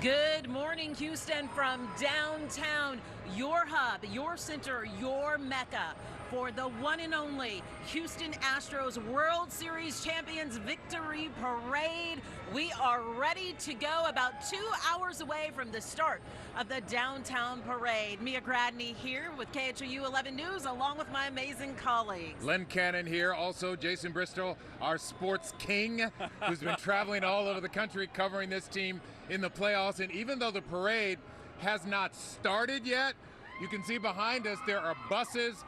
Good morning, Houston, from downtown, your hub, your center, your mecca for the one and only Houston Astros World Series Champions Victory Parade. We are ready to go, about 2 hours away from the start of the downtown parade. Mia Gradney here with KHOU 11 News, along with my amazing colleagues. Len Cannon here, also Jason Bristol, our sports king, who's been traveling all over the country covering this team in the playoffs. And even though the parade has not started yet, you can see behind us there are buses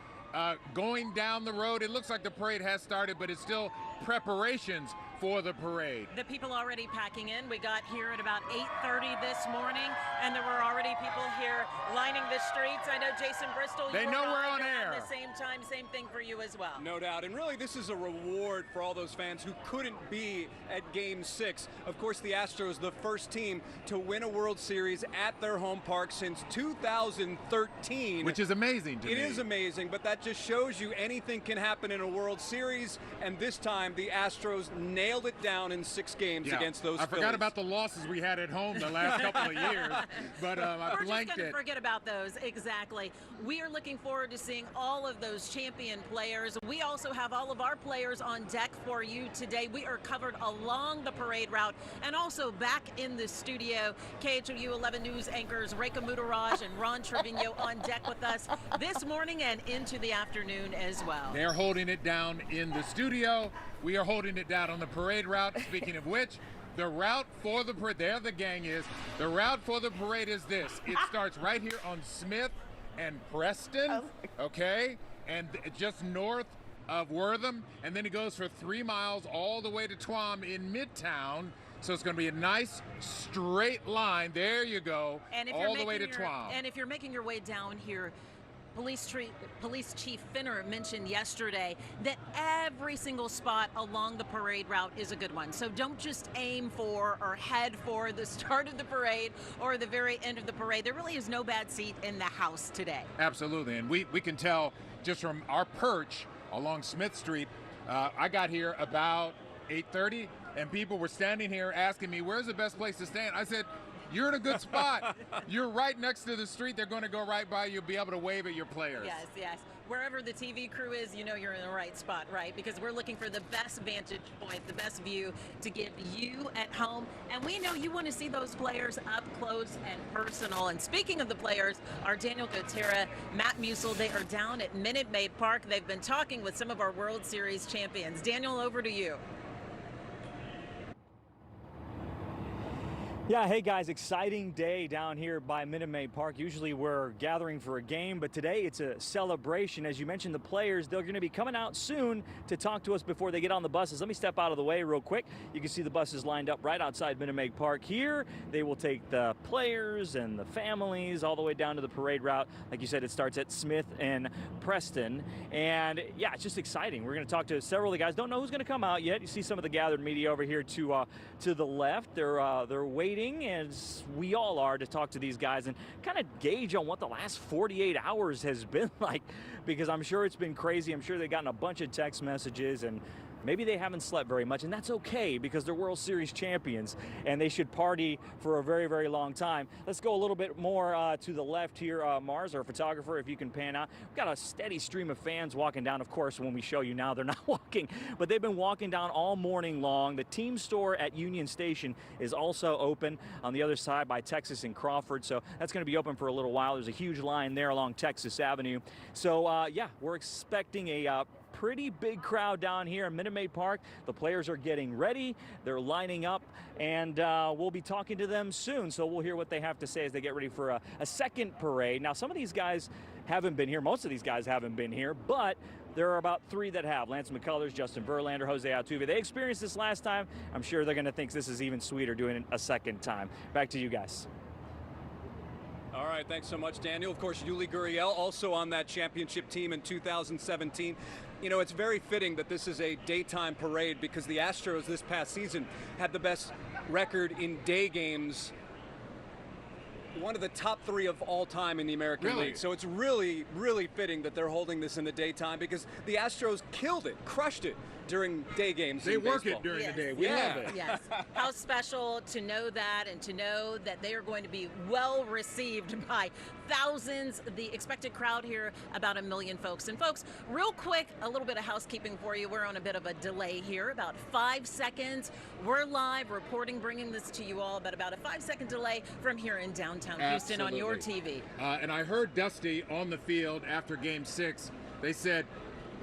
going down the road. It looks like the parade has started, but it's still preparations for the parade. The people already packing in. We got here at about 8:30 this morning, and there were already people here lining the streets. I know Jason Bristol, they know we're on air at the same time. Same thing for you as well. No doubt. And really, this is a reward for all those fans who couldn't be at Game 6. Of course, the Astros, the first team to win a World Series at their home park since 2013. Which is amazing to me. It is amazing, but that just shows you anything can happen in a World Series. And this time, the Astros nailed it down in 6 games against those I Phillies. forgot about the losses we had at home the last couple of years, but I We're blanked just going it. to forget about those. Exactly. We are looking forward to seeing all of those champion players. We also have all of our players on deck for you today. We are covered along the parade route and also back in the studio. KHOU 11 News anchors Rekha Mudaraj and Ron Trevino on deck with us this morning and into the afternoon as well. They're holding it down in the studio. We are holding it down on the parade route. Speaking of which, the route for the parade, there the gang is. The route for the parade is this. It starts right here on Smith and Preston, okay? And just north of Wortham. And then it goes for 3 miles all the way to Tuam in Midtown. So it's going to be a nice straight line. There you go, And if all the way to Tuam. And if you're making your way down here, Police Chief Finner mentioned yesterday that every single spot along the parade route is a good one. So don't just aim for or head for the start of the parade or the very end of the parade. There really is no bad seat in the house today. Absolutely, and we can tell just from our perch along Smith Street. I got here about 8:30, and people were standing here asking me, where's the best place to stand? I said, you're in a good spot. You're right next to the street. They're going to go right by you. You'll be able to wave at your players. Yes, yes. Wherever the TV crew is, you know you're in the right spot, right? Because we're looking for the best vantage point, the best view to give you at home. And we know you want to see those players up close and personal. And speaking of the players, our Daniel Gutierrez, Matt Musil, they are down at Maid Park. They've been talking with some of our World Series champions. Daniel, over to you. Yeah, hey guys, exciting day down here by Maid Park. Usually we're gathering for a game, but today it's a celebration. As you mentioned, the players, they're going to be coming out soon to talk to us before they get on the buses. Let me step out of the way real quick. You can see the buses lined up right outside Maid Park here. They will take the players and the families all the way down to the parade route. Like you said, it starts at Smith and Preston. And yeah, it's just exciting. We're going to talk to several of the guys. Don't know who's going to come out yet. You see some of the gathered media over here to the left. They're waiting, as we all are, to talk to these guys and kind of gauge on what the last 48 hours has been like, because I'm sure it's been crazy. I'm sure they've gotten a bunch of text messages, and maybe they haven't slept very much, and that's okay because they're World Series champions and they should party for a very, very long time. Let's go a little bit more to the left here. Mars, our photographer, if you can pan out. We've got a steady stream of fans walking down. Of course, when we show you now, they're not walking, but they've been walking down all morning long. The team store at Union Station is also open on the other side by Texas and Crawford, so that's going to be open for a little while. There's a huge line there along Texas Avenue. So, yeah, we're expecting a pretty big crowd down here in Maid Park. The players are getting ready. They're lining up, and we'll be talking to them soon. So we'll hear what they have to say as they get ready for a second parade. Now, some of these guys haven't been here. Most of these guys haven't been here, but there are about 3 that have. Lance McCullers, Justin Verlander, Jose Altuve. They experienced this last time. I'm sure they're going to think this is even sweeter doing it a second time. Back to you guys. All right, thanks so much, Daniel. Of course, Yuli Gurriel also on that championship team in 2017. You know, it's very fitting that this is a daytime parade because the Astros this past season had the best record in day games one of the top 3 of all time in the American Really? League. So it's really, really fitting that they're holding this in the daytime because the Astros killed it, crushed it during day games. They in work baseball. it during Yes. the day. We Yeah. love it. Yes. How special to know that and to know that they are going to be well received by thousands. The expected crowd here, about 1 million folks. And folks, real quick, a little bit of housekeeping for you. We're on a bit of a delay here, about 5 seconds. We're live reporting, bringing this to you all, but about a 5-second delay from here in downtown Houston on your TV. And I heard Dusty on the field after Game 6. They said,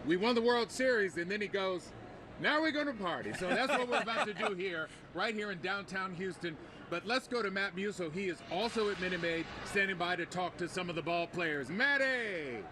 we won the World Series, and then he goes, now we're going to party. So that's what we're about to do here, right here in downtown Houston. But let's go to Matt Musso. He is also at Minute Maid, standing by to talk to some of the ball players. Matty!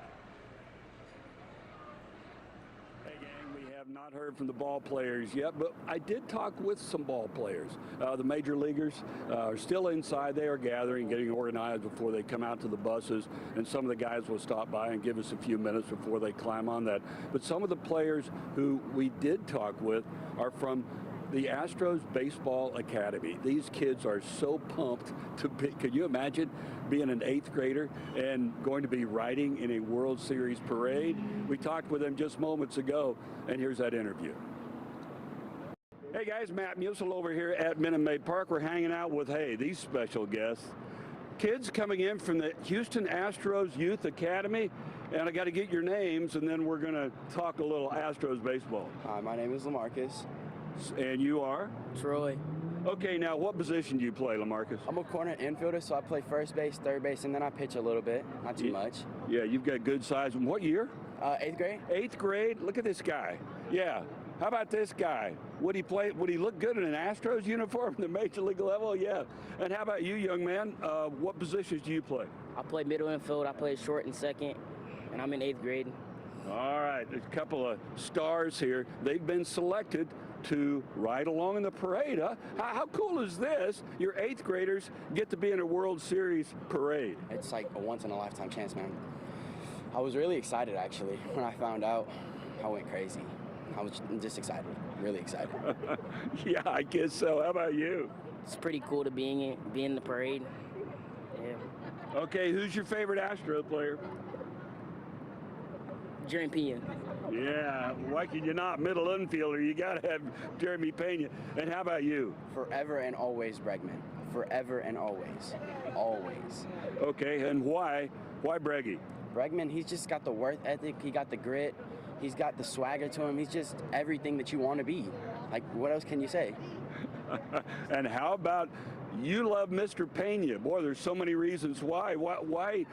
Hey gang, we have not heard from the ball players yet, but I did talk with some ball players. The major leaguers are still inside. They are gathering, getting organized before they come out to the buses, and some of the guys will stop by and give us a few minutes before they climb on that. But some of the players who we did talk with are from the Astros Baseball Academy. These kids are so pumped to be. Could you imagine being an 8th grader and going to be riding in a World Series parade? We talked with them just moments ago, and here's that interview. Hey guys, Matt Musil over here at Maid Park. We're hanging out with, hey, these special guests. Kids coming in from the Houston Astros Youth Academy, and I got to get your names, and then we're going to talk a little Astros baseball. Hi, my name is LaMarcus. And you are? Troy. Okay, now what position do you play, LaMarcus? I'm a corner infielder, so I play first base, third base, and then I pitch a little bit, not too much. Yeah, you've got good size. What year? 8th grade. 8th grade. Look at this guy. Yeah. How about this guy? Would he play? Would he look good in an Astros uniform at the major league level? Yeah. And how about you, young man? What positions do you play? I play middle infield. I play short and second, and I'm in 8th grade. All right, there's a couple of stars here. They've been selected to ride along in the parade, huh? How cool is this? Your 8th graders get to be in a World Series parade. It's like a once-in-a-lifetime chance, man. I was really excited, actually. When I found out, I went crazy. I was just excited, really excited. Yeah, I guess so. How about you? It's pretty cool to be in the parade. Yeah. Okay, who's your favorite Astro player? Jeremy Pena. Yeah, why can you not? Middle infielder, you got to have Jeremy Pena. And how about you? Forever and always Bregman. Forever and always. Always. Okay, and why? Why Breggy? Bregman, he's just got the work ethic. He got the grit. He's got the swagger to him. He's just everything that you want to be. Like, what else can you say? And how about you love Mr. Pena? Boy, there's so many reasons why. Why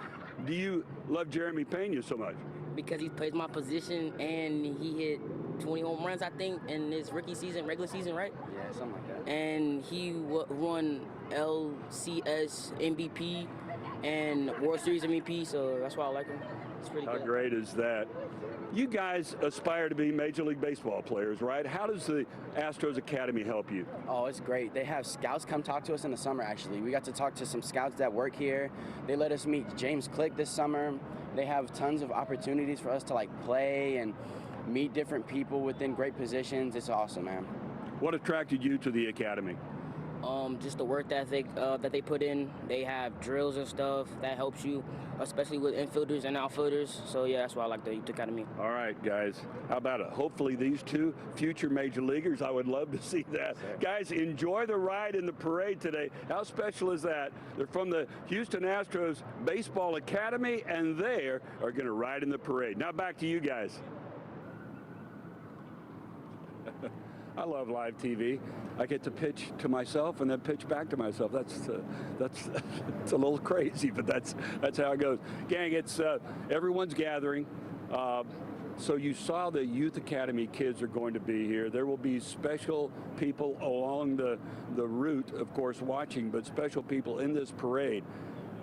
do you love Jeremy Pena so much? Because he plays my position and he hit 20 home runs, I think, in his rookie season, regular season, right? Yeah, something like that. And he won LCS MVP and World Series MVP, so that's why I like him. It's pretty good. How great is that? You guys aspire to be Major League Baseball players, right? How does the Astros Academy help you? Oh, it's great. They have scouts come talk to us in the summer, actually. We got to talk to some scouts that work here. They let us meet James Click this summer. They have tons of opportunities for us to like play and meet different people within great positions. It's awesome, man. What attracted you to the Academy? Just the work ethic that they put in. They have drills and stuff that helps you, especially with infielders and outfielders. So yeah, that's why I like the Youth Academy. All right, guys. How about it? Hopefully these two future major leaguers, I would love to see that. Guys, enjoy the ride in the parade today. How special is that? They're from the Houston Astros Baseball Academy, and they are going to ride in the parade. Now back to you guys. I love live TV. I get to pitch to myself and then pitch back to myself. That's it's a little crazy, but that's how it goes. Gang, it's everyone's gathering. So you saw the Youth Academy kids are going to be here. There will be special people along the route, of course, watching, but special people in this parade.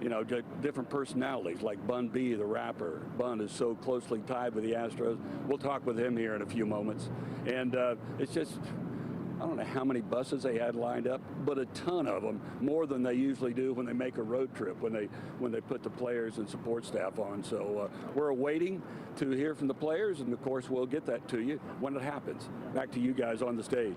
You know, different personalities like Bun B, the rapper. Bun is so closely tied with the Astros. We'll talk with him here in a few moments. And it's just, I don't know how many buses they had lined up, but a ton of them, more than they usually do when they make a road trip, when they put the players and support staff on. So we're waiting to hear from the players, and of course we'll get that to you when it happens. Back to you guys on the stage.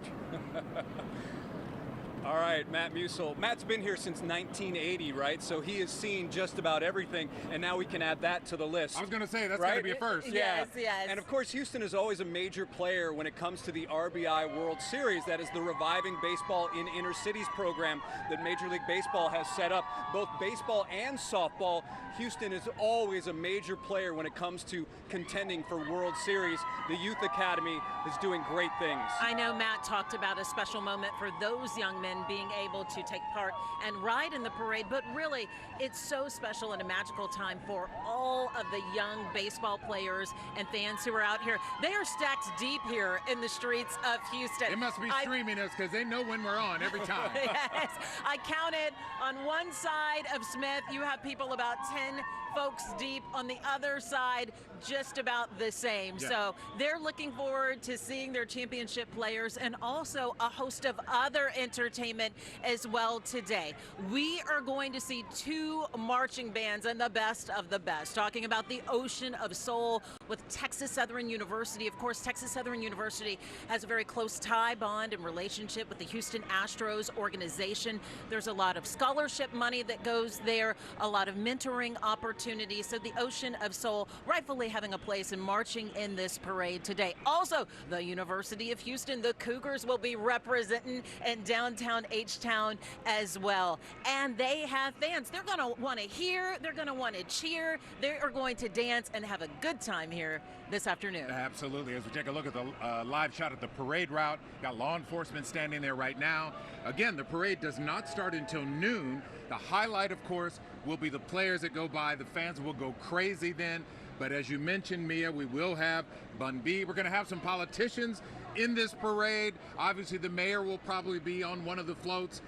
All right, Matt Musil. Matt's been here since 1980, right? So he has seen just about everything, and now we can add that to the list. I was going to say, that's right? got to be a first. Yes, yes. And of course, Houston is always a major player when it comes to the RBI World Series. That is the Reviving Baseball in Inner Cities program that Major League Baseball has set up. Both baseball and softball, Houston is always a major player when it comes to contending for World Series. The Youth Academy is doing great things. I know Matt talked about a special moment for those young men being able to take part and ride in the parade, but really it's so special and a magical time for all of the young baseball players and fans who are out here. They are stacked deep here in the streets of Houston. They must be streaming us because they know when we're on every time. Yes, I counted on one side of Smith, you have people about 10 folks deep. On the other side, just about the same. Yeah. So they're looking forward to seeing their championship players and also a host of other entertainment as well today. We are going to see two marching bands and the best of the best. Talking about the Ocean of Soul with Texas Southern University. Of course, Texas Southern University has a very close tie, bond, and relationship with the Houston Astros organization. There's a lot of scholarship money that goes there, a lot of mentoring opportunities. So the Ocean of Soul rightfully having a place in marching in this parade today. Also, the University of Houston, the Cougars will be representing in downtown H-Town as well. And they have fans. They're going to want to hear, they're going to want to cheer, they are going to dance and have a good time here this afternoon. Absolutely. As we take a look at the live shot at the parade route, got law enforcement standing there right now. Again, the parade does not start until noon. The highlight, of course, will be the players that go by. The fans will go crazy then. But as you mentioned, Mia, we will have Bun B. We're going to have some politicians in this parade. Obviously, the mayor will probably be on one of the floats.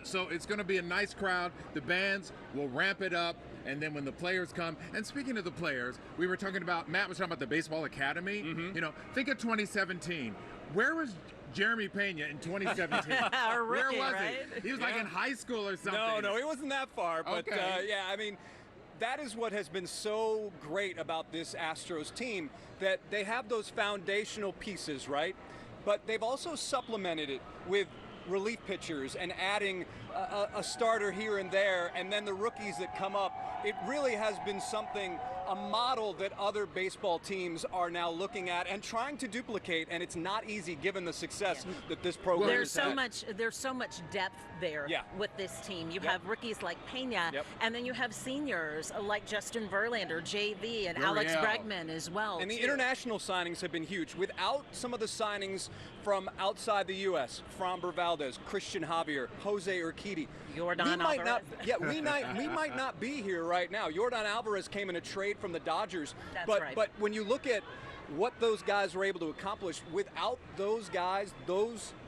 So it's going to be a nice crowd. The bands will ramp it up. And then when the players come, and speaking of the players, we were talking about, Matt was talking about the Baseball Academy. Mm-hmm. You know, think of 2017. Where was Jeremy Pena in 2017? Our rookie, Where was right? he? He was like in high school or something. No, he wasn't that far. But Okay. yeah, I mean, that is what has been so great about this Astros team, that they have those foundational pieces, right? But they've also supplemented it with relief pitchers and adding a starter here and there, and then the rookies that come up. It really has been something, a model that other baseball teams are now looking at and trying to duplicate, and it's not easy given the success that this program There's has so had. there's so much depth there Yeah. with this team. You Yep. have rookies like Pena, Yep. and then you have seniors like Justin Verlander, JV, and Alex Gurriel. Bregman as well. And the too. international signings have been huge. Without some of the signings from outside the U.S., Framber Valdez, Christian Javier, Jose Urquidy, Yordan we might not. Alvarez. Yeah, we might not be here right now. Yordan Alvarez came in a trade from the Dodgers. That's but right. but when you look at what those guys were able to accomplish, without those guys,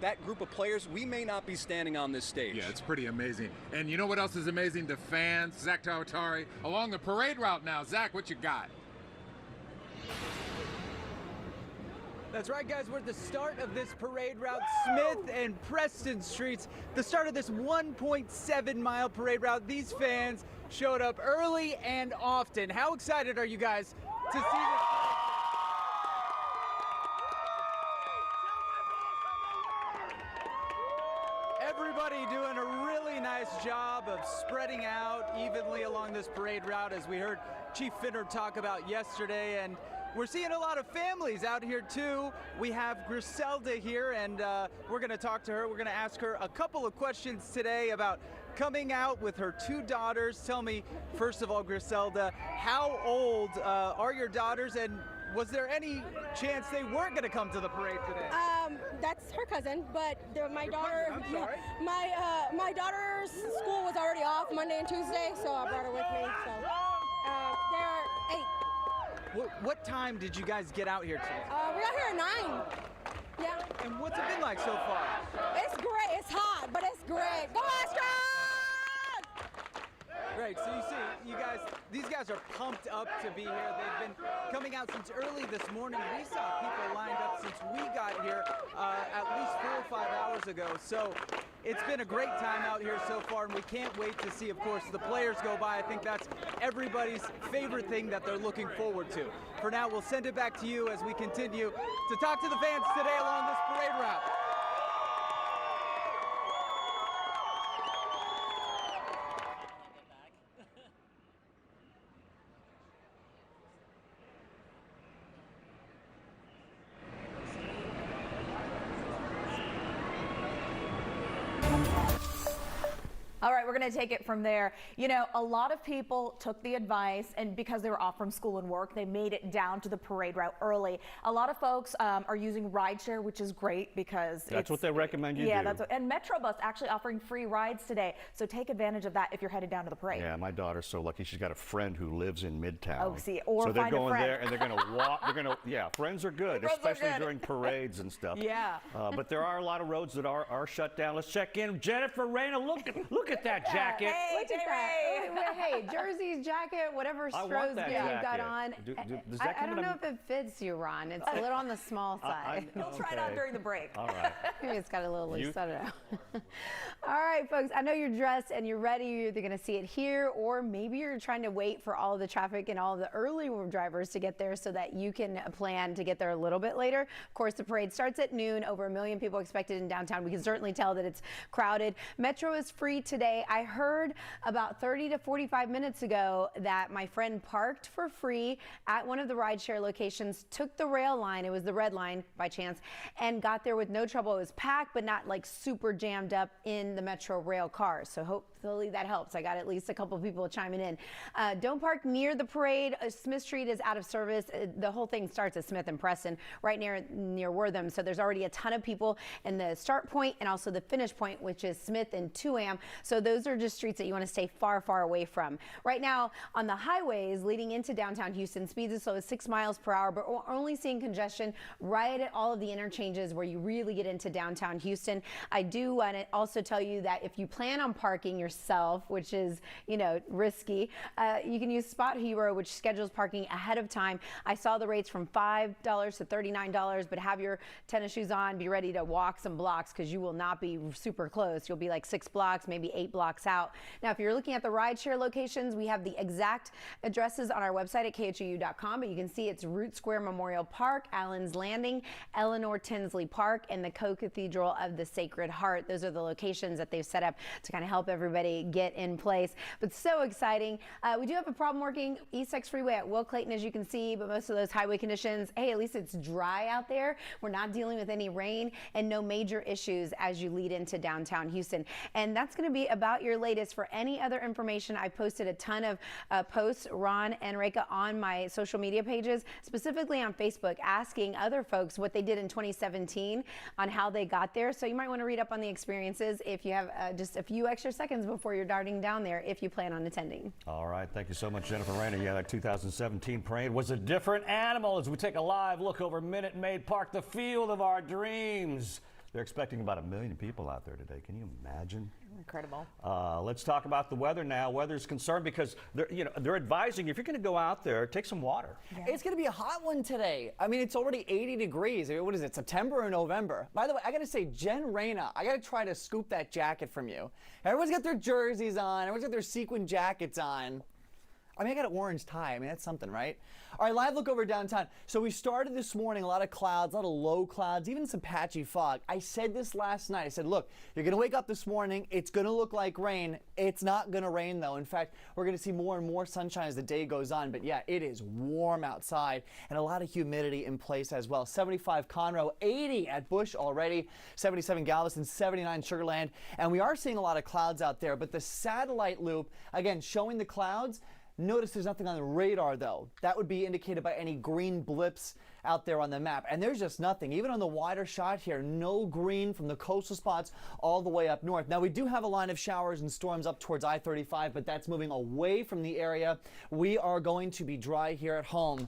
that group of players, we may not be standing on this stage. Yeah, it's pretty amazing. And you know what else is amazing? The fans, Zach Tawatari, along the parade route now. Zach, what you got? That's right, guys. We're at the start of this parade route, Smith and Preston Streets. The start of this 1.7-mile parade route. These fans showed up early and often. How excited are you guys to see this? Everybody doing a really nice job of spreading out evenly along this parade route, as we heard Chief Finner talk about yesterday. And we're seeing a lot of families out here too. We have Griselda here, and we're going to talk to her. We're going to ask her a couple of questions today about coming out with her two daughters. Tell me, first of all, Griselda, how old are your daughters, and was there any chance they weren't going to come to the parade today? That's her cousin, but my daughter, I'm sorry? my daughter's school was already off Monday and Tuesday, so I brought her with me. So they're 8. What time did you guys get out here today? We got here at 9. Yeah. And what's it been like so far? It's great. It's hot, but it's great. Go Astros! Great. So you see, these guys are pumped up to be here. They've been coming out since early this morning. We saw people lined up since we got here at least 4 or 5 hours ago. So it's been a great time out here so far, and we can't wait to see, of course, the players go by. I think that's everybody's favorite thing that they're looking forward to. For now, we'll send it back to you as we continue to talk to the fans today along this parade route. All right, we're going to take it from there. You know, a lot of people took the advice, and because they were off from school and work, they made it down to the parade route early. A lot of folks are using rideshare, which is great because that's what they recommend you do. Yeah, and Metrobus actually offering free rides today. So take advantage of that if you're headed down to the parade. Yeah, my daughter's so lucky. She's got a friend who lives in Midtown. Oh, see, or so they're find a going friend. there and they're going to walk. Yeah, friends are good, especially during parades and stuff. Yeah. But there are a lot of roads that are shut down. Let's check in. Jennifer Reyna, look at that jacket. Hey, look at that. Hey, jerseys, jacket, whatever Astros gear you've got on. I don't know if it fits you, Ron. It's a little on the small side. You'll try it on during the break. All right. Maybe it's got a little loose. I don't know. All right, folks. I know you're dressed and you're ready. You're either going to see it here, or maybe you're trying to wait for all of the traffic and all of the early drivers to get there so that you can plan to get there a little bit later. Of course, the parade starts at noon. Over 1 million people expected in downtown. We can certainly tell that it's crowded. Metro is free today. I heard about 30 to 45 minutes ago that my friend parked for free at one of the rideshare locations, took the rail line, it was the red line by chance, and got there with no trouble. It was packed, but not like super jammed up in the Metro rail cars. So hopefully that helps. I got at least a couple of people chiming in. Don't park near the parade. Smith Street is out of service. The whole thing starts at Smith and Preston, right near Wortham. So there's already a ton of people in the start point and also the finish point, which is Smith and 2am. So those are just streets that you want to stay far, far away from. Right now on the highways leading into downtown Houston, speeds as slow as 6 miles per hour, but we're only seeing congestion right at all of the interchanges where you really get into downtown Houston. I do want to also tell you that if you plan on parking yourself, which is, you know, risky, you can use Spot Hero, which schedules parking ahead of time. I saw the rates from $5 to $39, but have your tennis shoes on, be ready to walk some blocks because you will not be super close. You'll be like 6 blocks, maybe 8 blocks out. Now, if you're looking at the rideshare locations, we have the exact addresses on our website at KHOU.com, but you can see it's Root Square Memorial Park, Allen's Landing, Eleanor Tinsley Park, and the Co-Cathedral of the Sacred Heart. Those are the locations that they've set up to kind of help everybody get in place. But so exciting. We do have a problem working East 6 Freeway at Will Clayton, as you can see, but most of those highway conditions, hey, at least it's dry out there. We're not dealing with any rain and no major issues as you lead into downtown Houston. And that's going to be about your latest. For any other information, I posted a ton of posts, Ron and Reka, on my social media pages, specifically on Facebook, asking other folks what they did in 2017 on how they got there. So you might want to read up on the experiences if you have just a few extra seconds before you're darting down there if you plan on attending. All right. Thank you so much, Jennifer Reyna. Yeah, that 2017 parade was a different animal as we take a live look over Minute Maid Park, the field of our dreams. They're expecting about 1 million people out there today. Can you imagine? Incredible. Let's talk about the weather now. Weather's concerned because they're advising if you're going to go out there, take some water. Yeah. It's going to be a hot one today. I mean, it's already 80 degrees. I mean, what is it, September or November? By the way, I got to say, Jen Reyna, I got to try to scoop that jacket from you. Everyone's got their jerseys on. Everyone's got their sequin jackets on. I mean, I got an orange tie. I mean, that's something, right? All right, live look over downtown. So we started this morning, a lot of clouds, a lot of low clouds, even some patchy fog. I said this last night. I said, look, you're going to wake up this morning. It's going to look like rain. It's not going to rain, though. In fact, we're going to see more and more sunshine as the day goes on. But, yeah, it is warm outside and a lot of humidity in place as well. 75 Conroe, 80 at Bush already, 77 Galveston, 79 Sugar Land. And we are seeing a lot of clouds out there. But the satellite loop, again, showing the clouds. Notice there's nothing on the radar, though. That would be indicated by any green blips out there on the map. And there's just nothing. Even on the wider shot here, no green from the coastal spots all the way up north. Now, we do have a line of showers and storms up towards I-35, but that's moving away from the area. We are going to be dry here at home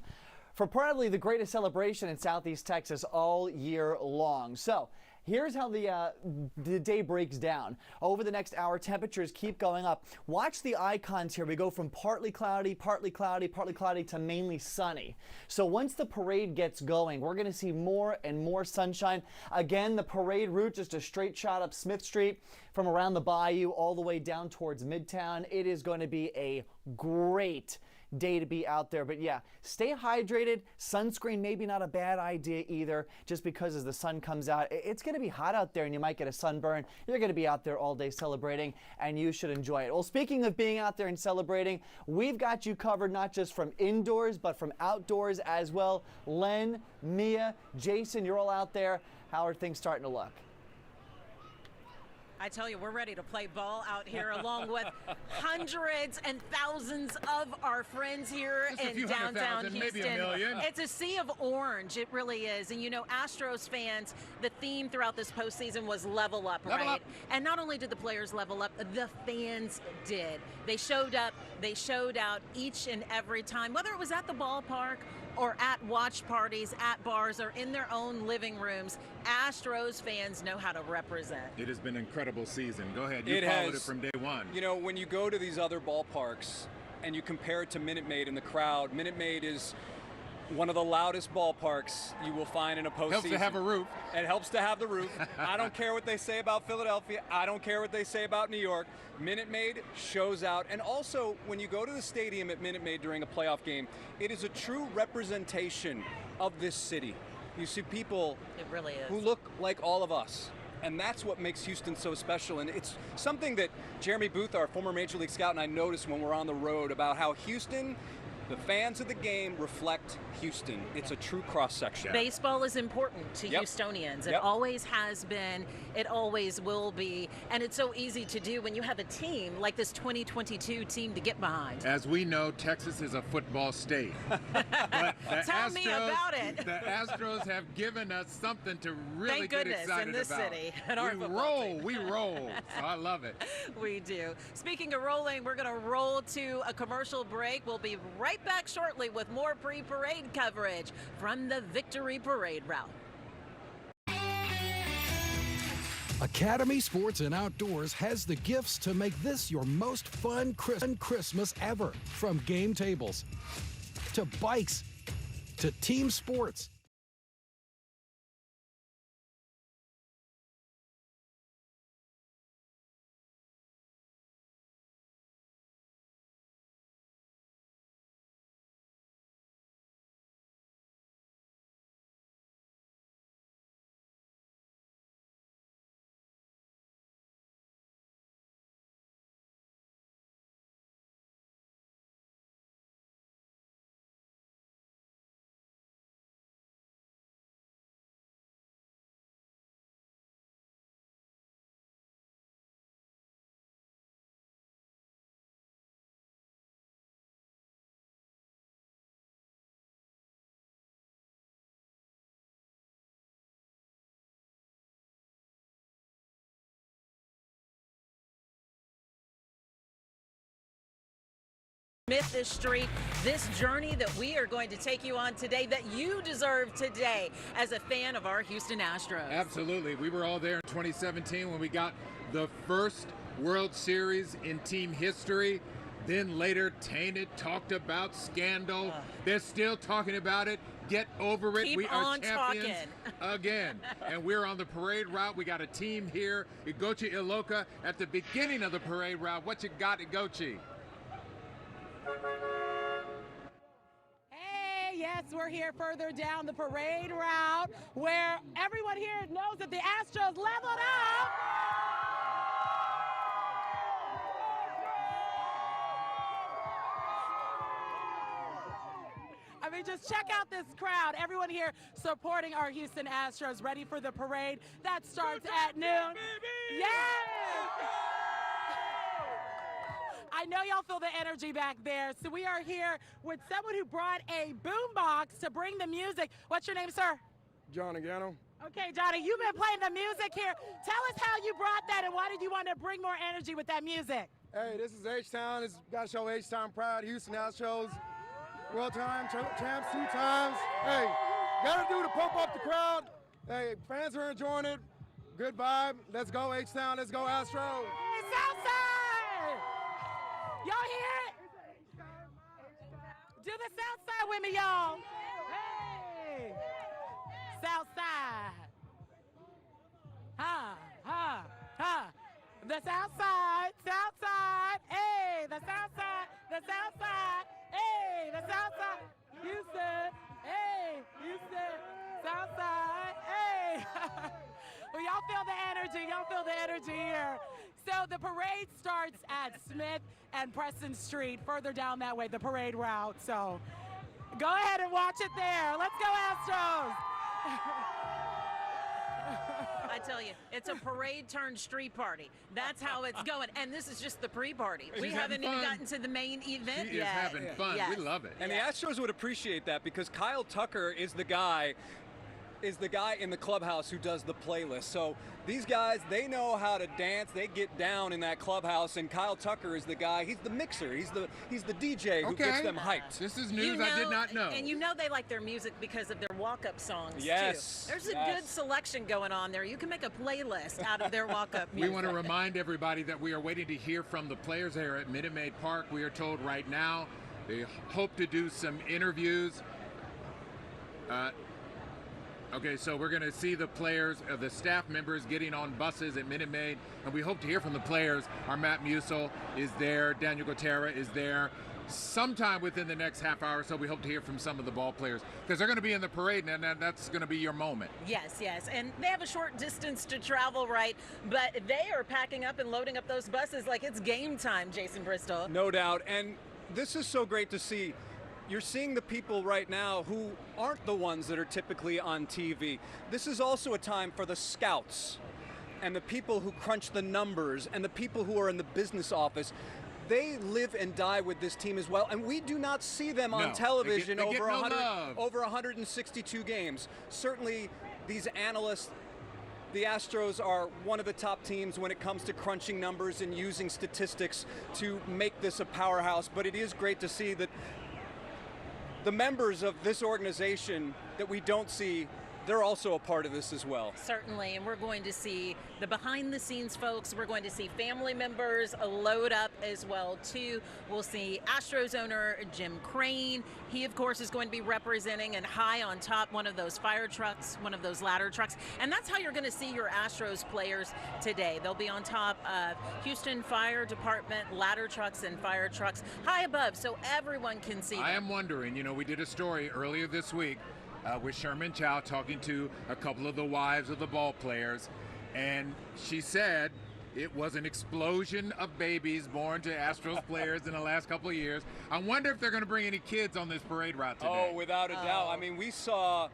for probably the greatest celebration in Southeast Texas all year long. So, here's how the day breaks down. Over the next hour, temperatures keep going up. Watch the icons here. We go from partly cloudy, partly cloudy, partly cloudy to mainly sunny. So once the parade gets going, we're going to see more and more sunshine. Again, the parade route, just a straight shot up Smith Street from around the bayou all the way down towards Midtown. It is going to be a great day to be out there. But yeah, stay hydrated. Sunscreen maybe not a bad idea either, just because as the sun comes out, it's going to be hot out there and you might get a sunburn. You're going to be out there all day celebrating and you should enjoy it. Well, speaking of being out there and celebrating, we've got you covered not just from indoors but from outdoors as well. Len, Mia, Jason, you're all out there. How are things starting to look? I tell you, we're ready to play ball out here along with hundreds and thousands of our friends here in downtown Houston. Maybe a million. It's a sea of orange, it really is. And you know, Astros fans, the theme throughout this postseason was level up, Level right? up. And not only did the players level up, the fans did. They showed up, they showed out each and every time, whether it was at the ballpark or at watch parties, at bars, or in their own living rooms. Astros fans know how to represent. It has been an incredible season. Go ahead. You It followed has. it from day one. You know, when you go to these other ballparks and you compare it to Minute Maid and the crowd, Minute Maid is one of the loudest ballparks you will find in a postseason. Helps to have a roof. It helps to have the roof. I don't care what they say about Philadelphia. I don't care what they say about New York. Minute Maid shows out. And also, when you go to the stadium at Minute Maid during a playoff game, it is a true representation of this city. You see people It really is. who look like all of us. And that's what makes Houston so special. And it's something that Jeremy Booth, our former Major League scout, and I noticed when we're on the road about how Houston, the fans of the game reflect Houston. It's a true cross-section. Baseball is important to Yep. Houstonians. It Yep. always has been. It always will be. And it's so easy to do when you have a team like this 2022 team to get behind. As we know, Texas is a football state. But the Tell me about it. The Astros have given us something to really Thank get goodness excited in this about. city, in our we football roll, team. we roll. So I love it. We do. Speaking of rolling, we're going to roll to a commercial break. We'll be right back shortly with more pre-parade coverage from the Victory Parade route. Academy Sports and Outdoors has the gifts to make this your most fun Christmas ever. From game tables to bikes to team sports. This street, this journey that we are going to take you on today that you deserve today as a fan of our Houston Astros. Absolutely. We were all there in 2017 when we got the first World Series in team history. Then later tainted, talked about, scandal. They're still talking about it. Get over it. Keep We are on champions talking. again. And we're on the parade route. We got a team here. Igochi Iloka at the beginning of the parade route. What you got, Igochi? Hey, yes, we're here further down the parade route where everyone here knows that the Astros leveled up. I mean, just check out this crowd. Everyone here supporting our Houston Astros, ready for the parade that starts at noon. Yes! I know y'all feel the energy back there. So we are here with someone who brought a boombox to bring the music. What's your name, sir? John Agano. Okay, Johnny, you've been playing the music here. Tell us how you brought that and why did you want to bring more energy with that music? Hey, this is H-Town. It's got to show H-Town pride. Houston Astros, world time champs 2 times. Hey, got to do to pump up the crowd. Hey, fans are enjoying it. Good vibe. Let's go H-Town. Let's go Astros. Hey, Southside! Y'all hear it? Do the Southside with me, y'all. Hey! Southside. Ha, ha, ha. The Southside, Southside. Hey, the Southside, the Southside. Hey, the Southside. Houston. Hey, Houston. Southside. Hey. Well, y'all feel the energy. Y'all feel the energy here. So the parade starts at Smith and Preston Street, further down that way, the parade route. So go ahead and watch it there. Let's go, Astros. I tell you, it's a parade turned street party. That's how it's going. And this is just the pre-party. We haven't even gotten to the main event She yet. is having fun. Yes. We love it. And the Astros would appreciate that because Kyle Tucker is the guy in the clubhouse who does the playlist. So these guys, they know how to dance. They get down in that clubhouse, and Kyle Tucker is the guy. He's the mixer. He's the DJ who gets them hyped. This is news I did not know. And you know they like their music because of their walk-up songs, Yes, too. There's a good selection going on there. You can make a playlist out of their walk-up music. We want to remind everybody that we are waiting to hear from the players here at Maid Park. We are told right now they hope to do some interviews. Okay, so we're going to see the players, the staff members getting on buses at Minute Maid, and we hope to hear from the players. Our Matt Musil is there, Daniel Gutierrez is there. Sometime within the next half hour or so, we hope to hear from some of the ball players because they're going to be in the parade, and that's going to be your moment. Yes, and they have a short distance to travel, right? But they are packing up and loading up those buses like it's game time, Jason Bristol. No doubt, and this is so great to see. You're seeing the people right now who aren't the ones that are typically on TV. This is also a time for the scouts and the people who crunch the numbers and the people who are in the business office. They live and die with this team as well, and we do not see them on television over 162 games. Certainly, these analysts, the Astros are one of the top teams when it comes to crunching numbers and using statistics to make this a powerhouse, but it is great to see that the members of this organization that we don't see, they're also a part of this as well. Certainly, and we're going to see the behind-the-scenes folks. We're going to see family members load up as well, too. We'll see Astros owner Jim Crane. He, of course, is going to be representing and high on top one of those fire trucks, one of those ladder trucks. And that's how you're going to see your Astros players today. They'll be on top of Houston Fire Department ladder trucks and fire trucks high above so everyone can see them. I am wondering, we did a story earlier this week with Sherman Chow talking to a couple of the wives of the ball players, and she said it was an explosion of babies born to Astros players in the last couple of years. I wonder if they're going to bring any kids on this parade route today. Oh, without a doubt. I mean, we saw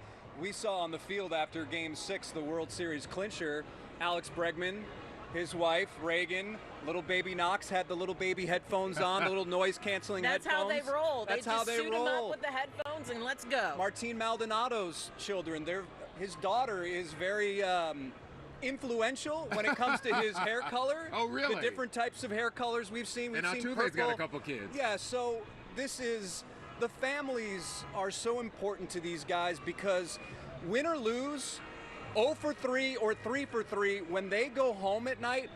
on the field after Game 6, the World Series clincher, Alex Bregman, his wife, Reagan, little baby Knox had the little baby headphones on, the little noise-canceling headphones. That's how they roll. That's they how just they suit roll. them up with the headphones and let's go. Martin Maldonado's children, his daughter is very influential when it comes to his hair color. Oh, really? The different types of hair colors we've seen. And We've seen Altuve's got a purple. couple kids. Yeah, so the families are so important to these guys because win or lose, 0 for 3 or 3 for 3, when they go home at night,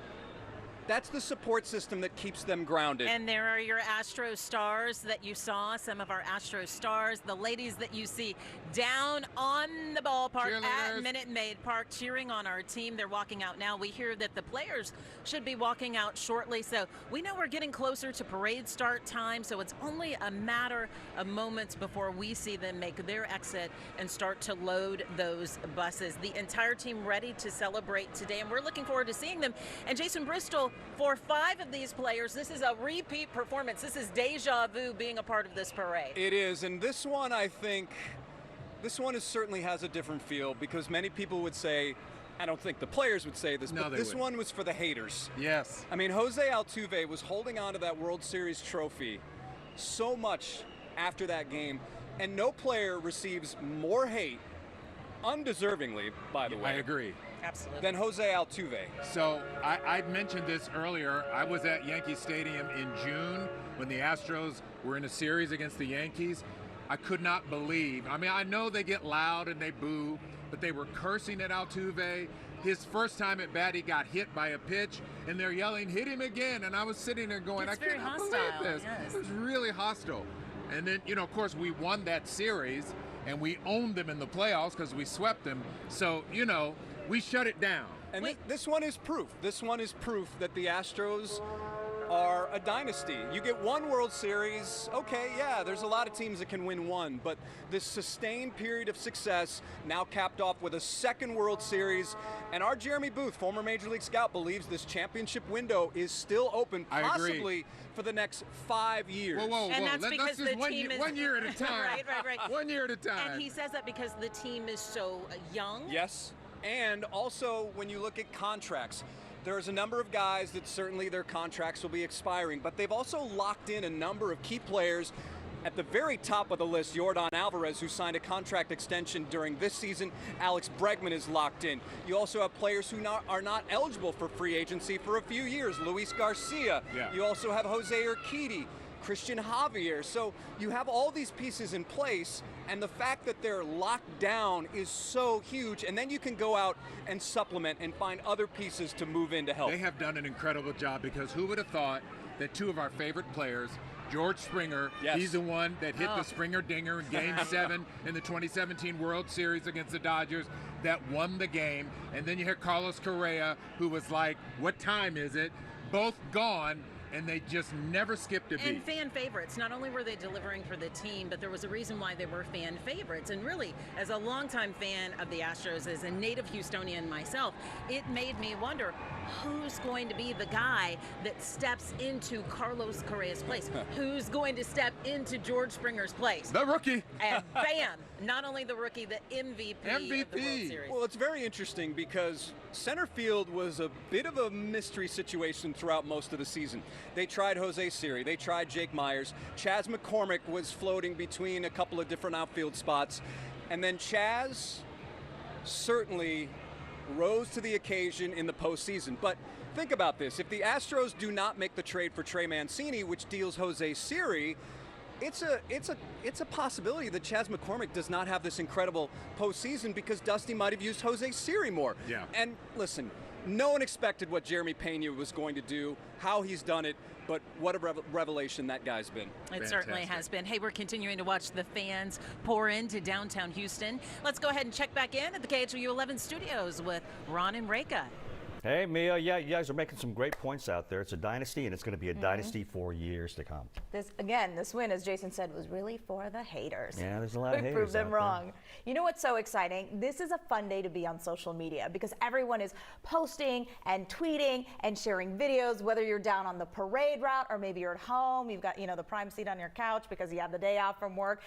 that's the support system that keeps them grounded. And there are your Astro stars that you saw, some of our Astro stars, the ladies that you see down on the ballpark at Minute Maid Park cheering on our team. They're walking out now. We hear that the players should be walking out shortly, so we know we're getting closer to parade start time, so it's only a matter of moments before we see them make their exit and start to load those buses. The entire team ready to celebrate today, and we're looking forward to seeing them. And Jason Bristol, for 5 of these players, this is a repeat performance. This is deja vu being a part of this parade. It is, and this one, I think, certainly has a different feel because many people would say, I don't think the players would say this, but this one was for the haters. Yes. I mean, Jose Altuve was holding on to that World Series trophy so much after that game, and no player receives more hate, undeservingly, by the way. I agree. Absolutely. Than Jose Altuve. So I mentioned this earlier. I was at Yankee Stadium in June when the Astros were in a series against the Yankees. I could not believe. I mean, I know they get loud and they boo, but they were cursing at Altuve. His first time at bat, he got hit by a pitch, and they're yelling, "Hit him again!" And I was sitting there going, It's I cannot believe this. Yes. It was really hostile. And then, of course, we won that series, and we owned them in the playoffs because we swept them. So, we shut it down. And this one is proof. This one is proof that the Astros are a dynasty. You get one World Series, okay, yeah, there's a lot of teams that can win one, but this sustained period of success now capped off with a second World Series, and our Jeremy Booth, former Major League scout, believes this championship window is still open, possibly for the next 5 years. Whoa. And that's because the team is one year at a time. Right. 1 year at a time. And he says that because the team is so young. Yes. And also, when you look at contracts, there's a number of guys that certainly their contracts will be expiring, but they've also locked in a number of key players. At the very top of the list, Yordan Alvarez, who signed a contract extension during this season. Alex Bregman is locked in. You also have players who are not eligible for free agency for a few years. Luis Garcia. Yeah. You also have Jose Urquidy, Christian Javier. So you have all these pieces in place, and the fact that they're locked down is so huge. And then you can go out and supplement and find other pieces to move in to help. They have done an incredible job, because who would have thought that two of our favorite players, George Springer, yes. he's the one that hit the Springer dinger in Game 7 in the 2017 World Series against the Dodgers that won the game. And then you hear Carlos Correa, who was like, what time is it? Both gone. And they just never skipped a beat. And fan favorites. Not only were they delivering for the team, but there was a reason why they were fan favorites. And really, as a longtime fan of the Astros, as a native Houstonian myself, it made me wonder, who's going to be the guy that steps into Carlos Correa's place? Who's going to step into George Springer's place? The rookie. And bam! Not only the rookie, the MVP. Of the World Series. Well, it's very interesting because center field was a bit of a mystery situation throughout most of the season. They tried Jose Siri, they tried Jake Myers. Chas McCormick was floating between a couple of different outfield spots. And then Chaz certainly rose to the occasion in the postseason. But think about this. If the Astros do not make the trade for Trey Mancini, which deals Jose Siri, it's a possibility that Chas McCormick does not have this incredible postseason because Dusty might have used Jose Siri more. Yeah. And listen, no one expected what Jeremy Pena was going to do, how he's done it, but what a revelation that guy's been. It certainly has been. Hey, we're continuing to watch the fans pour into downtown Houston. Let's go ahead and check back in at the KHOU 11 studios with Ron and Reka. Hey, Mia, yeah, you guys are making some great points out there. It's a dynasty, and it's going to be a dynasty for years to come. This win, as Jason said, was really for the haters. Yeah, there's a lot of haters. We proved them out wrong. there. You know what's so exciting? This is a fun day to be on social media because everyone is posting and tweeting and sharing videos, whether you're down on the parade route or maybe you're at home, you've got, the prime seat on your couch because you have the day off from work.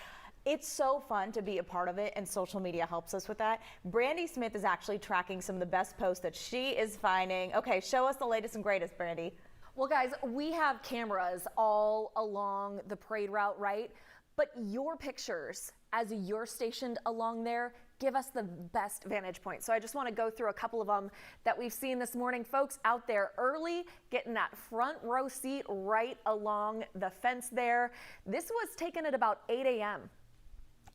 It's so fun to be a part of it, and social media helps us with that. Brandy Smith is actually tracking some of the best posts that she is finding. Okay, show us the latest and greatest, Brandy. Well, guys, we have cameras all along the parade route, right? But your pictures, as you're stationed along there, give us the best vantage point. So I just want to go through a couple of them that we've seen this morning. Folks out there early, getting that front row seat right along the fence there. This was taken at about 8 a.m.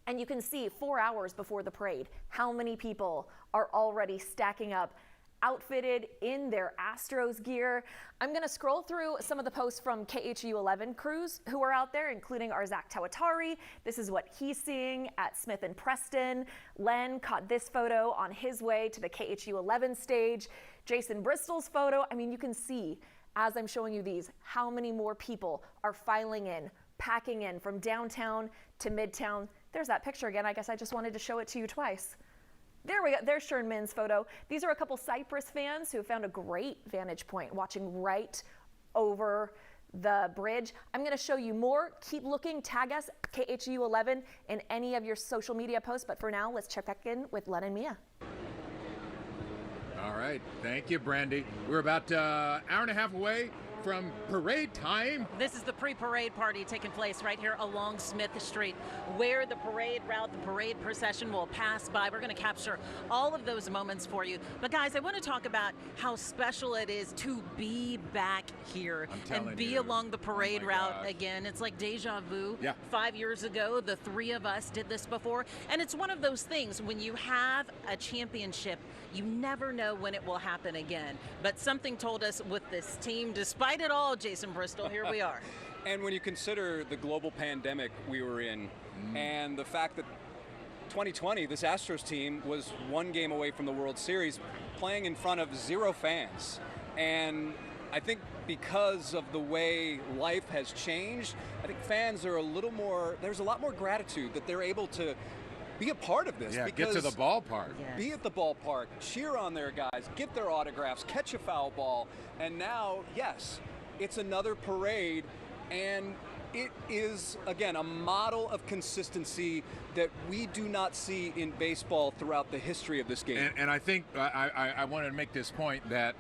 And you can see 4 hours before the parade how many people are already stacking up, outfitted in their Astros gear. I'm going to scroll through some of the posts from KHOU 11 crews who are out there, including our Zach Tawatari. This is what he's seeing at Smith and Preston. Len caught this photo on his way to the KHOU 11 stage. Jason Bristol's photo. I mean, you can see, as I'm showing you these, how many more people are filing in, packing in from downtown to midtown. There's that picture again. I guess I just wanted to show it to you twice. There we go. There's Shern Min's photo. These are a couple Cypress fans who have found a great vantage point watching right over the bridge. I'm going to show you more. Keep looking. Tag us, KHOU 11, in any of your social media posts. But for now, let's check back in with Len and Mia. All right. Thank you, Brandy. We're about an hour and a half away from parade time. This is the pre-parade party taking place right here along Smith Street, where the parade route, the parade procession will pass by. We're going to capture all of those moments for you. But guys, I want to talk about how special it is to be back here and be along the parade route again. It's like deja vu. Yeah. 5 years ago, the three of us did this before. And it's one of those things, when you have a championship, you never know when it will happen again. But something told us with this team, despite it all, Jason Bristol, here we are. And when you consider the global pandemic we were in, and the fact that 2020, this Astros team was one game away from the World Series, playing in front of 0 fans. And I think because of the way life has changed, I think fans are there's a lot more gratitude that they're able to be a part of this. Yeah, because get to the ballpark. Be at the ballpark, cheer on their guys, get their autographs, catch a foul ball. And now, yes, it's another parade. And It is, again, a model of consistency that we do not see in baseball throughout the history of this game. And I think I want to make this point that,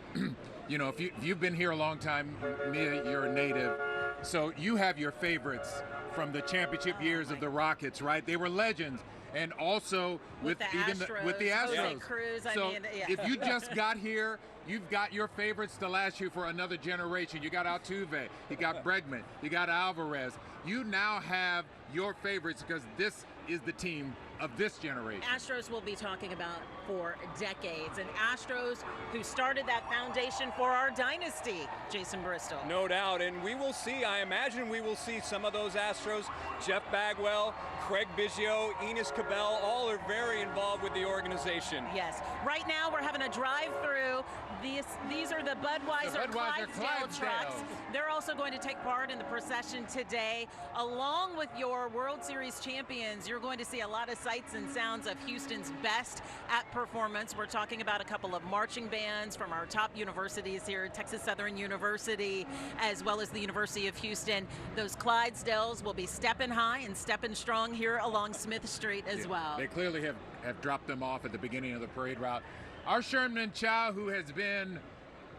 you know, if you've been here a long time, Mia, you're a native, so you have your favorites from the championship years of the Rockets, right? They were legends. And also with the Astros. Jose Cruz, So yeah. if you just got here, you've got your favorites to last you for another generation. You got Altuve, you got Bregman, you got Alvarez. You now have your favorites because this is the team of this generation. Astros will be talking about for decades, and Astros who started that foundation for our dynasty, Jason Bristol. No doubt, and we will see, I imagine we will see some of those Astros. Jeff Bagwell, Craig Biggio, Enos Cabell, all are very involved with the organization. Yes. Right now we're having a drive-through. These are the Budweiser Clydesdales trucks. They're also going to take part in the procession today. Along with your World Series champions, you're going to see a lot of sights and sounds of Houston's best at performance. We're talking about a couple of marching bands from our top universities here, Texas Southern University, as well as the University of Houston. Those Clydesdales will be stepping high and stepping strong here along Smith Street as well. They clearly have dropped them off at the beginning of the parade route. Our Sherman Chow, who has been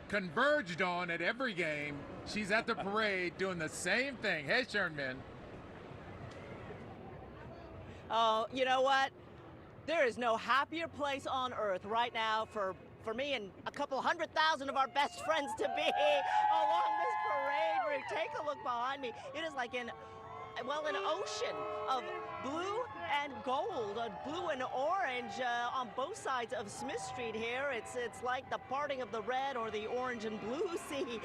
converged on at every game, she's at the parade doing the same thing. Hey, Sherman. Oh, you know what? There is no happier place on earth right now for me and a couple 100,000 of our best friends to be along this parade route. Take a look behind me. It is like an ocean of blue and gold, blue and orange on both sides of Smith Street here. It's like the parting of the red or the orange and blue sea.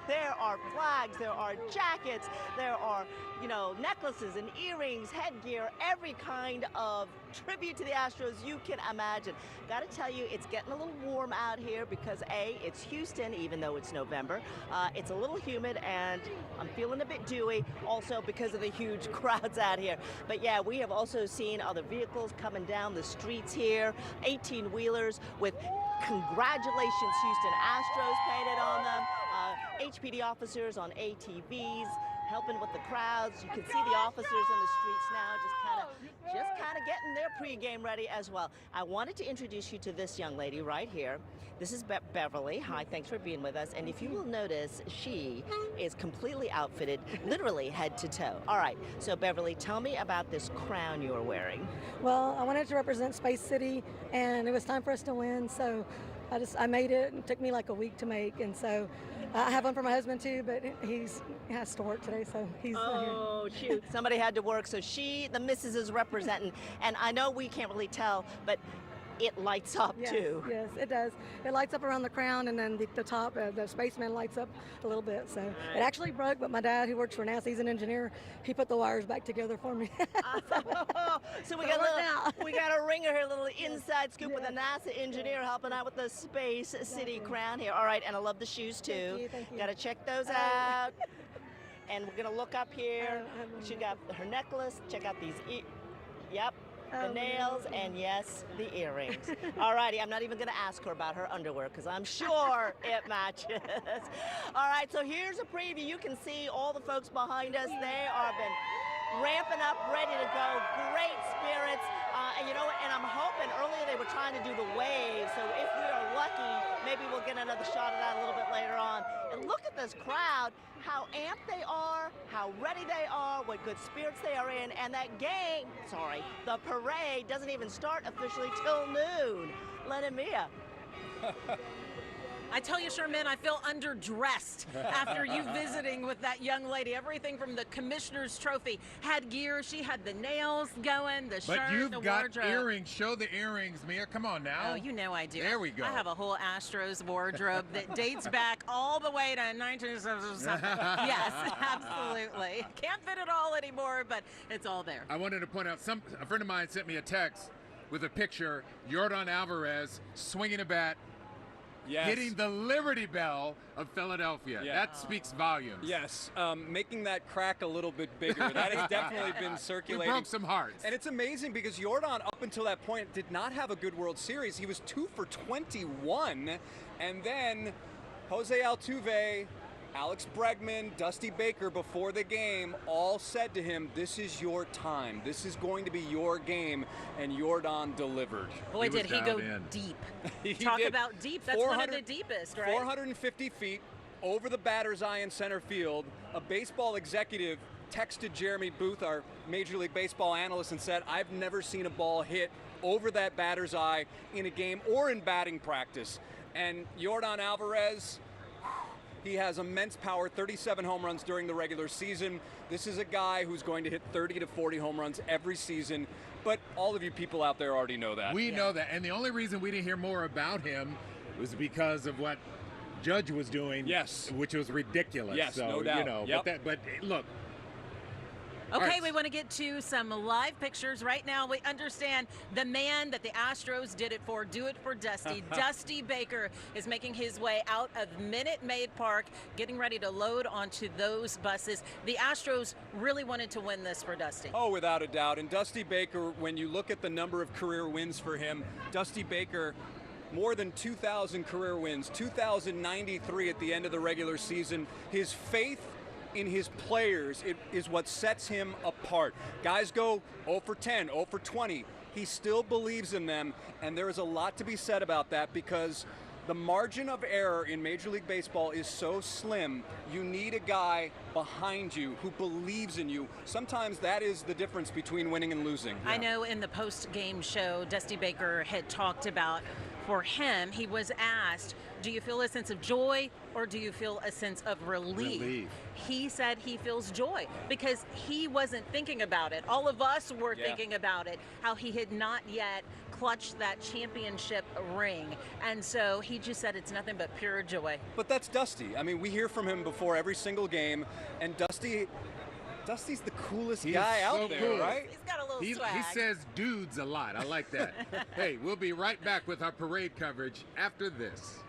There are flags, there are jackets, there are, you know, necklaces and earrings, headgear, every kind of tribute to the Astros you can imagine. Gotta tell you, it's getting a little warm out here because A, it's Houston, even though it's November. It's a little humid and I'm feeling a bit dewy, also because of the huge crowds out here. But yeah, we have also seen other vehicles coming down the streets here, 18-wheelers with congratulations Houston Astros painted on them, HPD officers on ATVs, helping with the crowds. You can see the officers in the streets now just kind of getting their pregame ready as well. I wanted to introduce you to this young lady right here. This is Beverly. Hi, thanks for being with us. And if you will notice, she is completely outfitted, literally head to toe. All right, so Beverly, tell me about this crown you are wearing. Well, I wanted to represent Space City, and it was time for us to win, so I made it. It took me like a week to make, and so I have one for my husband too, but he has to work today, so he's not here. Oh, shoot. Somebody had to work, so the missus is representing. And I know we can't really tell, but it lights up too. Yes, it does. It lights up around the crown, and then the top, the spaceman lights up a little bit. So it actually broke, but my dad, who works for NASA, he's an engineer, he put the wires back together for me. So we got a ringer here, a little inside scoop with a NASA engineer helping out with the Space City crown here. All right, and I love the shoes too. Thank you. Got to check those out. And we're gonna look up here. She got her necklace. Check out these. Yep. The nails, and yes, the earrings. All righty, I'm not even gonna ask her about her underwear because I'm sure it matches. All right, so here's a preview. You can see all the folks behind us. They are been ramping up, ready to go. Great spirits. And you know what, and I'm hoping earlier they were trying to do the wave, so if we are lucky, maybe we'll get another shot of that a little bit later on. And look at this crowd, how amped they are, how ready they are, what good spirits they are in, and that the parade doesn't even start officially till noon. Len Mia. I tell you, Sherman, I feel underdressed after you visiting with that young lady. Everything from the commissioner's trophy, had gear, she had the nails going, the shirt, but you've the got wardrobe. Earrings. Show the earrings, Mia. Come on now. Oh, you know I do. There we go. I have a whole Astros wardrobe that dates back all the way to 1977. Yes, absolutely. Can't fit it all anymore, but it's all there. I wanted to point out, a friend of mine sent me a text with a picture, Yordan Alvarez swinging a bat, hitting the Liberty Bell of Philadelphia. Yeah. That speaks volumes. Yes, making that crack a little bit bigger. That has definitely been circulating. We broke some hearts. And it's amazing because Yordan, up until that point, did not have a good World Series. He was 2 for 21. And then Jose Altuve Alex Bregman, Dusty Baker, before the game, all said to him, this is your time. This is going to be your game, and Jordan delivered. Boy, did he go deep. Talk about deep. That's one of the deepest, right? 450 feet over the batter's eye in center field. A baseball executive texted Jeremy Booth, our Major League Baseball analyst, and said, I've never seen a ball hit over that batter's eye in a game or in batting practice. And Jordan Alvarez, he has immense power, 37 home runs during the regular season. This is a guy who's going to hit 30 to 40 home runs every season. But all of you people out there already know that. We know that. And the only reason we didn't hear more about him was because of what Judge was doing. Yes. Which was ridiculous. Yes, so, no doubt. You know, but look. Okay, right. we want to get to some live pictures right now. We understand the man that the Astros did it for, do it for Dusty. Dusty Baker is making his way out of Minute Maid Park, getting ready to load onto those buses. The Astros really wanted to win this for Dusty. Oh, without a doubt. And Dusty Baker, when you look at the number of career wins for him, Dusty Baker, more than 2,000 career wins, 2,093 at the end of the regular season. His faith in his players is what sets him apart. Guys go 0 for 10, 0 for 20. He still believes in them, and there is a lot to be said about that because the margin of error in Major League Baseball is so slim. You need a guy behind you who believes in you. Sometimes that is the difference between winning and losing. I know in the post-game show, Dusty Baker had talked about, for him, he was asked, do you feel a sense of joy or do you feel a sense of relief? He said he feels joy because he wasn't thinking about it. All of us were thinking about it, how he had not yet clutched that championship ring. And so he just said it's nothing but pure joy. But that's Dusty. I mean, we hear from him before every single game, and Dusty's the coolest guy out there, cool. right? He's got a little swag. He says dudes a lot. I like that. Hey, we'll be right back with our parade coverage after this.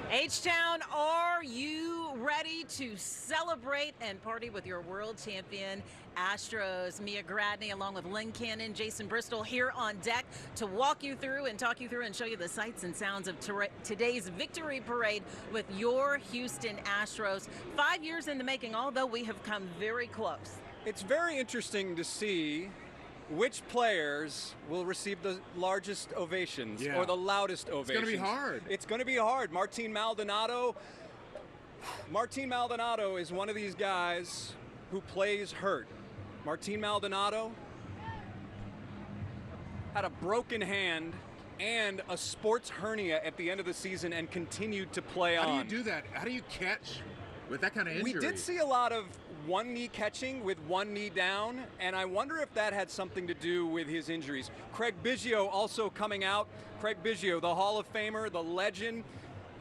H-Town, are you ready to celebrate and party with your world champion Astros? Mia Gradney along with Lynn Cannon, Jason Bristol here on deck to walk you through and talk you through and show you the sights and sounds of today's victory parade with your Houston Astros. 5 years in the making, although we have come very close. It's very interesting to see which players will receive the largest ovations or the loudest ovations. It's going to be hard. It's going to be hard. Martin Maldonado is one of these guys who plays hurt. Martin Maldonado had a broken hand and a sports hernia at the end of the season and continued to play on. How do you do that? How do you catch with that kind of injury? We did see a lot of one knee catching with one knee down, and I wonder if that had something to do with his injuries. Craig Biggio also coming out. Craig Biggio, the Hall of Famer, the legend.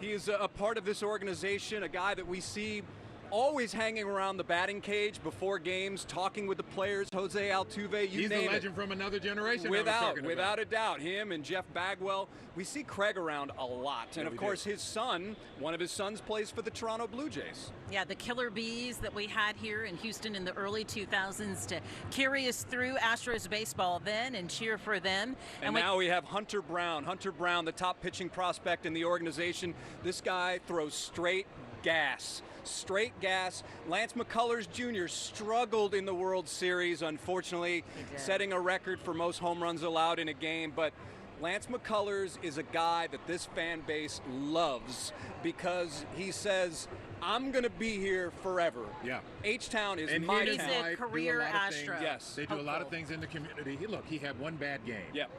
He is a part of this organization, a guy that we see always hanging around the batting cage before games, talking with the players. Jose Altuve, He's the legend from another generation. Without a doubt, him and Jeff Bagwell. We see Craig around a lot, and of course his son, one of his sons, plays for the Toronto Blue Jays. Yeah, the Killer Bees that we had here in Houston in the early 2000s to carry us through Astros baseball then and cheer for them. And now we have Hunter Brown. Hunter Brown, the top pitching prospect in the organization. This guy throws straight, gas. Straight gas. Lance McCullers Jr. struggled in the World Series, unfortunately, setting a record for most home runs allowed in a game. But Lance McCullers is a guy that this fan base loves because he says, I'm going to be here forever. Yeah. H-Town is and my he and town. his wife a career do a lot of Astro. things. Yes. They do a lot of things in the community. He had one bad game. Yep.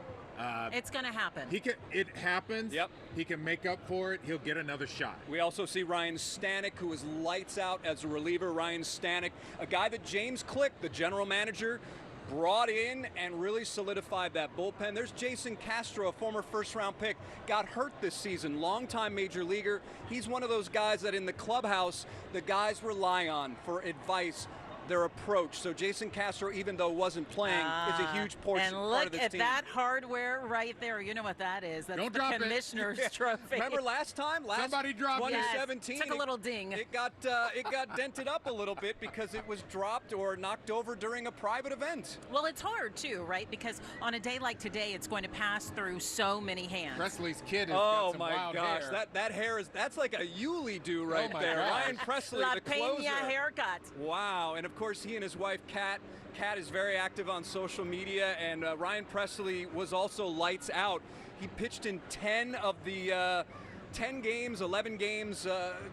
It's going to happen. It happens. Yep. He can make up for it. He'll get another shot. We also see Ryan Stanek, who is lights out as a reliever. Ryan Stanek, a guy that James Click, the general manager, brought in and really solidified that bullpen. There's Jason Castro, a former first-round pick, got hurt this season, longtime major leaguer. He's one of those guys that in the clubhouse, the guys rely on for advice, their approach. So Jason Castro, even though wasn't playing, is a huge portion and part look of this at team. that hardware right there. You know what that is? That's Don't the drop it. commissioner's trophy. Remember last time? Somebody dropped it. 2017. Yes, took a little ding. It got dented up a little bit because it was dropped or knocked over during a private event. Well, it's hard too, right? Because on a day like today, it's going to pass through so many hands. Presley's kid has got some wild hair. That hair that's like a Yuli do right my there. gosh. Ryan Presley, La the Peña closer. haircut. Wow, and of course he and his wife Kat is very active on social media, and Ryan Presley was also lights out. He pitched in 10 of the 10 games, 11 games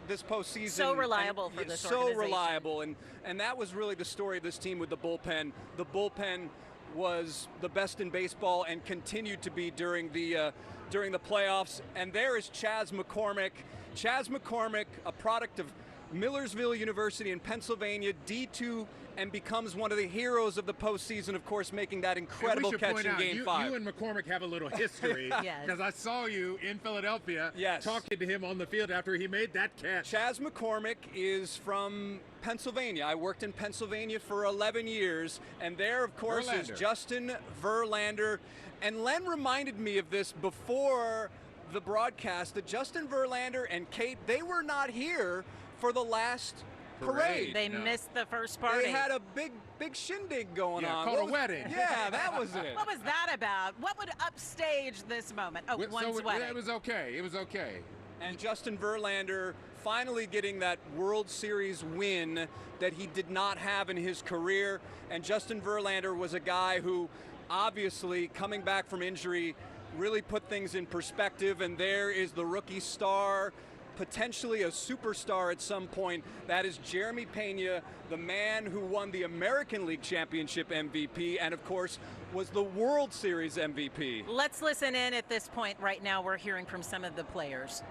this postseason. So reliable for this organization. So reliable, and that was really the story of this team with the bullpen. The bullpen was the best in baseball and continued to be during the playoffs. And there is Chas McCormick. Chas McCormick, a product of Millersville University in Pennsylvania, D2, and becomes one of the heroes of the postseason, of course, making that incredible catch in Game 5. You and McCormick have a little history because I saw you in Philadelphia talking to him on the field after he made that catch. Chas McCormick is from Pennsylvania. I worked in Pennsylvania for 11 years, and there, of course, is Justin Verlander. And Len reminded me of this before the broadcast, that Justin Verlander and Kate, they were not here for the last parade. They missed the first party. They had a big shindig going on. Called a wedding. Yeah, that was it. What was that about? What would upstage this moment? Oh, one's wedding. It was okay. It was okay. And Justin Verlander finally getting that World Series win that he did not have in his career. And Justin Verlander was a guy who, obviously, coming back from injury, really put things in perspective. And there is the rookie star, potentially a superstar at some point. That is Jeremy Pena, the man who won the American League Championship MVP and, of course, was the World Series MVP. Let's listen in at this point right now. We're hearing from some of the players.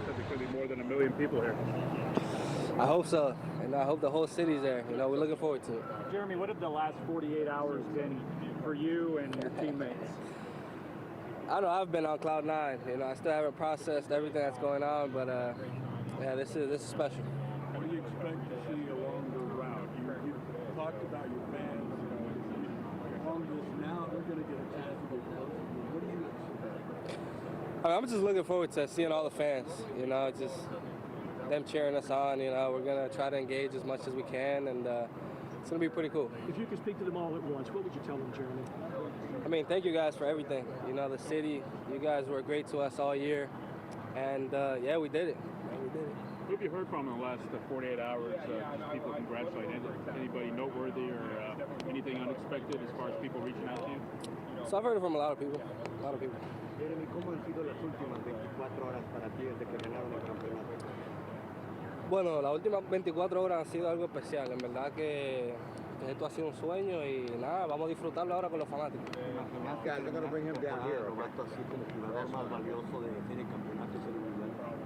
There's going to be more than 1 million people here. I hope so, and I hope the whole city's there. You know, we're looking forward to it. Jeremy, what have the last 48 hours been for you and your teammates? I don't know, I've been on cloud 9. You know, I still haven't processed everything that's going on, but yeah, this is special. What do you expect to see along the route? You talked about your fans. You know, along this now, they're going to get a chance to get closer. What do you expect? I'm just looking forward to seeing all the fans. You know, just them cheering us on. You know, we're going to try to engage as much as we can, and it's going to be pretty cool. If you could speak to them all at once, what would you tell them, Jeremy? I mean, thank you guys for everything. You know, the city, you guys were great to us all year. And, yeah, we did it. We did it. Who have you heard from in the last 48 hours? People congratulating anybody noteworthy or anything unexpected as far as people reaching out to you? So I've heard from a lot of people. A lot of people. Jeremy, ¿cómo han sido las últimas 24 horas para ti desde que ganaron el campeonato? Bueno, las últimas 24 horas han sido algo especial. En verdad que esto ha sido un sueño y nada, vamos a disfrutarlo ahora con los fanáticos.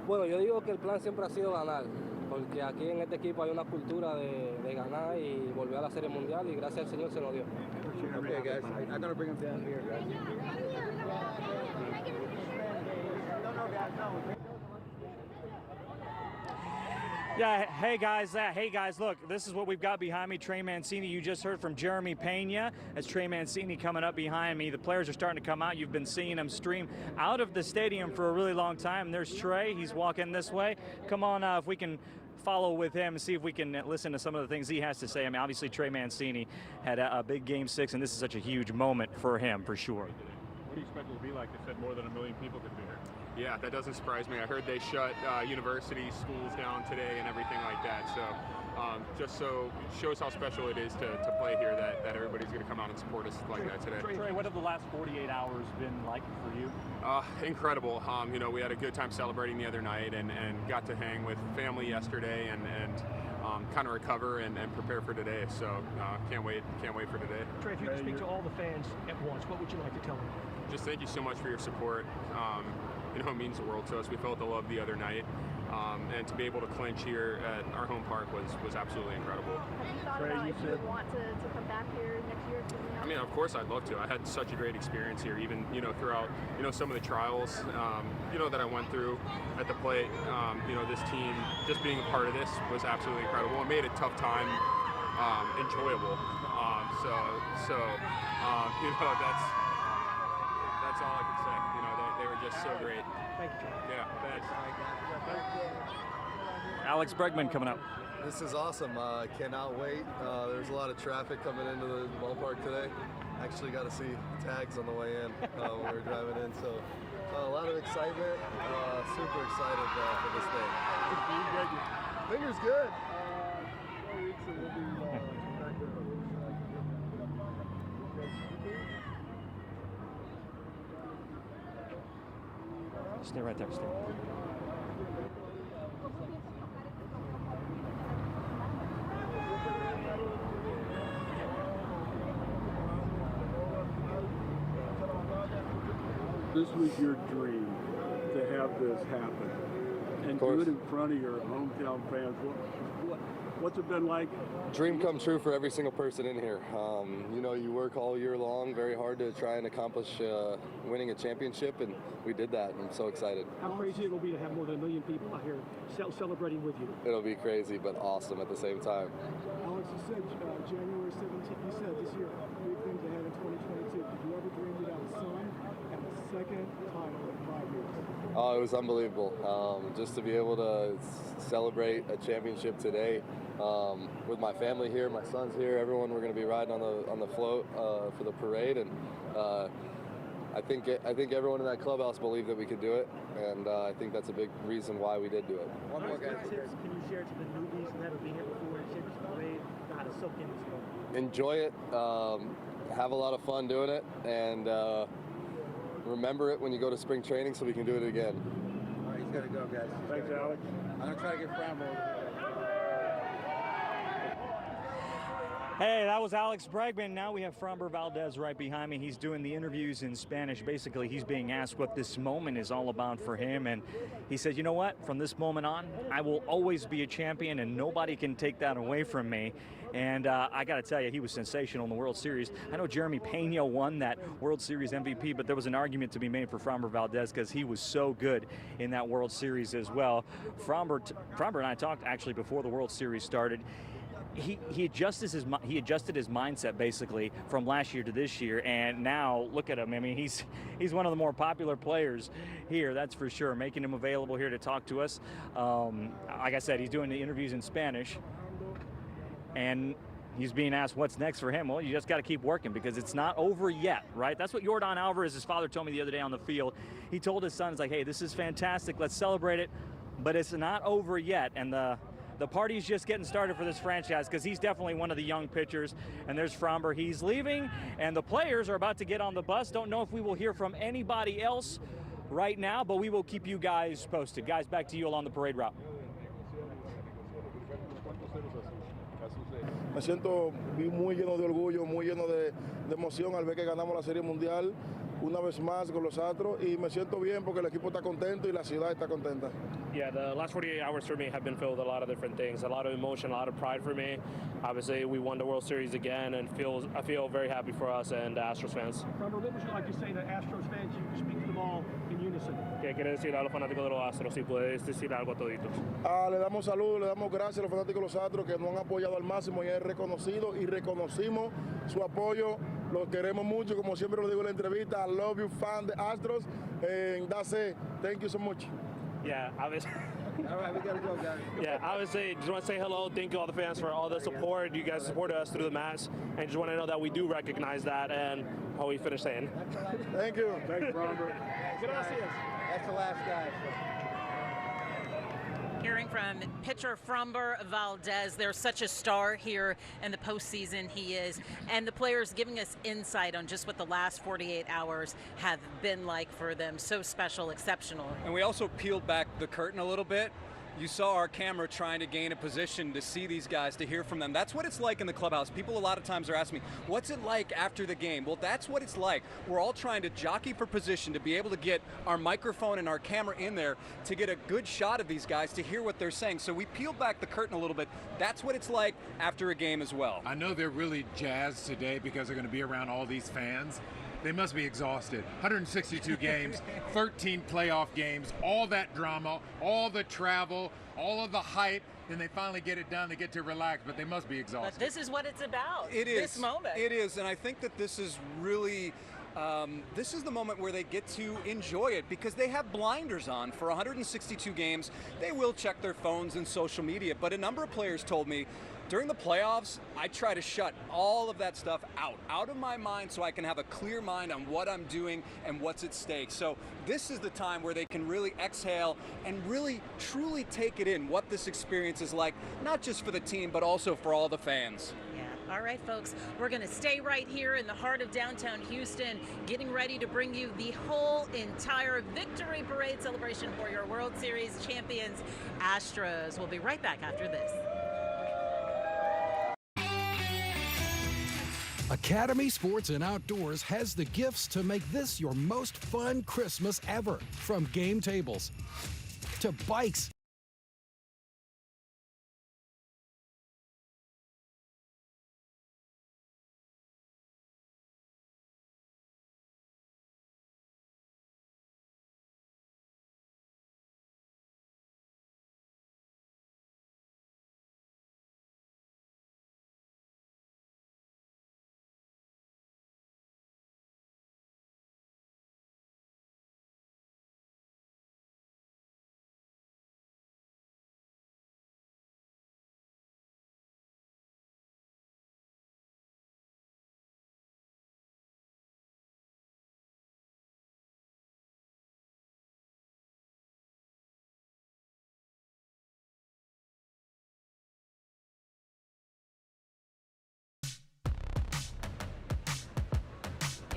Bueno, yo digo que el plan siempre ha sido ganar, porque aquí en este equipo hay una cultura de ganar y volver a la Serie Mundial y gracias al Señor se nos dio. Okay, guys, I'm going to bring him down here, guys. Yeah, hey guys, look, this is what we've got behind me. Trey Mancini, you just heard from Jeremy Pena. That's Trey Mancini coming up behind me. The players are starting to come out. You've been seeing them stream out of the stadium for a really long time. There's Trey, he's walking this way. Come on, if we can follow with him and see if we can listen to some of the things he has to say. I mean, obviously Trey Mancini had a big Game 6, and this is such a huge moment for him, for sure. What do you expect it will be like? They said more than 1 million people could be here. Yeah, that doesn't surprise me. I heard they shut universities, schools down today and everything like that. So just so it shows how special it is to play here that everybody's going to come out and support us like that today. Trey, what have the last 48 hours been like for you? Incredible. You know, we had a good time celebrating the other night and got to hang with family yesterday and kind of recover and prepare for today. So can't wait for today. Trey, if you could speak to all the fans at once, what would you like to tell them? Just thank you so much for your support. You know, it means the world to us. We felt the love the other night, and to be able to clinch here at our home park was absolutely incredible. Have you thought about if you would want to come back here next year? I mean, of course I'd love to. I had such a great experience here, even, you know, throughout, you know, some of the trials, you know, that I went through at the plate. You know, this team, just being a part of this was absolutely incredible. It made a tough time enjoyable. So you know, that's all I can say. You know, they were just so great. Thank you, Trey. Yeah, thanks. Alex Bregman coming up. This is awesome. Cannot wait. There's a lot of traffic coming into the ballpark today. Actually got to see tags on the way in when we were driving in. So a lot of excitement. Super excited for this day. Finger's good. Stay right there. Stay. This was your dream to have this happen and do it in front of your hometown fans. What's it been like? Dream come true for every single person in here. You know, you work all year long very hard to try and accomplish winning a championship, and we did that. I'm so excited. How crazy it will be to have more than 1 million people out here celebrating with you. It'll be crazy, but awesome at the same time. Alex, you said January 17th, you said this year, big things ahead in 2022. Did you ever dream you'd have a son and a second title in 5 years? Oh, it was unbelievable. Just to be able to celebrate a championship today with my family here, my son's here, everyone. We're going to be riding on the float for the parade, and I think everyone in that clubhouse believed that we could do it, and I think that's a big reason why we did do it. One more guy. Tips can you share to the newbies who haven't been here before and championship parade how to soak in this moment? Enjoy it, have a lot of fun doing it, and remember it when you go to spring training so we can do it again. All right, he's got to go, guys. Thanks, Alex. I'm going to try to get Framber. Hey, that was Alex Bregman. Now we have Framber Valdez right behind me. He's doing the interviews in Spanish. Basically, he's being asked what this moment is all about for him. And he said, you know what? From this moment on, I will always be a champion, and nobody can take that away from me. And I got to tell you, he was sensational in the World Series. I know Jeremy Pena won that World Series MVP, but there was an argument to be made for Framber Valdez because he was so good in that World Series as well. Framber and I talked actually before the World Series started. He adjusted his mindset basically from last year to this year, and now look at him. I mean, he's one of the more popular players here, that's for sure. Making him available here to talk to us. Like I said, he's doing the interviews in Spanish, and he's being asked what's next for him. Well, you just got to keep working because it's not over yet, right? That's what Yordan Alvarez, his father, told me the other day on the field. He told his son, he's like, hey, this is fantastic. Let's celebrate it, but it's not over yet, and the party's just getting started for this franchise because he's definitely one of the young pitchers. And there's Framber. He's leaving, and the players are about to get on the bus. Don't know if we will hear from anybody else right now, but we will keep you guys posted. Guys, back to you along the parade route. Me siento muy lleno de orgullo, muy lleno de emoción al ver que ganamos la Serie Mundial una vez más con los Astros, y me siento bien porque el equipo está contento y la ciudad está contenta. Yeah, the last 48 hours for me have been filled with a lot of different things, a lot of emotion, a lot of pride for me. Obviously, we won the World Series again, and I feel very happy for us and the Astros fans. Framber, what would you like to say to Astros fans? You can speak to them all in unison. ¿Qué quiere decir a los fanáticos de los Astros? Si puedes decir algo a toditos. Le damos salud, le damos gracias a los fanáticos de los Astros que nos han apoyado al máximo y es reconocido y reconocimos su apoyo. Los queremos mucho, como siempre lo digo en la entrevista. I love you, fan de Astros, and that's it. Thank you so much. Yeah, obviously. All right, we got to go, guys. Yeah, obviously, just want to say hello. Thank you all the fans for all the support. You guys supported us through the match, and just want to know that we do recognize that and how we finish saying. Thank you. Thanks, Framber. Good to see us. That's the last guy. Hearing from pitcher Framber Valdez, there's such a star here in the postseason he is, and the players giving us insight on just what the last 48 hours have been like for them. So special, exceptional. And we also peeled back the curtain a little bit. You saw our camera trying to gain a position to see these guys, to hear from them. That's what it's like in the clubhouse. People a lot of times are asking me, what's it like after the game? Well, that's what it's like. We're all trying to jockey for position to be able to get our microphone and our camera in there to get a good shot of these guys, to hear what they're saying. So we peeled back the curtain a little bit. That's what it's like after a game as well. I know they're really jazzed today because they're going to be around all these fans. They must be exhausted. 162 games, 13 playoff games, all that drama, all the travel, all of the hype, and they finally get it done. They get to relax, but they must be exhausted. But this is what it's about. It is. This moment. It is, and I think that this is really this is the moment where they get to enjoy it because they have blinders on for 162 games. They will check their phones and social media, but a number of players told me during the playoffs, I try to shut all of that stuff out of my mind so I can have a clear mind on what I'm doing and what's at stake. So this is the time where they can really exhale and really, truly take it in, what this experience is like, not just for the team, but also for all the fans. Yeah. All right, folks, we're going to stay right here in the heart of downtown Houston, getting ready to bring you the whole entire victory parade celebration for your World Series champions, Astros. We'll be right back after this. Academy Sports and Outdoors has the gifts to make this your most fun Christmas ever. From game tables to bikes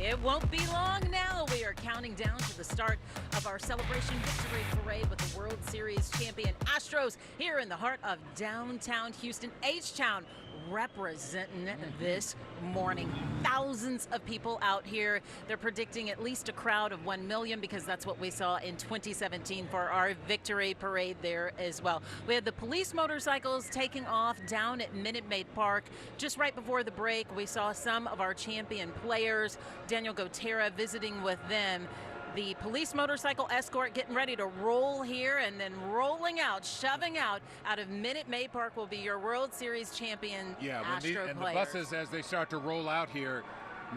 It won't be long now. We are counting down to the start of our celebration victory parade with the World Series champion Astros here in the heart of downtown Houston, H-Town, representing this morning. Thousands of people out here. They're predicting at least a crowd of 1 million because that's what we saw in 2017 for our victory parade there as well. We had the police motorcycles taking off down at Maid Park. Just right before the break, we saw some of our champion players, Daniel Gotera, visiting with them. The police motorcycle escort getting ready to roll here, and then rolling out, shoving out of Maid Park will be your World Series champion Astro and players. the buses, as they start to roll out here,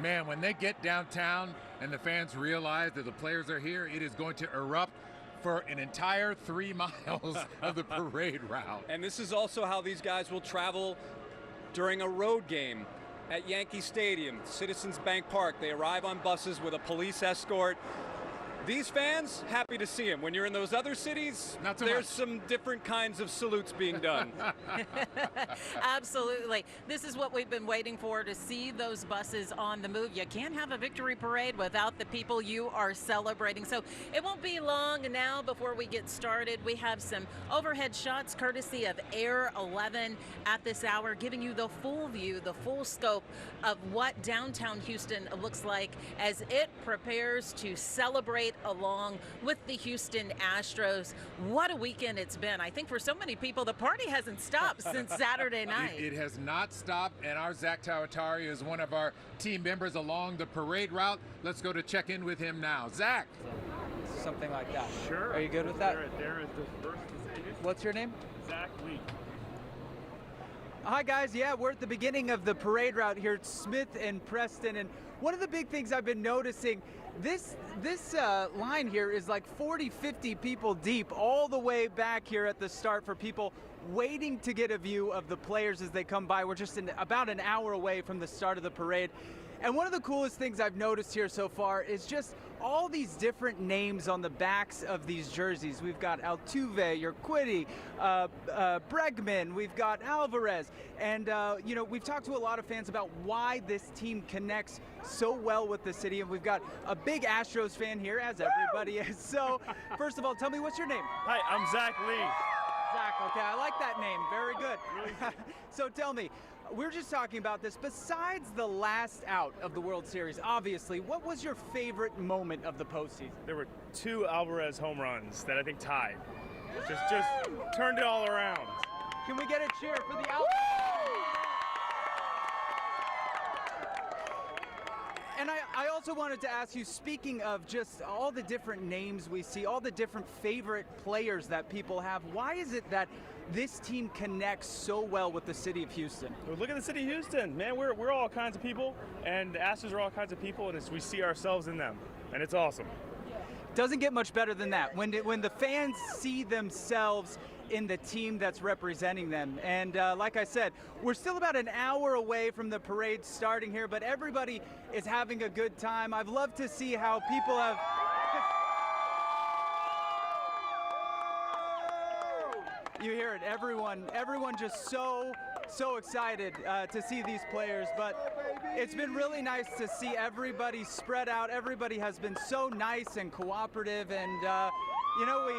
man, when they get downtown and the fans realize that the players are here, it is going to erupt for an entire 3 miles of the parade route. And this is also how these guys will travel during a road game at Yankee Stadium, Citizens Bank Park. They arrive on buses with a police escort. These fans, happy to see them. When you're in those other cities, there's some different kinds of salutes being done. Absolutely. This is what we've been waiting for, to see those buses on the move. You can't have a victory parade without the people you are celebrating. So it won't be long now before we get started. We have some overhead shots courtesy of Air 11 at this hour, giving you the full view, the full scope of what downtown Houston looks like as it prepares to celebrate along with the Houston Astros. What a weekend it's been. I think for so many people, the party hasn't stopped since Saturday night. It has not stopped, and our Zach Tawatari is one of our team members along the parade route. Let's go to check in with him now. Zach. Something like that. Sure. Are you good with that? Darren is just first to say it. What's your name? Zach Lee. Hi guys, yeah, we're at the beginning of the parade route here at Smith and Preston, and one of the big things I've been noticing, This line here is like 40, 50 people deep all the way back here at the start for people waiting to get a view of the players as they come by. We're just about an hour away from the start of the parade. And one of the coolest things I've noticed here so far is just all these different names on the backs of these jerseys. We've got Altuve, Urquidy, Bregman, we've got Alvarez. And, you know, we've talked to a lot of fans about why this team connects so well with the city. And we've got a big Astros fan here, as everybody is. So, first of all, tell me, what's your name? Hi, I'm Zach Lee. Zach, okay, I like that name. Very good. So tell me, we're just talking about this. Besides the last out of the World Series, obviously, what was your favorite moment of the postseason? There were 2 Alvarez home runs that I think tied. Just turned it all around. Can we get a cheer for the Alvarez? And I also wanted to ask you, speaking of just all the different names we see, all the different favorite players that people have, why is it that this team connects so well with the city of Houston? Well, look at the city of Houston, man. We're all kinds of people, and the Astros are all kinds of people, and we see ourselves in them, and it's awesome. Doesn't get much better than that. When the fans see themselves in the team that's representing them. And like I said, we're still about an hour away from the parade starting here, but everybody is having a good time. I've loved to see how people have... You hear it, everyone just so excited to see these players, but it's been really nice to see everybody spread out. Everybody has been so nice and cooperative, and you know, we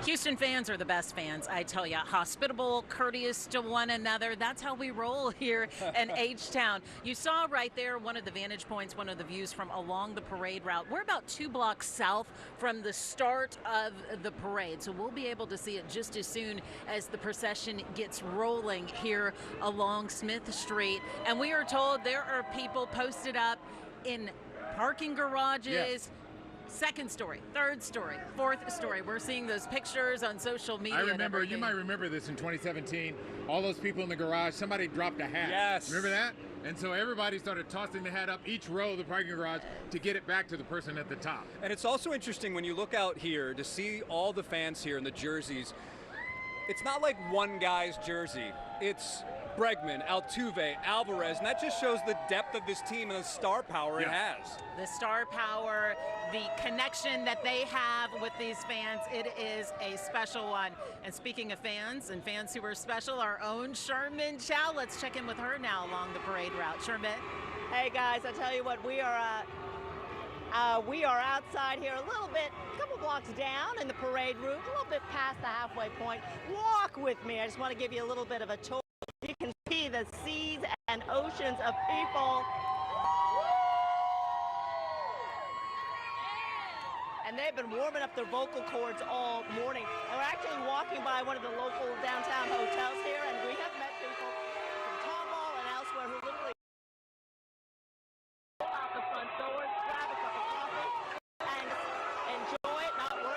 Houston fans are the best fans, I tell you. Hospitable, courteous to one another. That's how we roll here in H-Town. You saw right there one of the vantage points, one of the views from along the parade route. We're about 2 blocks south from the start of the parade, so we'll be able to see it just as soon as the procession gets rolling here along Smith Street. And we are told there are people posted up in parking garages. Yes. Second story, third story, fourth story. We're seeing those pictures on social media. I remember, you might remember this in 2017, all those people in the garage, somebody dropped a hat. Yes. Remember that? And so everybody started tossing the hat up each row of the parking garage to get it back to the person at the top. And it's also interesting when you look out here to see all the fans here in the jerseys. It's not like one guy's jersey. It's Bregman, Altuve, Alvarez, and that just shows the depth of this team and the star power it has. The star power, the connection that they have with these fans, it is a special one. And speaking of fans and fans who are special, our own Sherman Chow. Let's check in with her now along the parade route. Sherman. Hey guys, I tell you what, we are outside here a little bit, a couple blocks down in the parade route, a little bit past the halfway point. Walk with me. I just want to give you a little bit of a tour. You can see the seas and oceans of people. And they've been warming up their vocal cords all morning. And we're actually walking by one of the local downtown hotels here, and we have met people from Tomball and elsewhere who literally go out the front doors, grab a cup of coffee, and enjoy it, not worry.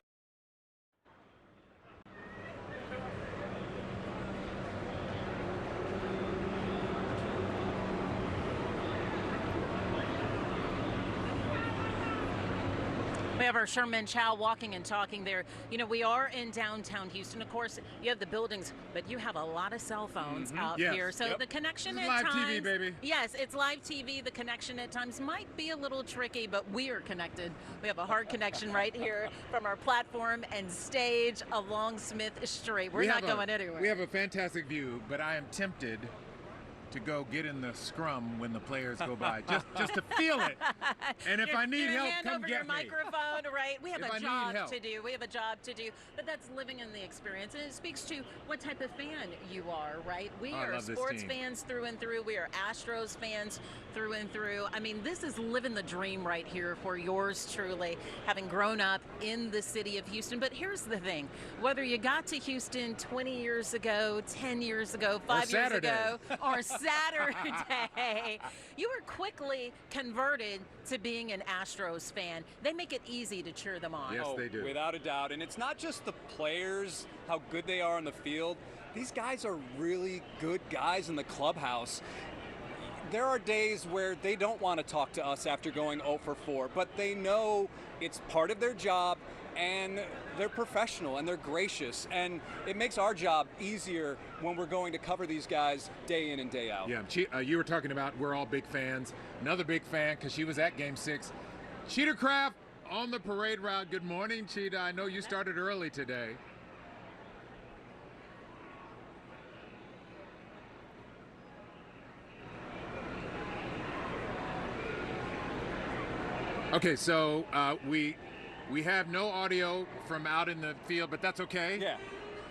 We have our Sherman Chow walking and talking there. You know, we are in downtown Houston. Of course, you have the buildings, but you have a lot of cell phones out here. So the connection at live times, TV, baby. Yes, it's live TV. The connection at times might be a little tricky, but we are connected. We have a hard connection right here from our platform and stage along Smith Street. We're not going anywhere. We have a fantastic view, but I am tempted to go get in the scrum when the players go by, just to feel it. And if I need help, come get me. Microphone, right? We have If I a need job help. to do. We have a job to do, but that's living in the experience, and it speaks to what type of fan you are, right? We I are love this sports team. fans through and through. We are Astros fans through and through. I mean, this is living the dream right here for yours truly, having grown up in the city of Houston. But here's the thing: whether you got to Houston 20 years ago, 10 years ago, 5 years ago, or Saturday. You were quickly converted to being an Astros fan. They make it easy to cheer them on. Yes, they do. Without a doubt. And it's not just the players, how good they are on the field. These guys are really good guys in the clubhouse. there are days where they don't want to talk to us after going 0 for 4, but they know it's part of their job, and they're professional and they're gracious, and it makes our job easier when we're going to cover these guys day in and day out. Yeah, you were talking about we're all big fans. Another big fan, because she was at Game 6. Cheetah Craft on the parade route. Good morning, Cheetah. I know you started early today. Okay, so we have no audio from out in the field, but that's okay. Yeah.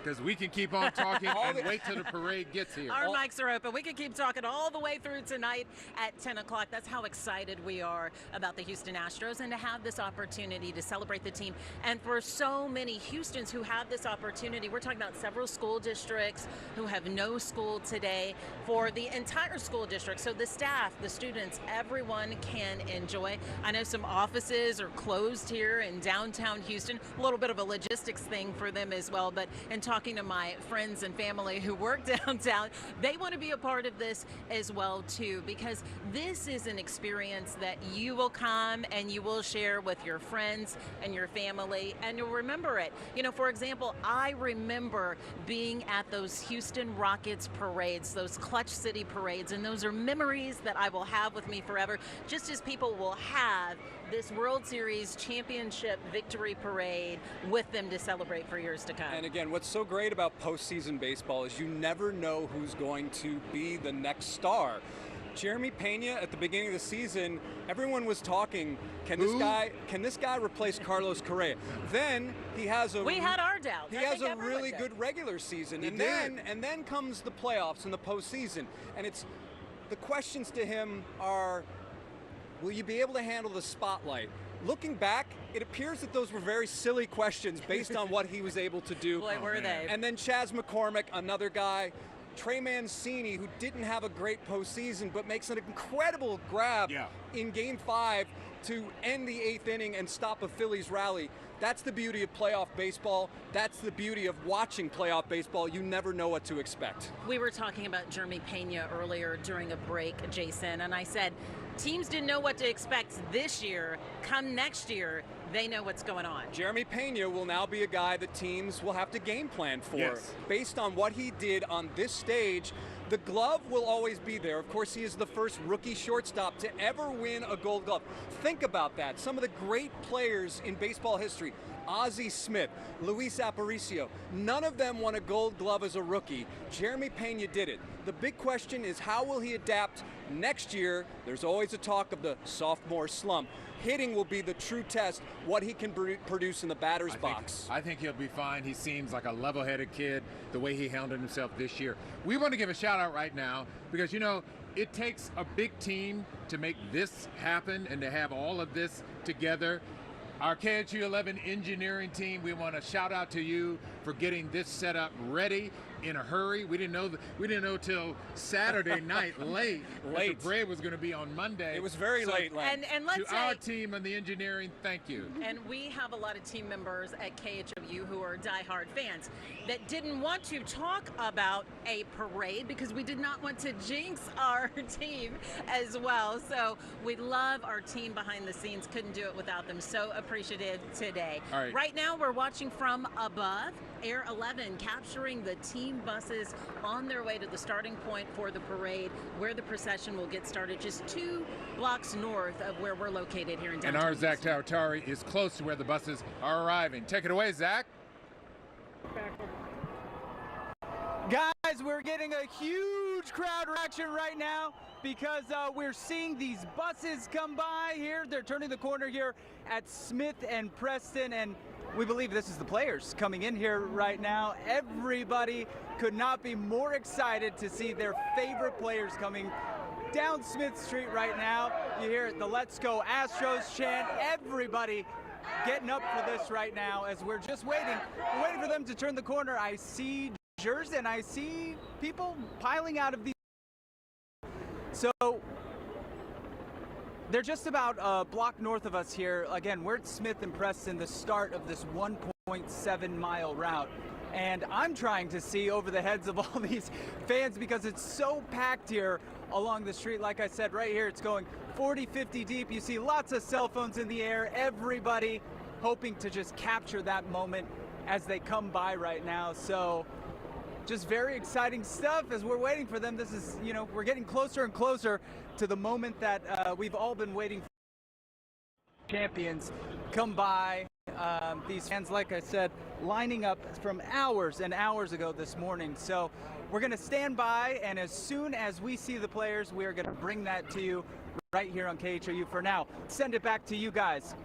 Because we can keep on talking and wait till the parade gets here. Our mics are open. We can keep talking all the way through tonight at 10 o'clock. That's how excited we are about the Houston Astros and to have this opportunity to celebrate the team. And for so many Houstons who have this opportunity, we're talking about several school districts who have no school today, for the entire school district. So the staff, the students, everyone can enjoy. I know some offices are closed here in downtown Houston. A little bit of a logistics thing for them as well, but in talking to my friends and family who work downtown, they want to be a part of this as well too, because this is an experience that you will come and you will share with your friends and your family, and you'll remember it. You know, for example, I remember being at those Houston Rockets parades, those Clutch City parades, and those are memories that I will have with me forever, just as people will have this World Series championship victory parade with them to celebrate for years to come. And again, what's so great about postseason baseball is you never know who's going to be the next star. Jeremy Pena at the beginning of the season, everyone was talking, can this guy replace Carlos Correa? Then he has a we had our doubts. He has a really good regular season, and then comes the playoffs and the postseason, and it's the questions to him are, will you be able to handle the spotlight? Looking back, it appears that those were very silly questions based on what he was able to do. Boy, were they. And then Chas McCormick, another guy. Trey Mancini, who didn't have a great postseason, but makes an incredible grab in Game 5 to end the 8th inning and stop a Phillies rally. That's the beauty of playoff baseball. That's the beauty of watching playoff baseball. You never know what to expect. We were talking about Jeremy Pena earlier during a break, Jason, and I said teams didn't know what to expect this year. Come next year, they know what's going on. Jeremy Pena will now be a guy that teams will have to game plan for. Based on what he did on this stage, the glove will always be there. Of course, he is the first rookie shortstop to ever win a Gold Glove. Think about that. Some of the great players in baseball history, Ozzie Smith, Luis Aparicio, none of them won a Gold Glove as a rookie. Jeremy Pena did it. The big question is, how will he adapt next year? There's always a talk of the sophomore slump. Hitting will be the true test, what he can produce in the batter's box. I think he'll be fine. He seems like a level-headed kid, the way he handled himself this year. We want to give a shout-out right now because, you know, it takes a big team to make this happen and to have all of this together. Our KHOU 11 engineering team, we want to shout out to you for getting this set up ready in a hurry. We didn't know till Saturday night late. The parade was going to be on Monday. It was very late. And let's to our team on the engineering, thank you. And we have a lot of team members at KHOU who are diehard fans that didn't want to talk about a parade because we did not want to jinx our team as well. So we love our team behind the scenes. Couldn't do it without them. So appreciative today. All right. Right now we're watching from above. Air 11 capturing the team buses on their way to the starting point for the parade, where the procession will get started just 2 blocks north of where we're located here in downtown. And our Zach Tautari is close to where the buses are arriving. Take it away, Zach. Guys, we're getting a huge crowd reaction right now because we're seeing these buses come by here. They're turning the corner here at Smith and Preston, and we believe this is the players coming in here right now. Everybody could not be more excited to see their favorite players coming down Smith Street right now. You hear the Let's Go Astros chant. Everybody getting up for this right now as we're just waiting. We're waiting for them to turn the corner. I see jerseys and I see people piling out of these. So they're just about a block north of us here. Again, we're at Smith and Preston, the start of this 1.7 mile route. And I'm trying to see over the heads of all these fans because it's so packed here along the street. Like I said, right here, it's going 40, 50 deep. You see lots of cell phones in the air. Everybody hoping to just capture that moment as they come by right now. So just very exciting stuff as we're waiting for them. This is, you know, we're getting closer and closer to the moment that we've all been waiting for. Champions come by. These fans, like I said, lining up from hours and hours ago this morning. So we're going to stand by, and as soon as we see the players, we are going to bring that to you right here on KHOU. For now, send it back to you guys.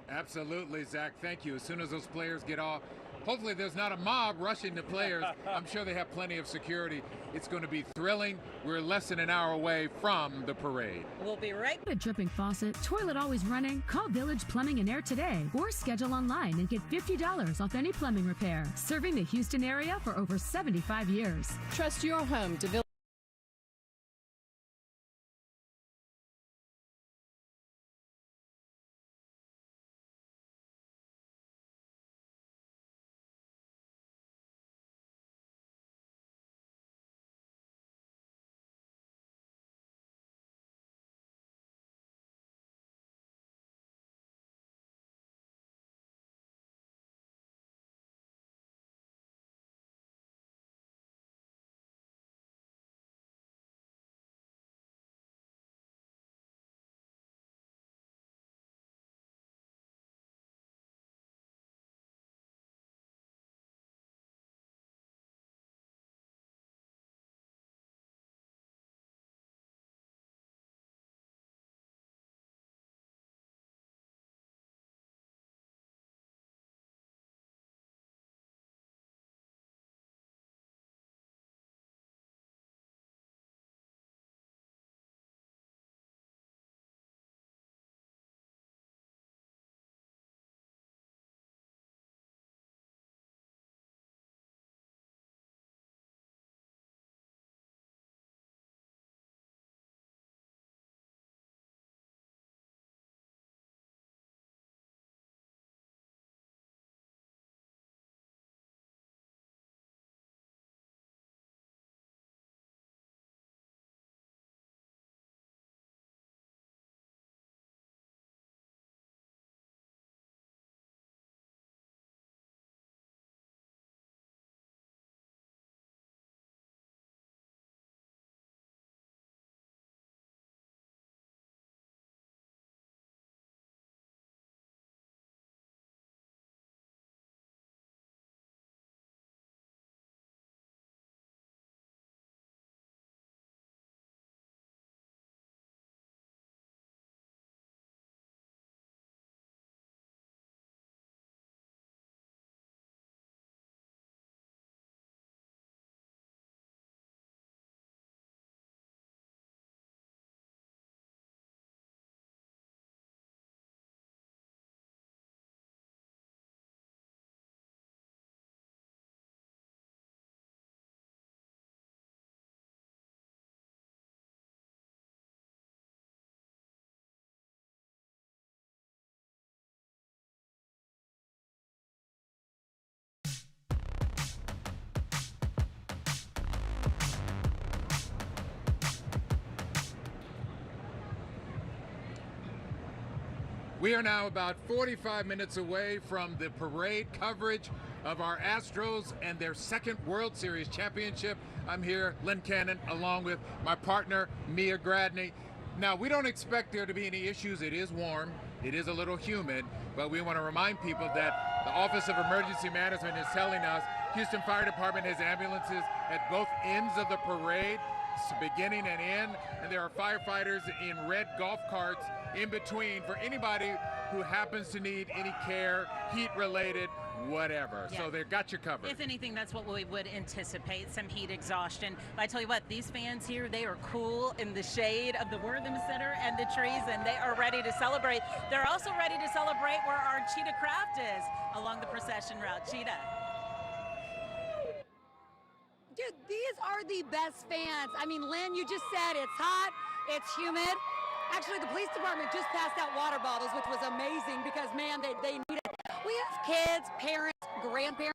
Absolutely, Zach. Thank you. As soon as those players get off, hopefully there's not a mob rushing the players. I'm sure they have plenty of security. It's going to be thrilling. We're less than an hour away from the parade. We'll be right back. A dripping faucet, toilet always running? Call Village Plumbing and Air today or schedule online and get $50 off any plumbing repair. Serving the Houston area for over 75 years. Trust your home to Village. We are now about 45 minutes away from the parade coverage of our Astros and their second World Series championship. I'm here, Len Cannon, along with my partner, Mia Gradney. Now, we don't expect there to be any issues. It is warm, it is a little humid, but we want to remind people that the Office of Emergency Management is telling us Houston Fire Department has ambulances at both ends of the parade, beginning and end, and there are firefighters in red golf carts in between for anybody who happens to need any care, heat-related, whatever. Yeah. So they've got you covered. If anything, that's what we would anticipate, some heat exhaustion. But I tell you what, these fans here, they are cool in the shade of the Wortham Center and the trees, and they are ready to celebrate. They're also ready to celebrate where our Cheetah craft is along the procession route. Cheetah. Dude, these are the best fans. I mean, Lynn, you just said it's hot, it's humid. Actually, the police department just passed out water bottles, which was amazing because, man, they need it. We have kids, parents, grandparents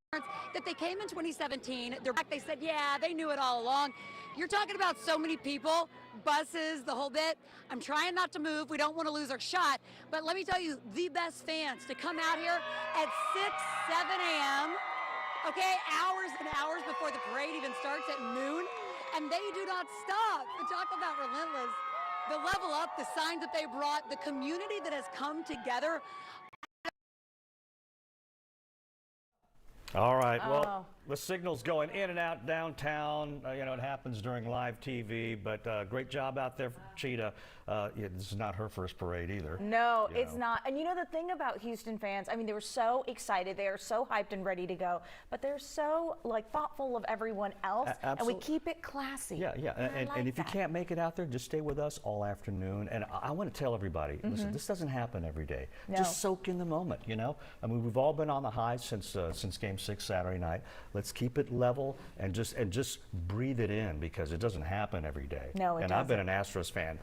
that they came in 2017. They're back. They said, yeah, they knew it all along. You're talking about so many people, buses, the whole bit. I'm trying not to move. We don't want to lose our shot. But let me tell you, the best fans to come out here at 6, 7 a.m., okay, hours and hours before the parade even starts at noon, and they do not stop. We talk about relentless. The level up, the signs that they brought, the community that has come together. All right, well, the signal's going in and out downtown. You know, it happens during live TV, but great job out there for Cheetah. Yeah, this is not her first parade either. No, it's not. And you know the thing about Houston fans, I mean, they were so excited. They are so hyped and ready to go, but they're so like thoughtful of everyone else, and we keep it classy. Yeah, yeah, and if you can't make it out there, just stay with us all afternoon. And I want to tell everybody, listen, this doesn't happen every day. No. Just soak in the moment, you know? I mean, we've all been on the high since Game 6 Saturday night. Let's keep it level and just breathe it in, because it doesn't happen every day. No, it doesn't. I've been an Astros fan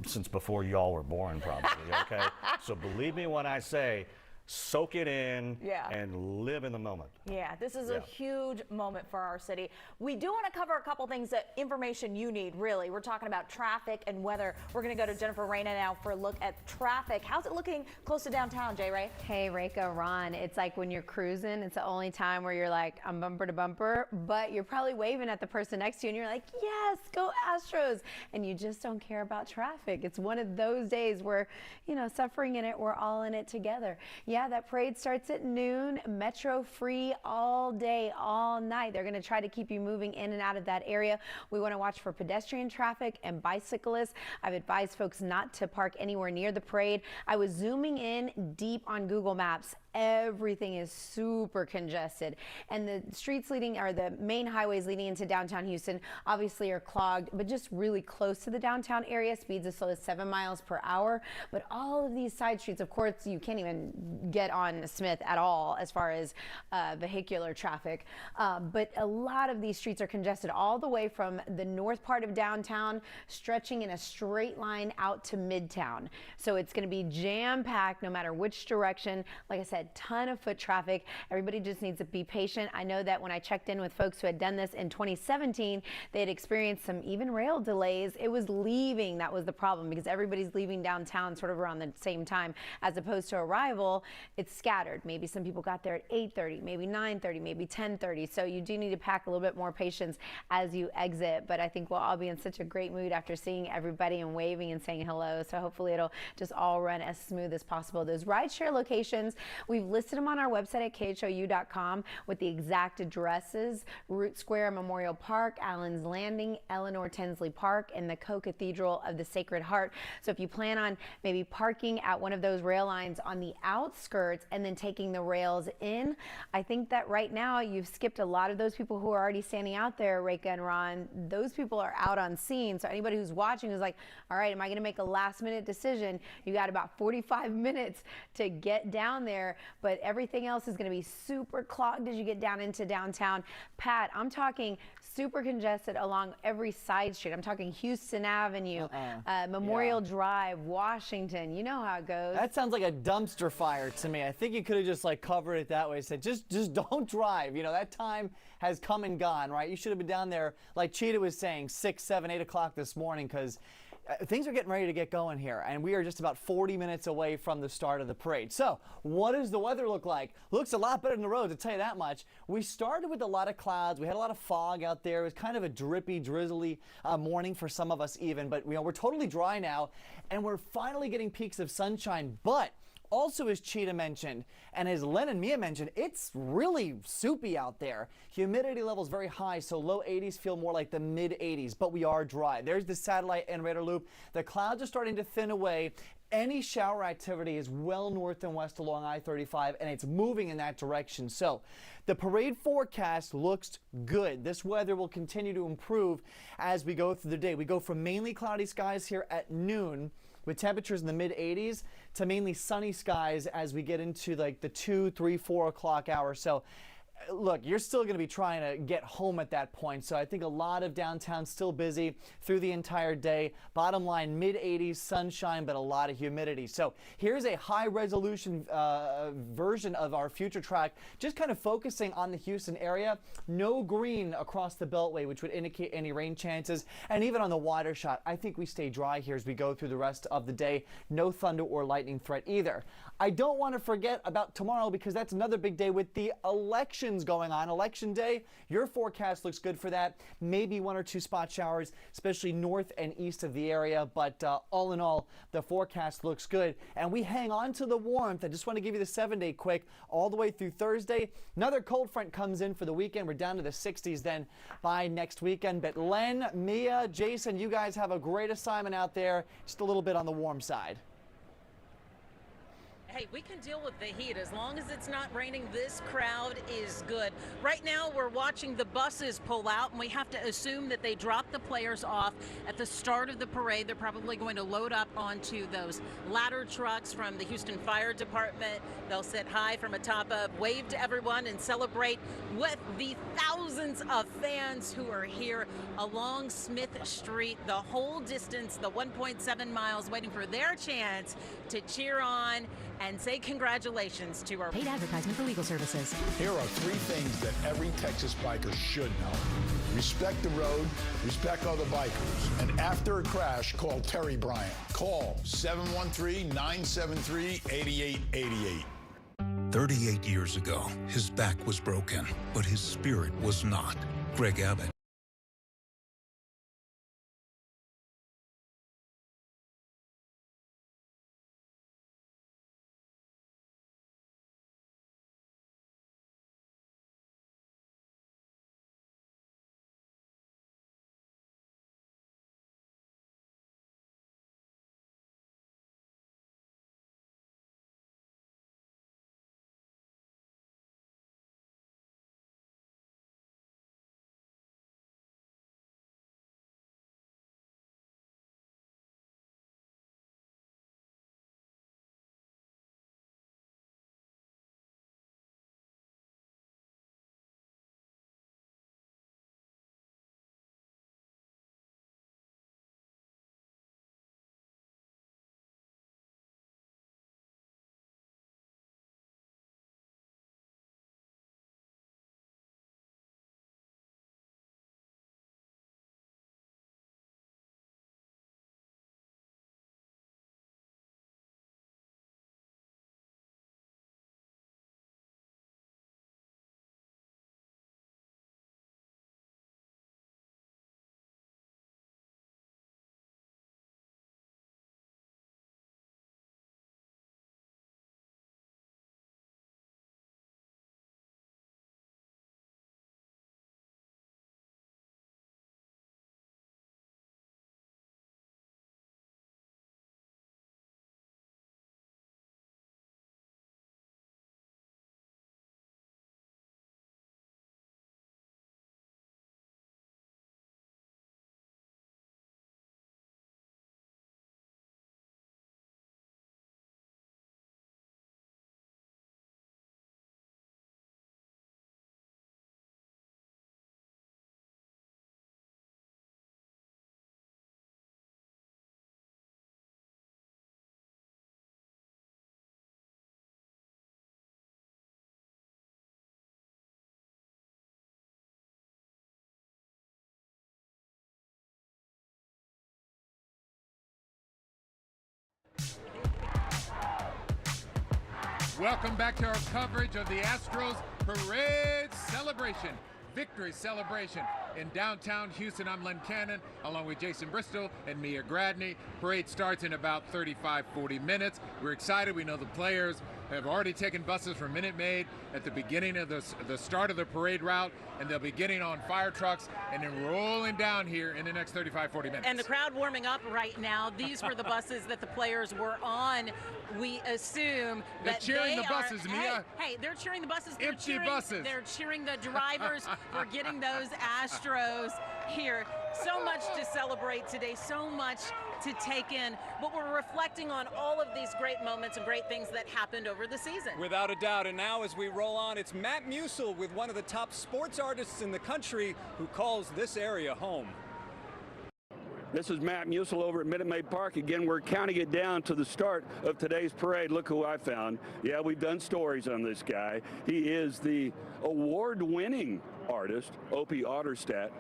since before y'all were born, probably, okay? So believe me when I say, soak it in and live in the moment. Yeah, this is a huge moment for our city. We do want to cover a couple things, information you need, really. We're talking about traffic and weather. We're going to go to Jennifer Reyna now for a look at traffic. How's it looking close to downtown, Jay Ray? Hey, Reka, Ron. It's like when you're cruising, it's the only time where you're like, I'm bumper to bumper, but you're probably waving at the person next to you and you're like, yes, go Astros. And you just don't care about traffic. It's one of those days where, you know, suffering in it, we're all in it together. Yeah, that parade starts at noon, Metro free all day, all night. They're going to try to keep you moving in and out of that area. We want to watch for pedestrian traffic and bicyclists. I've advised folks not to park anywhere near the parade. I was zooming in deep on Google Maps. Everything is super congested, and the streets leading, or the main highways leading into downtown Houston, obviously are clogged, but just really close to the downtown area. Speeds as slow as 7 miles per hour. But all of these side streets, of course, you can't even get on Smith at all as far as vehicular traffic. But a lot of these streets are congested all the way from the north part of downtown, stretching in a straight line out to Midtown. So it's going to be jam-packed no matter which direction. Like I said, ton of foot traffic. Everybody just needs to be patient. I know that when I checked in with folks who had done this in 2017, they had experienced some even rail delays. It was leaving that was the problem, because everybody's leaving downtown sort of around the same time, as opposed to arrival. It's scattered. Maybe some people got there at 8:30, maybe 9:30, maybe 10:30. So you do need to pack a little bit more patience as you exit. But I think we'll all be in such a great mood after seeing everybody and waving and saying hello. So hopefully it'll just all run as smooth as possible. Those rideshare locations, we've listed them on our website at KHOU.com with the exact addresses: Root Square, Memorial Park, Allen's Landing, Eleanor Tinsley Park, and the Co-Cathedral of the Sacred Heart. So if you plan on maybe parking at one of those rail lines on the outskirts and then taking the rails in, I think that right now you've skipped a lot of those people who are already standing out there, Reka and Ron. Those people are out on scene. So anybody who's watching who's like, all right, am I going to make a last minute decision? You got about 45 minutes to get down there, but everything else is going to be super clogged as you get down into downtown. Pat, I'm talking super congested along every side street. I'm talking Houston Avenue, Memorial Drive, Washington. You know how it goes. That sounds like a dumpster fire to me. I think you could have just like covered it that way. Said just don't drive. You know, that time has come and gone, right? You should have been down there, like Cheetah was saying, 6, 7, 8 o'clock this morning, because things are getting ready to get going here, and we are just about 40 minutes away from the start of the parade. So what does the weather look like? Looks a lot better than the roads, I'll tell you that much. We started with a lot of clouds. We had a lot of fog out there. It was kind of a drippy, drizzly morning for some of us even, but you know, we're totally dry now, and we're finally getting peaks of sunshine. But also, as Cheetah mentioned, and as Len and Mia mentioned, it's really soupy out there. Humidity levels very high, so low 80s feel more like the mid 80s, but we are dry. There's the satellite and radar loop. The clouds are starting to thin away. Any shower activity is well north and west along I-35, and it's moving in that direction. So the parade forecast looks good. This weather will continue to improve as we go through the day. We go from mainly cloudy skies here at noon, with temperatures in the mid 80s, to mainly sunny skies as we get into like the 2, 3, 4 o'clock hour. So look, you're still going to be trying to get home at that point. So I think a lot of downtown still busy through the entire day. Bottom line, mid-80s, sunshine, but a lot of humidity. So here's a high-resolution version of our future track, just kind of focusing on the Houston area. No green across the Beltway, which would indicate any rain chances. And even on the wider shot, I think we stay dry here as we go through the rest of the day. No thunder or lightning threat either. I don't want to forget about tomorrow because that's another big day with the elections going on. Election day, your forecast looks good for that. Maybe 1 or 2 spot showers, especially north and east of the area. But all in all, the forecast looks good. And we hang on to the warmth. I just want to give you the 7-day quick all the way through Thursday. Another cold front comes in for the weekend. We're down to the 60s then by next weekend. But Len, Mia, Jason, you guys have a great assignment out there. Just a little bit on the warm side. Hey, we can deal with the heat as long as it's not raining. This crowd is good. Right now, we're watching the buses pull out, and we have to assume that they drop the players off at the start of the parade. They're probably going to load up onto those ladder trucks from the Houston Fire Department. They'll sit high from atop of, wave to everyone, and celebrate with the thousands of fans who are here along Smith Street, the whole distance, the 1.7 miles, waiting for their chance to cheer on and say congratulations to our paid advertisement for legal services. Here are 3 things that every Texas biker should know. Respect the road, respect other bikers, and after a crash, call Terry Bryant. Call 713-973-8888. 38 years ago, his back was broken, but his spirit was not. Greg Abbott. Welcome back to our coverage of the Astros Parade Celebration, Victory Celebration in downtown Houston. I'm Len Cannon, along with Jason Bristol and Mia Gradney. Parade starts in about 35-40 minutes. We're excited. We know the players have already taken buses from Minute Maid at the beginning of the start of the parade route, and they'll be getting on fire trucks and then rolling down here in the next 35-40 minutes. And the crowd warming up right now. These were the buses that the players were on. We assume that they're cheering the buses, Mia. Hey, they're cheering the buses. Empty buses. They're cheering the drivers for getting those Astros Astros here. So much to celebrate today, so much to take in, but we're reflecting on all of these great moments and great things that happened over the season. Without a doubt, and now as we roll on, it's Matt Musil with one of the top sports artists in the country who calls this area home. This is Matt Musil over at Maid Park. Again, we're counting it down to the start of today's parade. Look who I found. Yeah, we've done stories on this guy. He is the award-winning artist, Opie Otterstadt.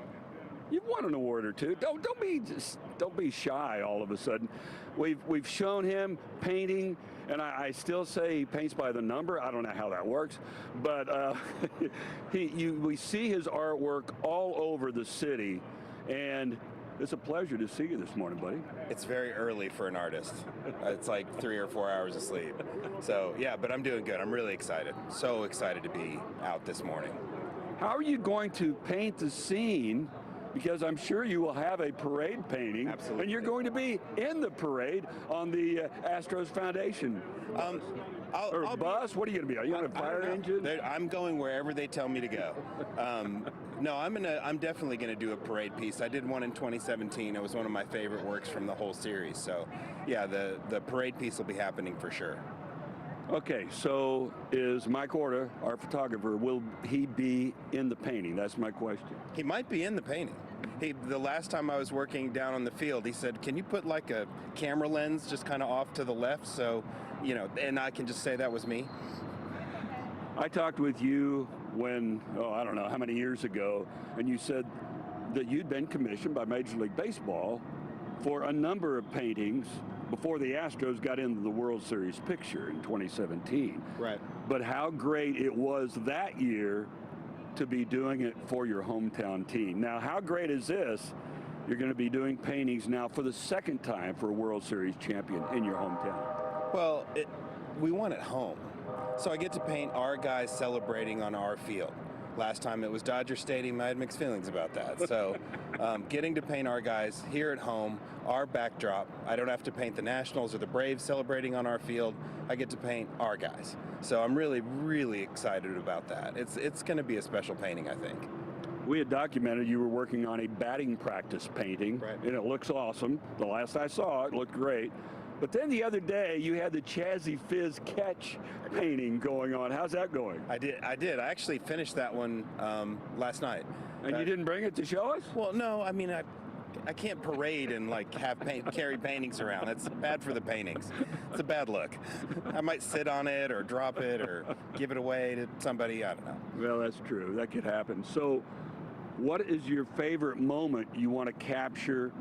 You've won an award or two. Don't be shy all of a sudden. We've shown him painting, and I still say he paints by the number. I don't know how that works, but we see his artwork all over the city, and it's a pleasure to see you this morning, buddy. It's very early for an artist. It's like 3 or 4 hours of sleep. So yeah, but I'm doing good. I'm really excited. So excited to be out this morning. How are you going to paint the scene? Because I'm sure you will have a parade painting. Absolutely. And you're going to be in the parade on the Astros Foundation. Or bus? What are you going to be? Are you on a fire engine? I'm going wherever they tell me to go. No, I'm definitely going to do a parade piece. I did one in 2017. It was one of my favorite works from the whole series. So, yeah, the parade piece will be happening for sure. Okay, so is Mike Orta, our photographer, will he be in the painting? That's my question. He might be in the painting. The last time I was working down on the field, he said, can you put like a camera lens just kind of off to the left so, you know, and I can just say that was me? I talked with you when, I don't know how many years ago, and you said that you'd been commissioned by Major League Baseball for a number of paintings before the Astros got into the World Series picture in 2017. Right. But how great it was that year to be doing it for your hometown team. Now, how great is this? You're going to be doing paintings now for the second time for a World Series champion in your hometown. Well, we won at home. So I get to paint our guys celebrating on our field. Last time it was Dodger Stadium, I had mixed feelings about that. So getting to paint our guys here at home, our backdrop, I don't have to paint the Nationals or the Braves celebrating on our field. I get to paint our guys. So I'm really, really excited about that. It's going to be a special painting, I think. We had documented you were working on a batting practice painting, right, and it looks awesome. The last I saw it looked great. But then the other day, you had the Chazzy Fizz catch painting going on. How's that going? I did. I actually finished that one last night. And you didn't bring it to show us? Well, no. I mean, I can't parade and like have carry paintings around. That's bad for the paintings. It's a bad look. I might sit on it or drop it or give it away to somebody. I don't know. Well, that's true. That could happen. So, what is your favorite moment you want to capture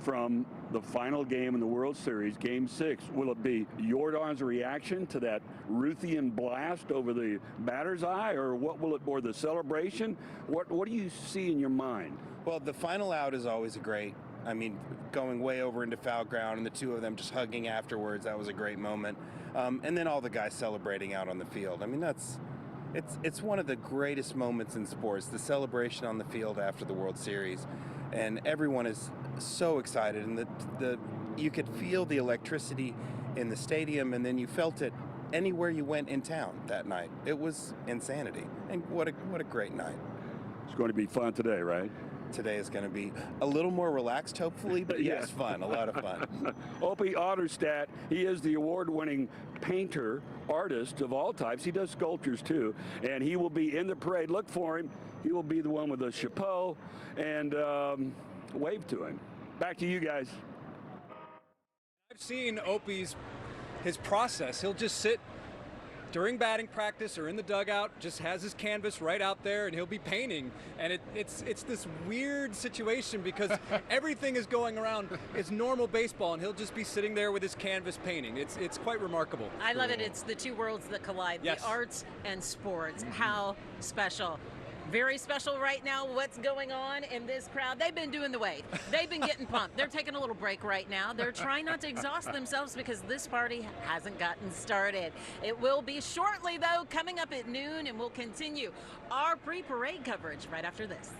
from the final game in the World Series, Game 6? Will it be Yordan's reaction to that Ruthian blast over the batter's eye, or what will it, or the celebration? What do you see in your mind? Well, the final out is always a great, I mean, going way over into foul ground and the two of them just hugging afterwards, that was a great moment. And then all the guys celebrating out on the field. I mean, it's one of the greatest moments in sports, the celebration on the field after the World Series. And everyone is so excited, and you could feel the electricity in the stadium, and then you felt it anywhere you went in town that night. It was insanity, and what a great night. It's going to be fun today, right? Today is going to be a little more relaxed, hopefully, but yes, fun, a lot of fun. Opie Otterstadt, he is the award-winning painter, artist of all types. He does sculptures too, and he will be in the parade. Look for him. He will be the one with the chapeau, and wave to him. Back to you guys. I've seen Opie's process. He'll just sit during batting practice or in the dugout, just has his canvas right out there, and he'll be painting. And it's this weird situation because everything is going around. It's normal baseball, and he'll just be sitting there with his canvas painting. It's quite remarkable. I love it. It's the two worlds that collide, yes. The arts and sports. How special. Very special right now, what's going on in this crowd. They've been doing the wave. They've been getting pumped. They're taking a little break right now. They're trying not to exhaust themselves because this party hasn't gotten started. It will be shortly, though, coming up at noon, and we'll continue our pre-parade coverage right after this.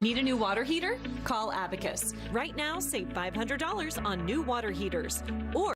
Need a new water heater? Call Abacus. Right now, save $500 on new water heaters. Or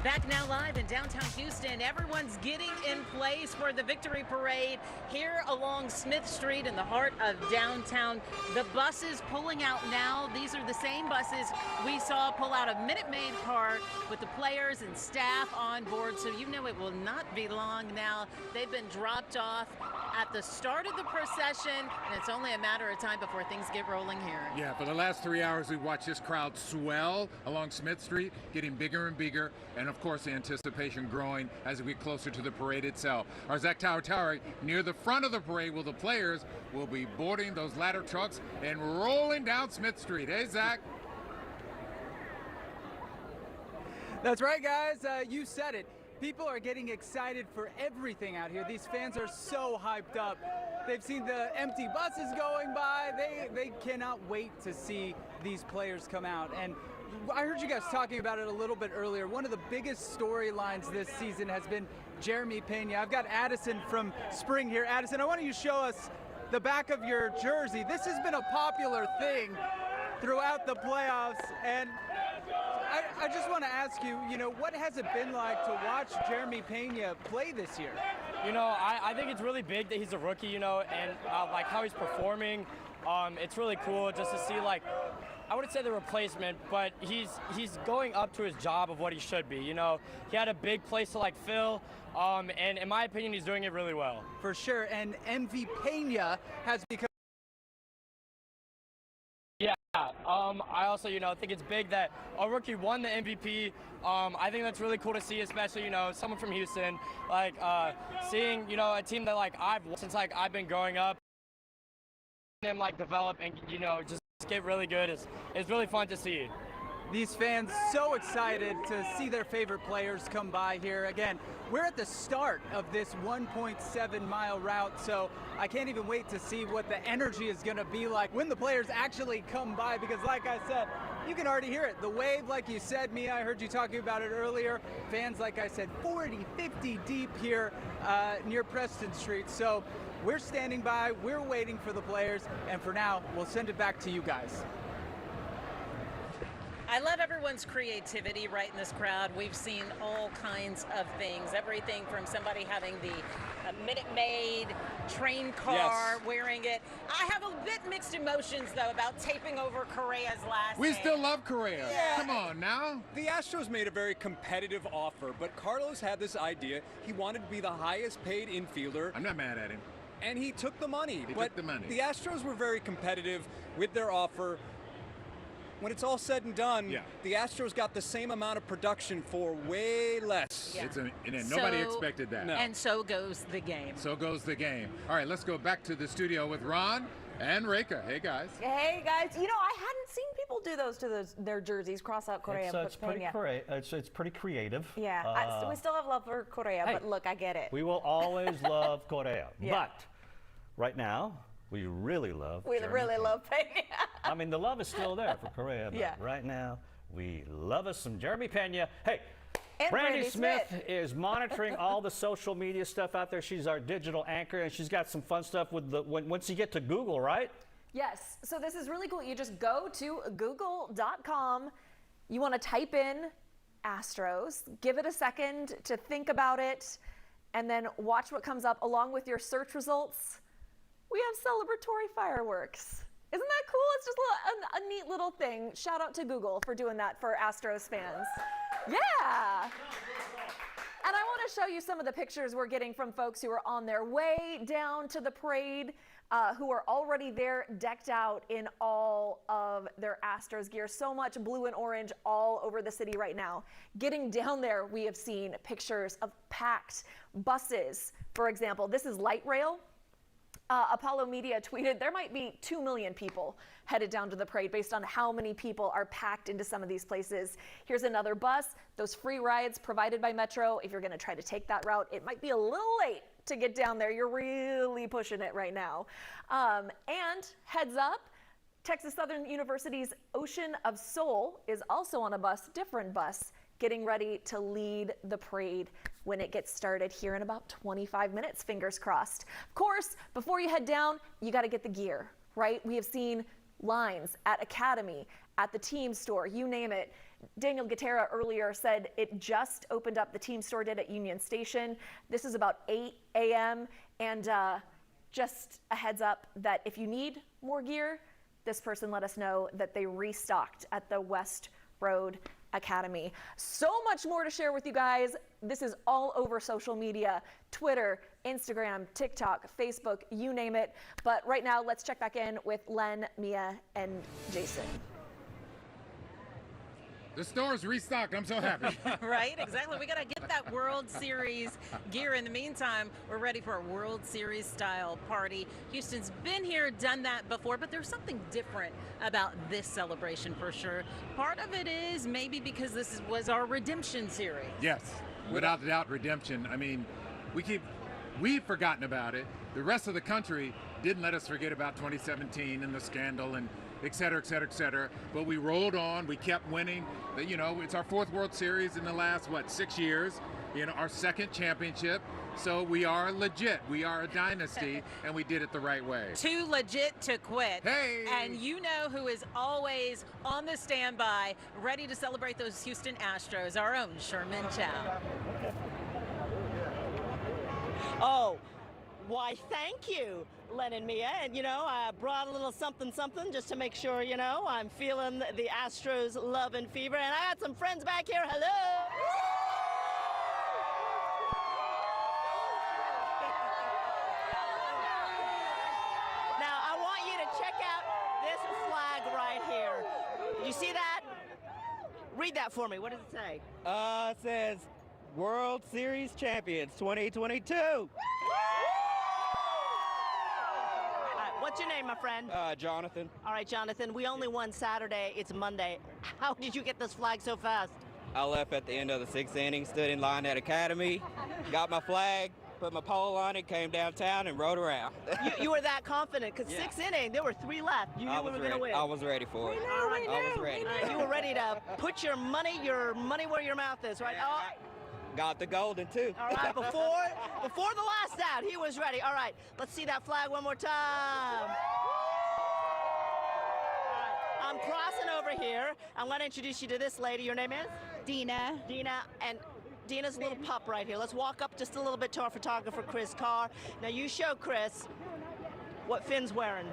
Back now live in downtown Houston. Everyone's getting in place for the victory parade here along Smith Street in the heart of downtown. The buses pulling out now. These are the same buses we saw pull out of Maid Park with the players and staff on board. So you know it will not be long now. They've been dropped off at the start of the procession, and it's only a matter of time before things get rolling here. Yeah, for the last 3 hours, we've watched this crowd swell along Smith Street, getting bigger and bigger, and of course the anticipation growing as we get closer to the parade itself. Our Zach Tower near the front of the parade, where the players will be boarding those ladder trucks and rolling down Smith Street. Hey, Zach. That's right, guys. You said it. People are getting excited for everything out here. These fans are so hyped up. They've seen the empty buses going by. They cannot wait to see these players come out. And I heard you guys talking about it a little bit earlier. One of the biggest storylines this season has been Jeremy Pena. I've got Addison from Spring here. Addison, I want you to show us the back of your jersey. This has been a popular thing throughout the playoffs, and I just want to ask you, what has it been like to watch Jeremy Pena play this year? I think it's really big that he's a rookie, and like how he's performing. It's really cool just to see, like, I wouldn't say the replacement, but he's going up to his job of what he should be. He had a big place to fill, and in my opinion, he's doing it really well. For sure, and MV Pena has become. Yeah, I also, think it's big that a rookie won the MVP. I think that's really cool to see, especially, someone from Houston, seeing, a team that, I've since, I've been growing up, them, develop and, just get really good is really fun to see. These fans so excited to see their favorite players come by here. Again, we're at the start of this 1.7-mile route, so I can't even wait to see what the energy is going to be like when the players actually come by, because like I said, you can already hear it. The wave, like you said, Mia, I heard you talking about it earlier. Fans, like I said, 40, 50 deep here near Preston Street. So we're standing by, we're waiting for the players, and for now, we'll send it back to you guys. I love everyone's creativity right in this crowd. We've seen all kinds of things, everything from somebody having the Minute Maid train car, wearing it. I have a bit mixed emotions, though, about taping over Correa's last We name. still love Correa. Yeah. Come on now. The Astros made a very competitive offer, but Carlos had this idea. He wanted to be the highest paid infielder. I'm not mad at him. And he took the money. He took the money. The Astros were very competitive with their offer. When it's all said and done, the Astros got the same amount of production for way less. Yeah. Nobody expected that. No. And so goes the game. So goes the game. All right, let's go back to the studio with Ron and Reka. Hey, guys. Hey, guys. I hadn't seen people do those to their jerseys, cross out Correa and It's put Pena. it's pretty creative. Yeah, we still have love for Correa, but look, I get it. We will always love Correa. Yeah. But right now, we really love Jeremy Pena. I mean, the love is still there for Correa, but right now, we love us some Jeremy Pena. Hey, and Brandy Smith is monitoring all the social media stuff out there. She's our digital anchor, and she's got some fun stuff with once you get to Google, right? Yes, so this is really cool. You just go to google.com. You want to type in Astros, give it a second to think about it, and then watch what comes up along with your search results. We have celebratory fireworks. Isn't that cool? It's just a neat little thing. Shout out to Google for doing that for Astros fans. Yeah. And I want to show you some of the pictures we're getting from folks who are on their way down to the parade, who are already there decked out in all of their Astros gear. So much blue and orange all over the city right now. Getting down there, we have seen pictures of packed buses. For example, this is light rail. Apollo Media tweeted there might be 2 million people headed down to the parade based on how many people are packed into some of these places. Here's another bus. Those free rides provided by Metro. If you're going to try to take that route, it might be a little late to get down there. You're really pushing it right now. And heads up, Texas Southern University's Ocean of Soul is also on a bus, different bus, getting ready to lead the parade when it gets started here in about 25 minutes, fingers crossed. Of course, before you head down, you got to get the gear, right? We have seen lines at Academy, at the team store, you name it. Daniel Gutera earlier said it just opened up, the team store did at Union Station. This is about 8 a.m. and just a heads up that if you need more gear, this person let us know that they restocked at the West Road Academy. So much more to share with you guys. This is all over social media, Twitter, Instagram, TikTok, Facebook, you name it. But right now, let's check back in with Len, Mia, and Jason. The store's restocked. I'm so happy. Right, exactly. We got to get that World Series gear. In the meantime, we're ready for a World Series style party. Houston's been here, done that before, but there's something different about this celebration for sure. Part of it is maybe because this was our redemption series. Yes, without a doubt, redemption. I mean, we've forgotten about it. The rest of the country didn't let us forget about 2017 and the scandal and et cetera, et cetera, et cetera. But we rolled on, we kept winning. You know, it's our 4th World Series in the last, 6 years? You know, our 2nd championship. So we are legit. We are a dynasty, and we did it the right way. Too legit to quit. Hey! And you know who is always on the standby, ready to celebrate those Houston Astros, our own Sherman Chow. Oh, why, thank you, Len and Mia. And, you know, I brought a little something just to make sure, you know, I'm feeling the Astros love and fever. And I got some friends back here. Hello. Now, I want you to check out this flag right here. You see that? Read that for me. What does it say? It says World Series Champions 2022. What's your name, my friend? Jonathan. All right, Jonathan, we only won Saturday. It's Monday. How did you get this flag so fast? I left at the end of the 6th inning, stood in line at Academy, got my flag, put my pole on it, came downtown and rode around. You were that confident because 6th inning, there were 3 left. You knew we were going to win. I was ready for it. All right. I was ready. You were ready to put your money where your mouth is, right? Oh. Got the golden too. All right, before the last out, he was ready. All right, let's see that flag one more time. All right, I'm crossing over here. I'm going to introduce you to this lady. Your name is? Dina. Dina, and Dina's a little pup right here. Let's walk up just a little bit to our photographer, Chris Carr. Now you show Chris what Finn's wearing.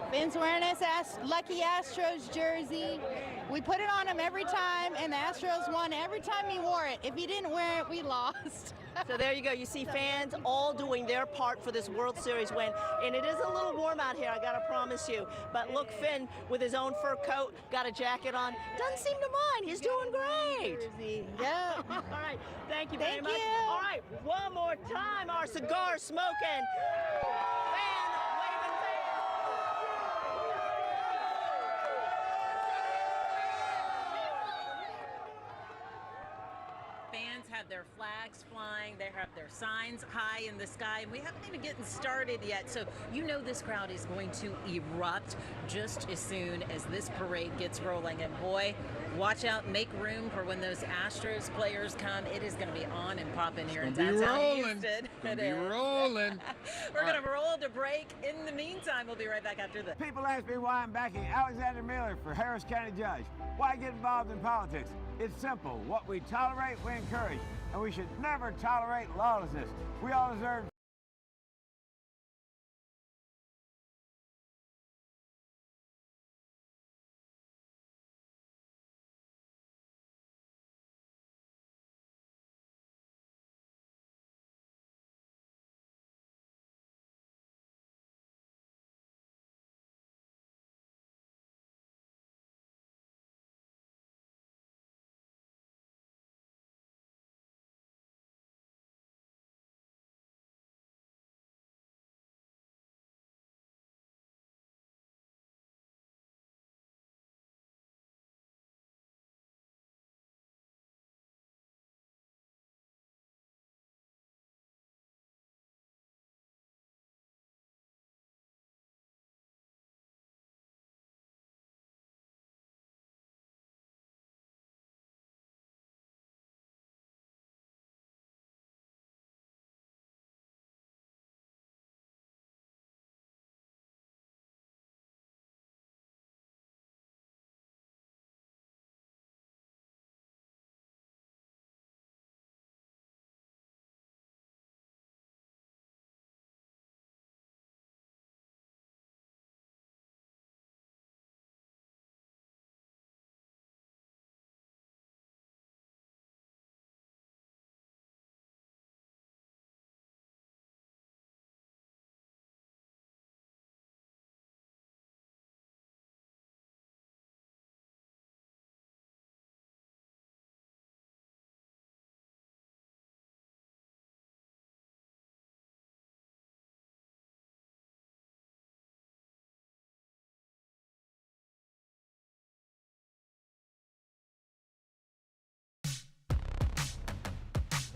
Finn's wearing his lucky Astros jersey. We put it on him every time, and the Astros won every time he wore it. If he didn't wear it, we lost. So there you go. You see fans all doing their part for this World Series win. And it is a little warm out here, I got to promise you. But look, Finn, with his own fur coat, got a jacket on, doesn't seem to mind. He's doing great. Yeah. All right. Thank you very much. All right. One more time, our cigar smoking. Fans have their flags flying, they have their signs high in the sky, and we haven't even gotten started yet, so you know this crowd is going to erupt just as soon as this parade gets rolling. And boy, watch out, make room for when those Astros players come. It is going to be on and popping here in downtown Houston. Rolling. We're going to roll to break. In the meantime, we'll be right back after this. People ask me why I'm backing Alexander Miller for Harris County Judge. Why get involved in politics? It's simple. What we tolerate, we encourage. And we should never tolerate lawlessness. We all deserve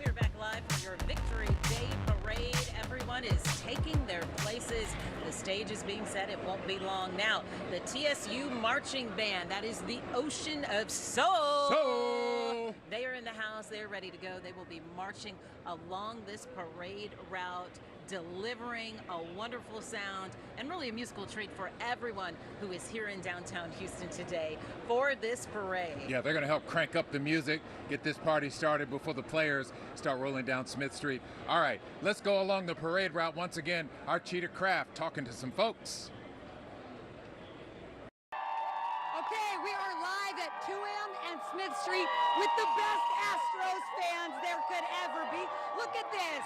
We are back live for your Victory Day Parade. Everyone is taking their places. The stage is being set. It won't be long now. The TSU marching band, that is the Ocean of Soul. They are in the house. They're ready to go. They will be marching along this parade route, delivering a wonderful sound and really a musical treat for everyone who is here in downtown Houston today for this parade. Yeah, they're going to help crank up the music, get this party started before the players start rolling down Smith Street. All right, let's go along the parade route once again. Our Cheetah Craft talking to some folks. Okay, we are live at 2M and Smith Street with the best Astros fans there could ever be. Look at this.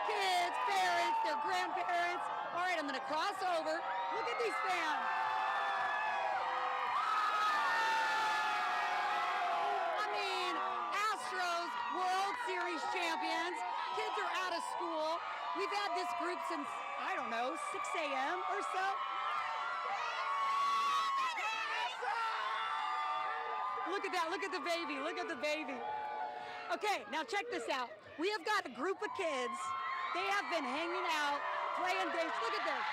Kids, parents, their grandparents. All right, I'm going to cross over. Look at these fans. I mean, Astros World Series champions. Kids are out of school. We've had this group since, I don't know, 6 a.m. or so. Look at that. Look at the baby. Look at the baby. Okay, now check this out. We have got a group of kids. They have been hanging out, playing games. Look at this.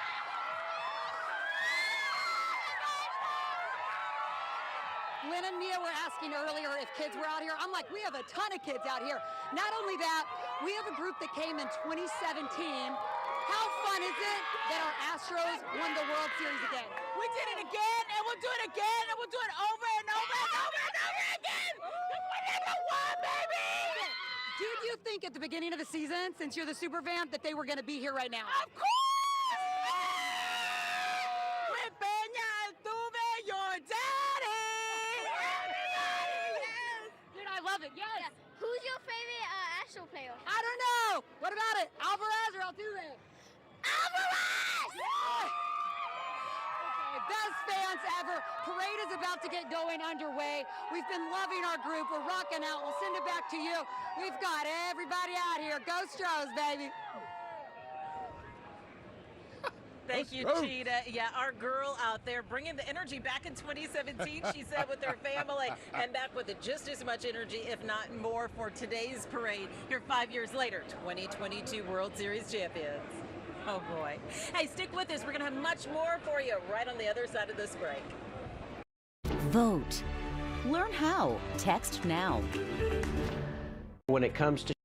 Lynn and Mia were asking earlier if kids were out here. I'm like, we have a ton of kids out here. Not only that, we have a group that came in 2017. How fun is it that our Astros won the World Series again? We did it again, and we'll do it again, and we'll do it over and over and over and over again. We never won, baby! Did you think at the beginning of the season, since you're the super fan, that they were going to be here right now? Of course! With Peña Altuve, your daddy! Yes! Dude, I love it. Yes. Who's your favorite Astro player? I don't know. What about it? Alvarez or Altuve? Alvarez! Okay, best fans ever. Parade is about to get going underway. We've been loving our group. We're rocking out. We'll send it back to you. We've got everybody out here. Go Stros, baby. Thank you, Cheetah. Yeah, our girl out there bringing the energy back in 2017, she said, with her family, and back with just as much energy, if not more, for today's parade. Here 5 years later, 2022 World Series champions. Oh, boy. Hey, stick with us. We're going to have much more for you right on the other side of this break. Vote. Learn how. Text now. When it comes to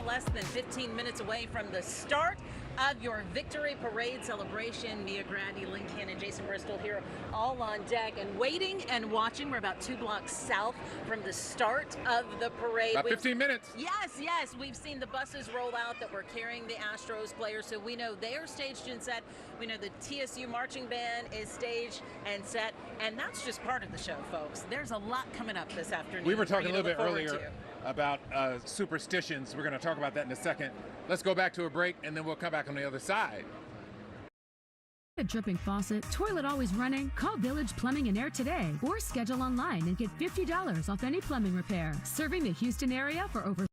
Less than 15 minutes away from the start of your victory parade celebration. Mia Grady, Lynn Cannon, Jason Bristol here all on deck and waiting and watching. We're about 2 blocks south from the start of the parade. About 15 minutes. Yes. We've seen the buses roll out that were carrying the Astros players, so we know they are staged and set. We know the TSU marching band is staged and set, and that's just part of the show, folks. There's a lot coming up this afternoon. We were talking a for you little to bit look forward earlier to. about superstitions. We're going to talk about that in a second. Let's go back to a break, and then we'll come back on the other side. A dripping faucet, toilet always running? Call Village Plumbing and Air today or schedule online and get $50 off any plumbing repair. Serving the Houston area for over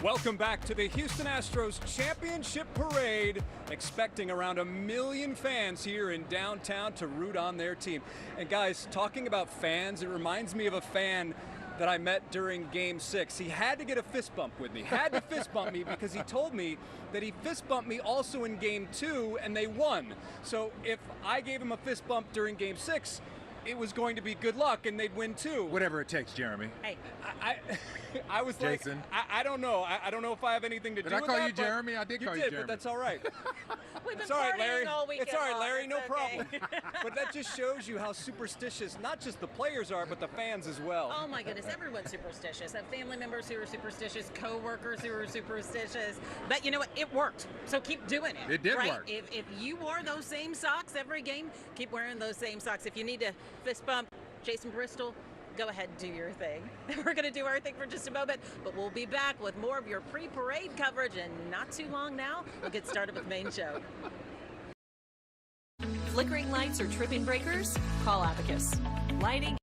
Welcome back to the Houston Astros Championship Parade. Expecting around 1 million fans here in downtown to root on their team. And guys, talking about fans, it reminds me of a fan that I met during Game 6. He had to get a fist bump with me, had to fist bump me because he told me that he fist bumped me also in Game 2 and they won. So if I gave him a fist bump during Game 6, it was going to be good luck and they'd win too. Whatever it takes, Jeremy. Hey, I was Jason. like, I don't know. I don't know if I have anything to do with that. Did I call you Jeremy? I did call you Jeremy. But that's all right. We've been It's all right, partying Larry. all weekend It's all right, long. Larry. No It's okay. problem. But that just shows you how superstitious not just the players are, but the fans as well. Oh my goodness, everyone's superstitious. I have family members who are superstitious, co-workers who are superstitious. But you know what? It worked. So keep doing it. It did right? work. If you wore those same socks every game, keep wearing those same socks. If you need to fist bump Jason Bristol, go ahead and do your thing. We're going to do our thing for just a moment, but we'll be back with more of your pre-parade coverage, and not too long now, we'll get started with the main show. Flickering lights or tripping breakers? Call Abacus. Lighting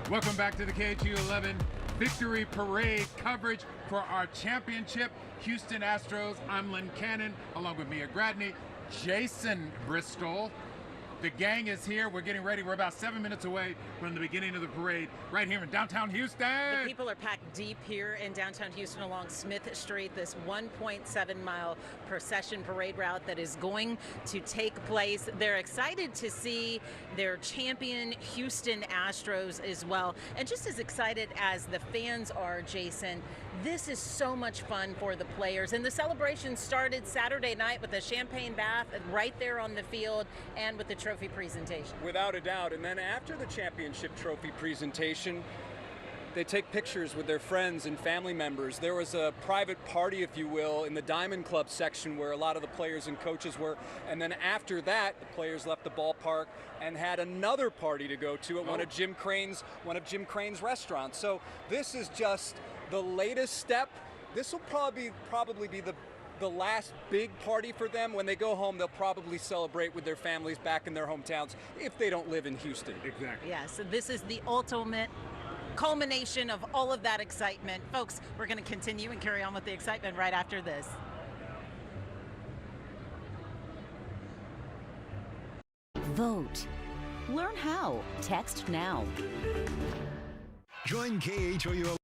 Welcome back to the KHOU 11 Victory Parade coverage for our championship, Houston Astros. I'm Lynn Cannon, along with Mia Gradney, Jason Bristol. The gang is here. We're getting ready. We're about 7 minutes away from the beginning of the parade right here in downtown Houston. The people are packed deep here in downtown Houston along Smith Street, this 1.7-mile procession parade route that is going to take place. They're excited to see their champion Houston Astros as well. And just as excited as the fans are, Jason, this is so much fun for the players. And the celebration started Saturday night with a champagne bath right there on the field and with the trophy presentation. Without a doubt. And then after the championship trophy presentation, they take pictures with their friends and family members. There was a private party, if you will, in the Diamond Club section where a lot of the players and coaches were. And then after that, the players left the ballpark and had another party to go to at one of Jim Crane's restaurants. So this is just the latest step. This will probably be the last big party for them. When they go home, they'll probably celebrate with their families back in their hometowns if they don't live in Houston. Exactly. Yeah, so this is the ultimate culmination of all of that excitement. Folks, we're going to continue and carry on with the excitement right after this. Vote. Learn how. Text now. Join KHOU.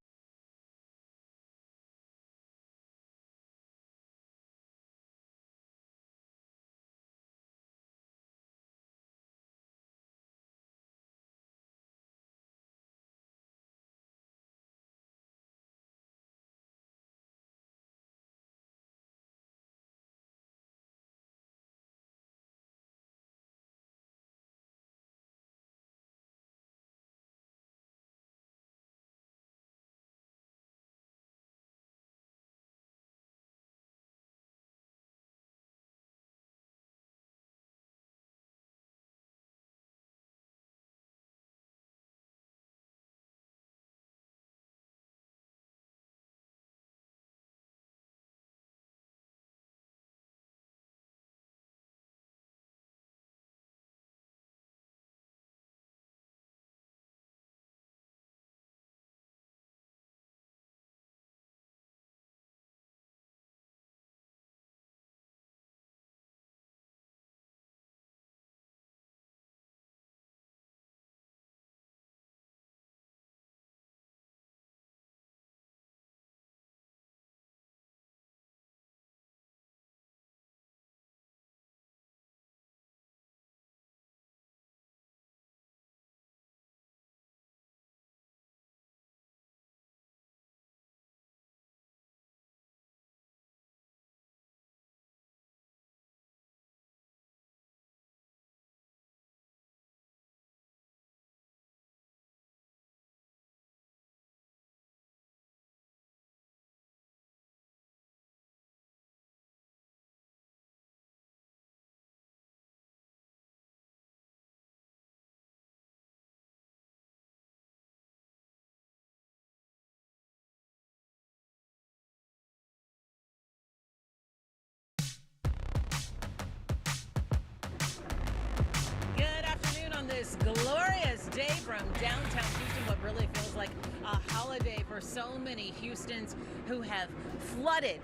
This glorious day from downtown Houston, what really feels like a holiday for so many Houstons who have flooded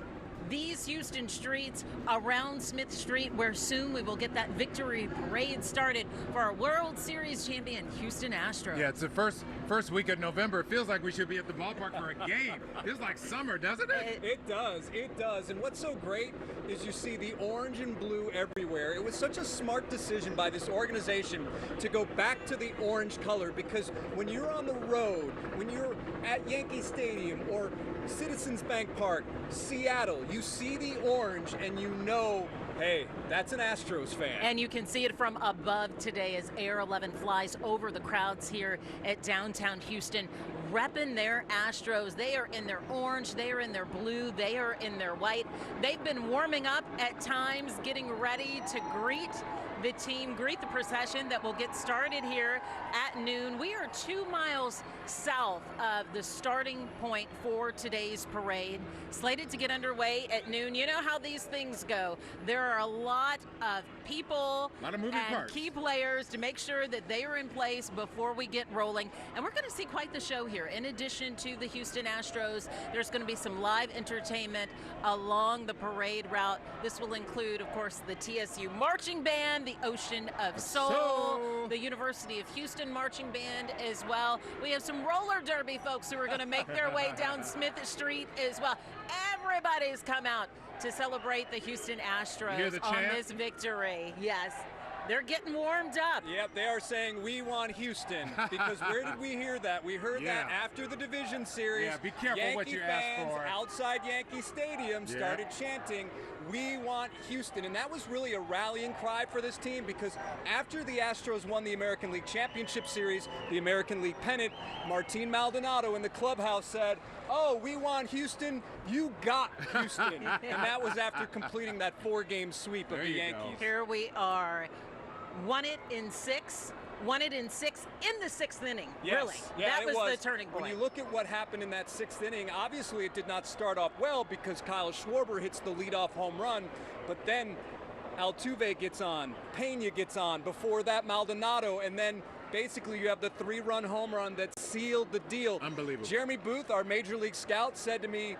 these Houston streets around Smith Street, where soon we will get that victory parade started for our World Series champion Houston Astros. Yeah, it's the first week of November. It feels like we should be at the ballpark for a game. Feels like summer, doesn't it? It does. And what's so great is you see the orange and blue everywhere. It was such a smart decision by this organization to go back to the orange color, because when you're on the road, when you're at Yankee Stadium or Citizens Bank Park, Seattle, you see the orange and you know, hey, that's an Astros fan. And you can see it from above today as Air 11 flies over the crowds here at downtown Houston, repping their Astros. They are in their orange, they are in their blue, they are in their white. They've been warming up at times, getting ready to greet the team, greet the procession that will get started here at noon. We are are 2 miles south of the starting point for today's parade, slated to get underway at noon. You know how these things go. There are a lot of people and key players to make sure that they are in place before we get rolling. And we're going to see quite the show here. In addition to the Houston Astros, there's going to be some live entertainment along the parade route. This will include, of course, the TSU Marching Band, the Ocean of Soul, the University of Houston Marching Band as well. We have some roller derby folks who are going to make their way down Smith Street as well. Everybody's come out to celebrate the Houston Astros on this victory. Yes. They're getting warmed up. Yep, they are saying, "We want Houston." Because where did we hear that? We heard that after the division series. Yeah, be careful Yankee what you fans ask for. outside Yankee Stadium started chanting, "We want Houston." And that was really a rallying cry for this team, because after the Astros won the American League Championship Series, the American League pennant, Martin Maldonado in the clubhouse said, "Oh, we want Houston. You got Houston." And that was after completing that 4-game sweep of the Yankees. Here we are. Won it in 6 in the 6th inning. Yes. Really. Yeah, that was the turning point. When you look at what happened in that 6th inning, obviously it did not start off well because Kyle Schwarber hits the leadoff home run, but then Altuve gets on, Pena gets on, before that Maldonado, and then basically you have the 3-run home run that sealed the deal. Unbelievable. Jeremy Booth, our Major League scout, said to me,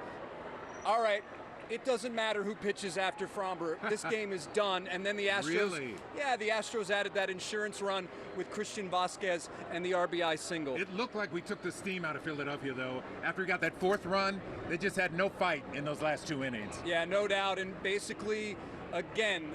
"All right, it doesn't matter who pitches after Framber. This game is done." And then the Astros, the Astros added that insurance run with Christian Vasquez and the RBI single. It looked like we took the steam out of Philadelphia, though. After we got that 4th run, they just had no fight in those last 2 innings. Yeah, no doubt. And basically, again,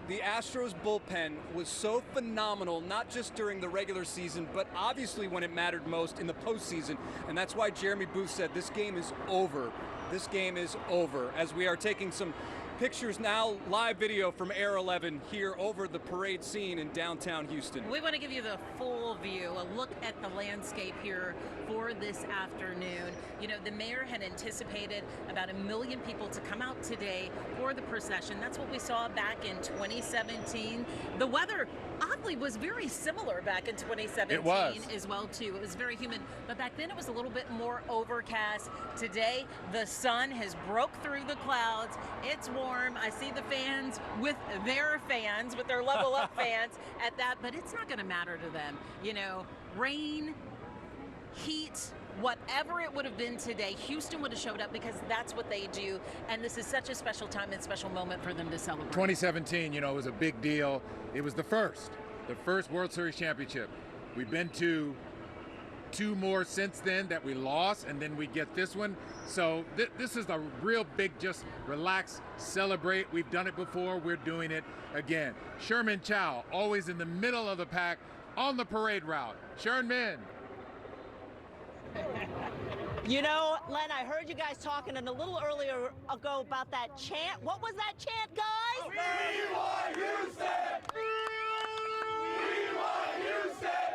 the Astros bullpen was so phenomenal, not just during the regular season, but obviously when it mattered most in the postseason. And that's why Jeremy Booth said this game is over. This game is over, as we are taking some pictures now, live video from Air 11 here over the parade scene in downtown Houston. We want to give you the full view, a look at the landscape here for this afternoon. You know, the mayor had anticipated about 1 million people to come out today for the procession. That's what we saw back in 2017. The weather, oddly, was very similar back in 2017 as well, too. It was very humid, but back then it was a little bit more overcast. Today, the sun has broke through the clouds. It's warm. I see the fans with their level up fans at that, but it's not going to matter to them. You know, rain, heat, whatever it would have been today, Houston would have showed up because that's what they do, and this is such a special time and special moment for them to celebrate. 2017, you know, was a big deal. It was the first World Series championship. We've been to 2 more since then that we lost, and then we get this one. So this is a real big, just relax, celebrate. We've done it before, we're doing it again. Sherman Chow, always in the middle of the pack on the parade route. Sherman. You know, Len, I heard you guys talking a little earlier ago about that chant. What was that chant, guys? We want Houston! We want Houston!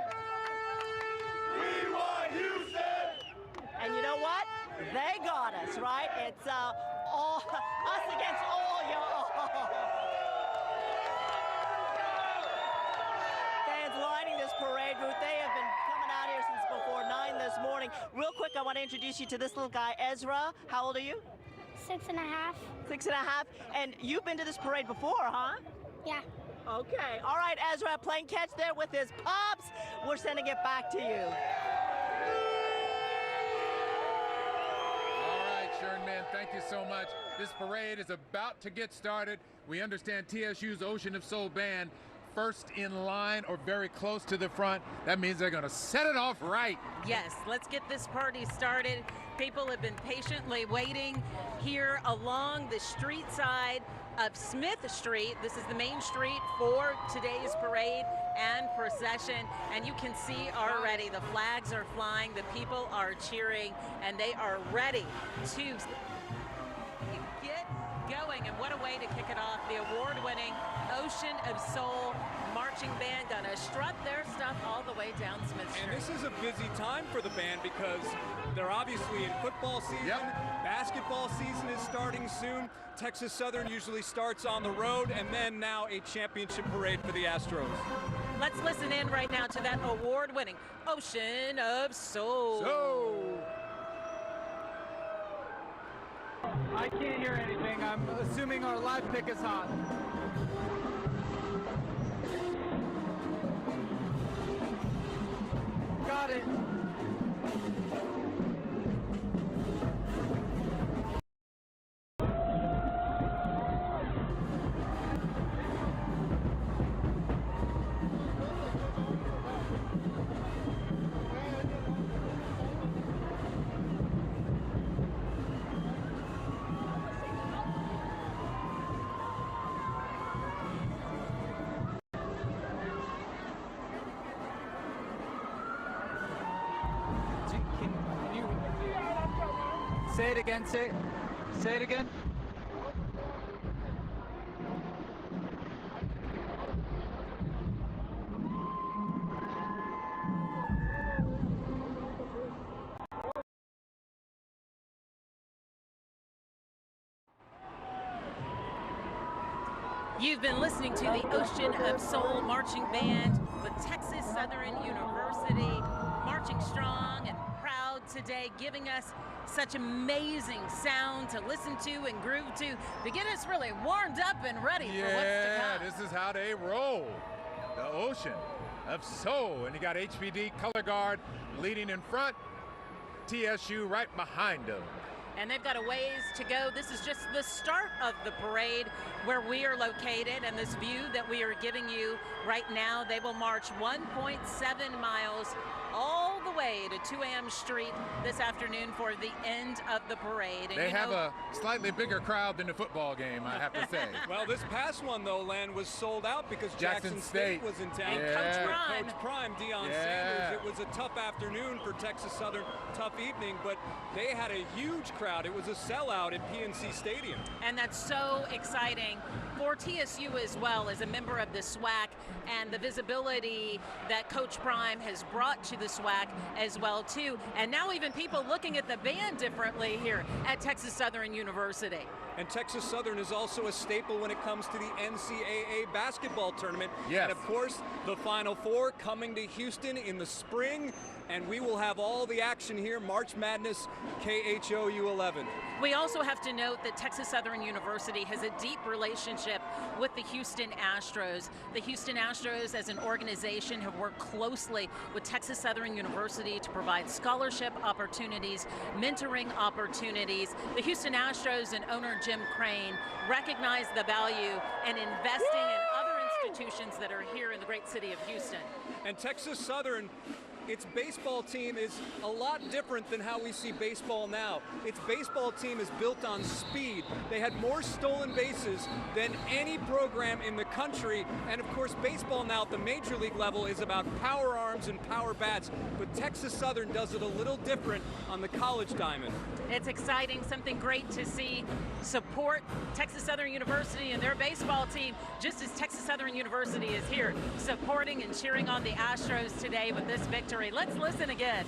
We want Houston! And you know what? They got us, right? It's all us against all y'all. Fans lining this parade route. They have been coming out here since before 9 this morning. Real quick, I want to introduce you to this little guy, Ezra. How old are you? 6.5. 6.5. And you've been to this parade before, huh? Yeah. Okay. All right, Ezra, playing catch there with his pops. We're sending it back to you. Sherman, thank you so much. This parade is about to get started. We understand TSU's Ocean of Soul Band first in line or very close to the front. That means they're going to set it off right. Yes, let's get this party started. People have been patiently waiting here along the street side of Smith Street. This is the main street for today's parade and procession, and you can see already the flags are flying, the people are cheering, and they are ready to get going. And what a way to kick it off. The award-winning Ocean of Soul marching band gonna strut their stuff all the way down Smith Street. And this is a busy time for the band because they're obviously in football season. Basketball season is starting soon. Texas Southern usually starts on the road, and then now a championship parade for the Astros. Let's listen in right now to that award-winning Ocean of Soul. I can't hear anything. I'm assuming our live pick is hot. Got it. Say it again, say it again. You've been listening to the Ocean of Soul Marching Band with Texas Southern University, marching strong and proud today, giving us such amazing sound to listen to and groove to get us really warmed up and ready for what's to come. This is how they roll. The Ocean of Soul. And you got HBD color guard leading in front, TSU right behind them. And they've got a ways to go. This is just the start of the parade where we are located, and this view that we are giving you right now. They will march 1.7 miles all the way to 2am Street this afternoon for the end of the parade. And they have a slightly bigger crowd than the football game, I have to say. Well, this past one, though, Len, was sold out because Jackson State was in town. And Coach Prime, Deion Sanders. It was a tough afternoon for Texas Southern, tough evening, but they had a huge crowd. It was a sellout at PNC Stadium. And that's so exciting for TSU as well, as a member of the SWAC, and the visibility that Coach Prime has brought to the SWAC as well too. And now even people looking at the band differently here at Texas Southern University. And Texas Southern is also a staple when it comes to the NCAA basketball tournament. Yes. And of course, the Final Four coming to Houston in the spring. And we will have all the action here, March Madness, KHOU 11. We also have to note that Texas Southern University has a deep relationship with the Houston Astros. The Houston Astros as an organization have worked closely with Texas Southern University to provide scholarship opportunities, mentoring opportunities. The Houston Astros and owner Jim Crane recognize the value and investing in other institutions that are here in the great city of Houston. And Texas Southern, its baseball team is a lot different than how we see baseball now. Its baseball team is built on speed. They had more stolen bases than any program in the country. And of course, baseball now at the major league level is about power arms and power bats. But Texas Southern does it a little different on the college diamond. It's exciting, something great to see. Support Texas Southern University and their baseball team, just as Texas Southern University is here supporting and cheering on the Astros today with this victory. Let's listen again.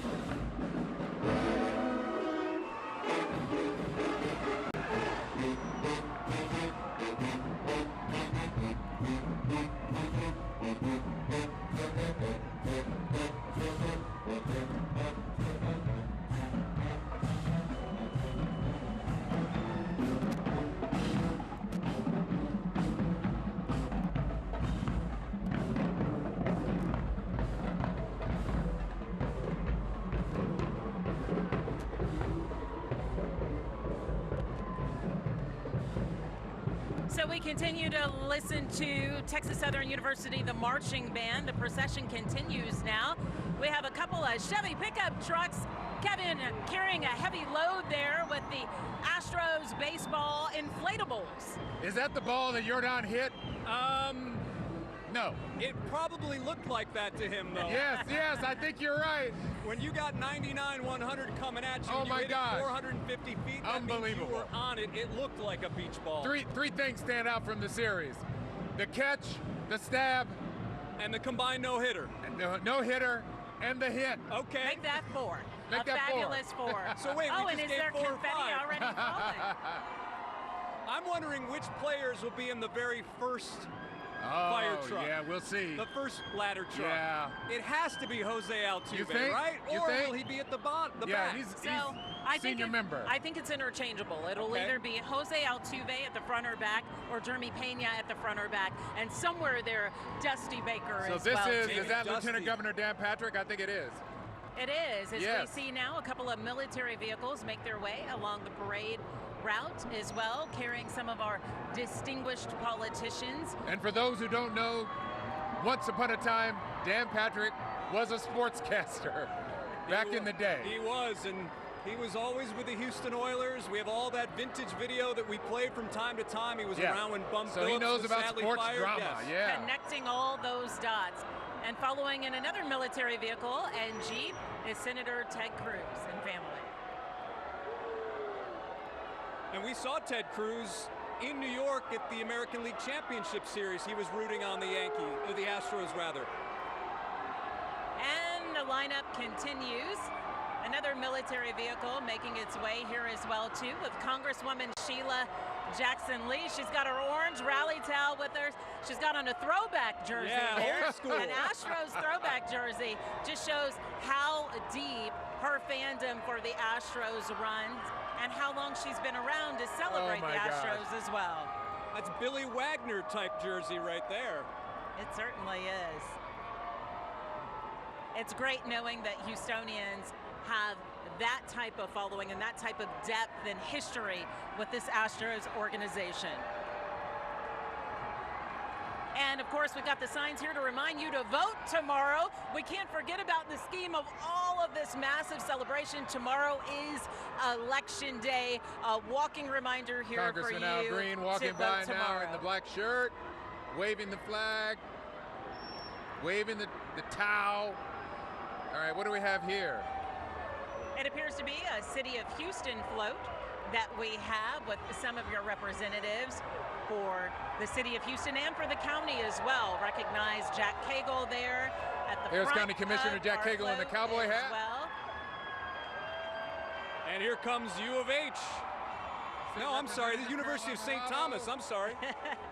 So we continue to listen to Texas Southern University, the marching band. The procession continues now. We have a couple of Chevy pickup trucks, Kevin, carrying a heavy load there with the Astros baseball inflatables. Is that the ball that Jordan hit? No. It probably looked like that to him, though. Yes, I think you're right. When you got 99-100 coming at you, oh and you my hit gosh. It 450 feet, unbelievable. You were on it. It looked like a beach ball. Three things stand out from the series: the catch, the stab, and the combined no-hitter. And the no-hitter and the hit. Okay. Make that four. Make that fabulous four. So wait, oh, we and just is there gave 4 or confetti 5. already falling? I'm wondering which players will be in the very first fire truck. Yeah, we'll see. The first ladder truck. Yeah. It has to be Jose Altuve, You think? right? You Or think? will he be at the back? He's I think senior member. I think it's interchangeable. It'll Okay. either be Jose Altuve at the front or back, or Jeremy Pena at the front or back, and somewhere there, Dusty Baker So as this well. is too. that Dusty. Lieutenant Governor Dan Patrick? I think it is. It is. As Yes. we see now, a couple of military vehicles make their way along the parade route as well, carrying some of our distinguished politicians. And for those who don't know, once upon a time, Dan Patrick was a sportscaster back in the day. He was, and he was always with the Houston Oilers. We have all that vintage video that we play from time to time. He was around when Bum So he Phillips knows was about sadly sports fired. drama. Yes. Yeah. Connecting all those dots. And following in another military vehicle and Jeep is Senator Ted Cruz and family. And we saw Ted Cruz in New York at the American League Championship Series. He was rooting on the Astros rather. And the lineup continues. Another military vehicle making its way here as well too, with Congresswoman Sheila Jackson Lee. She's got her orange rally towel with her. She's got on a throwback jersey there. Old school. An Astros throwback jersey. Just shows how deep her fandom for the Astros runs and how long she's been around to celebrate the Astros as well. That's Billy Wagner type jersey right there. It certainly is. It's great knowing that Houstonians have that type of following and that type of depth and history with this Astros organization. And of course, we've got the signs here to remind you to vote tomorrow. We can't forget about the scheme of all of this massive celebration. Tomorrow is Election Day. A walking reminder here Congressman for Al you Green to walking vote by tomorrow. now in the black shirt, waving the flag, waving the towel. All right, what do we have here? It appears to be a City of Houston float that we have with some of your representatives for the City of Houston and for the county as well. Recognize Jack Cagle there at the Harris front County Commissioner of Jack our Cagle in the float cowboy as hat. well. And here comes U of H. No, I'm sorry, the University of St. Thomas. I'm sorry.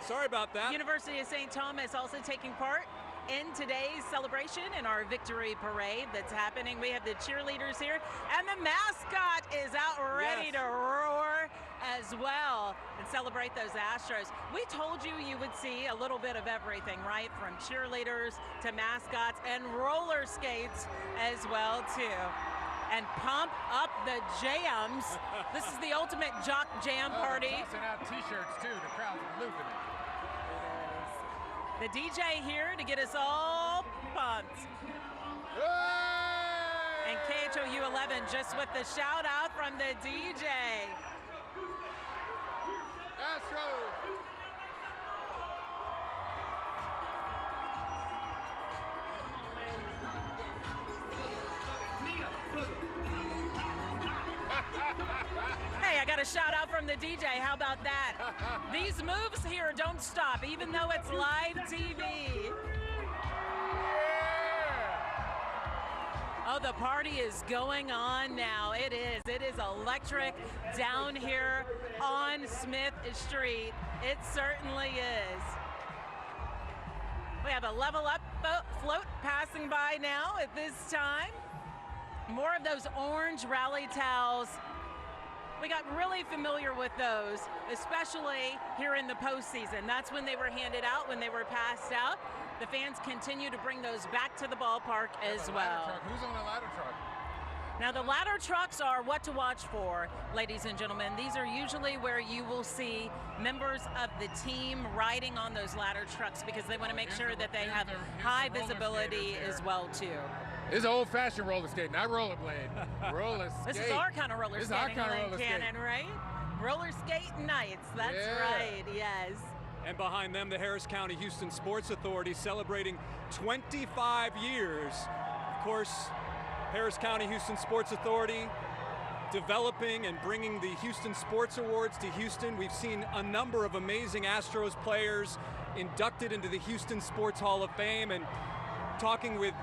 Sorry about that. University of St. Thomas also taking part in today's celebration in our victory parade that's happening. We have the cheerleaders here, and the mascot is out ready to roar as well and celebrate those Astros. We told you you would see a little bit of everything, right? From cheerleaders to mascots and roller skates as well too. And pump up the jams. This is the ultimate jock jam party. Tossing out t-shirts too. The crowd's losing it. The DJ here to get us all pumped. And KHOU 11 just with the shout out from the DJ. Astros. Hey, I got a shout out from the DJ. How about that? These moves here don't stop, even though it's live TV. Oh, the party is going on now. It is. It is electric down here on Smith Street. It certainly is. We have a level up float passing by now at this time. More of those orange rally towels. We got really familiar with those, especially here in the postseason. That's when they were handed out, when they were passed out. The fans continue to bring those back to the ballpark as well. Who's on the ladder truck? Now, the ladder trucks are what to watch for, ladies and gentlemen. These are usually where you will see members of the team riding on those ladder trucks because they want to make sure that they have high visibility as well, too. This is old-fashioned roller skating, not rollerblade. Roller skate. This is our kind of roller This is our skating, kind of Lynn roller Cannon, right? Roller skate nights, that's right, yes. And behind them, the Harris County Houston Sports Authority celebrating 25 years. Of course, Harris County Houston Sports Authority developing and bringing the Houston Sports Awards to Houston. We've seen a number of amazing Astros players inducted into the Houston Sports Hall of Fame, and talking with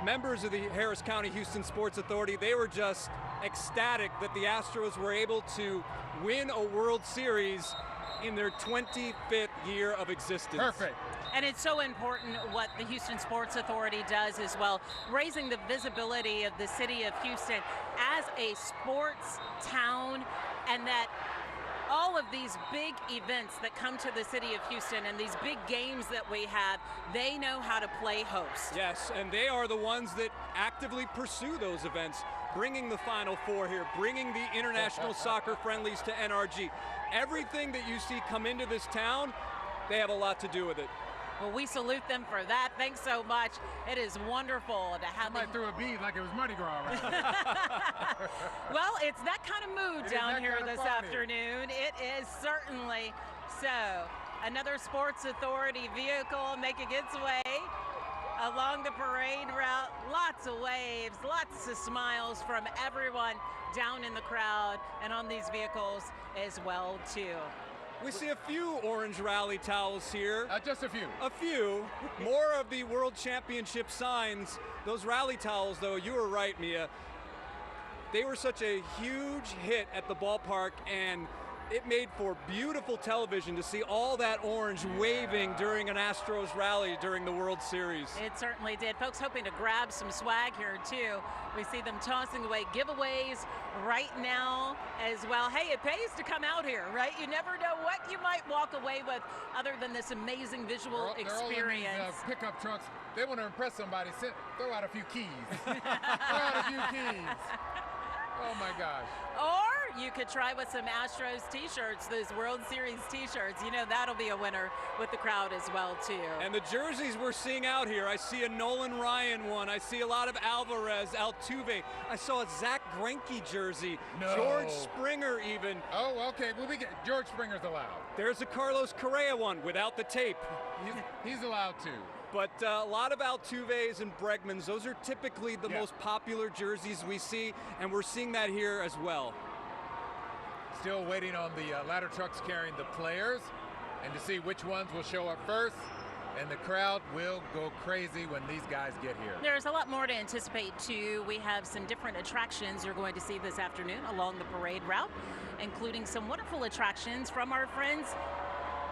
members of the Harris County Houston Sports Authority, they were just ecstatic that the Astros were able to win a World Series in their 25th year of existence. Perfect. And it's so important what the Houston Sports Authority does as well, raising the visibility of the city of Houston as a sports town, and that all of these big events that come to the city of Houston and these big games that we have, they know how to play host. Yes, and they are the ones that actively pursue those events, bringing the Final Four here, bringing the international soccer friendlies to NRG. Everything that you see come into this town, they have a lot to do with it. Well, we salute them for that. Thanks so much. It is wonderful to have them. I threw a bead like it was Mardi Gras around here. Well, it's that kind of mood down here this afternoon. It is certainly so. Another Sports Authority vehicle making its way along the parade route. Lots of waves, lots of smiles from everyone down in the crowd and on these vehicles as well, too. We see a few orange rally towels here. Just a few. A few. More of the World Championship signs. Those rally towels, though, you were right, Mia. They were such a huge hit at the ballpark, and it made for beautiful television to see all that orange waving during an Astros rally during the World Series. It certainly did. Folks hoping to grab some swag here, too. We see them tossing away giveaways right now as well. Hey, it pays to come out here, right? You never know what you might walk away with other than this amazing visual experience. They're all in these, pickup trucks. They want to impress somebody. Throw out a few keys. Throw out a few keys. Oh, my gosh. Or you could try with some Astros t-shirts, those World Series t-shirts. You know, that'll be a winner with the crowd as well, too. And the jerseys we're seeing out here, I see a Nolan Ryan one. I see a lot of Alvarez, Altuve. I saw a Zach Greinke jersey. No. George Springer even. Oh, okay. Well, George Springer's allowed. There's a Carlos Correa one without the tape. He's allowed to. But a lot of Altuves and Bregmans, those are typically the most popular jerseys we see, and we're seeing that here as well. Still waiting on the ladder trucks carrying the players, and to see which ones will show up first, and the crowd will go crazy when these guys get here. There's a lot more to anticipate, too. We have some different attractions you're going to see this afternoon along the parade route, including some wonderful attractions from our friends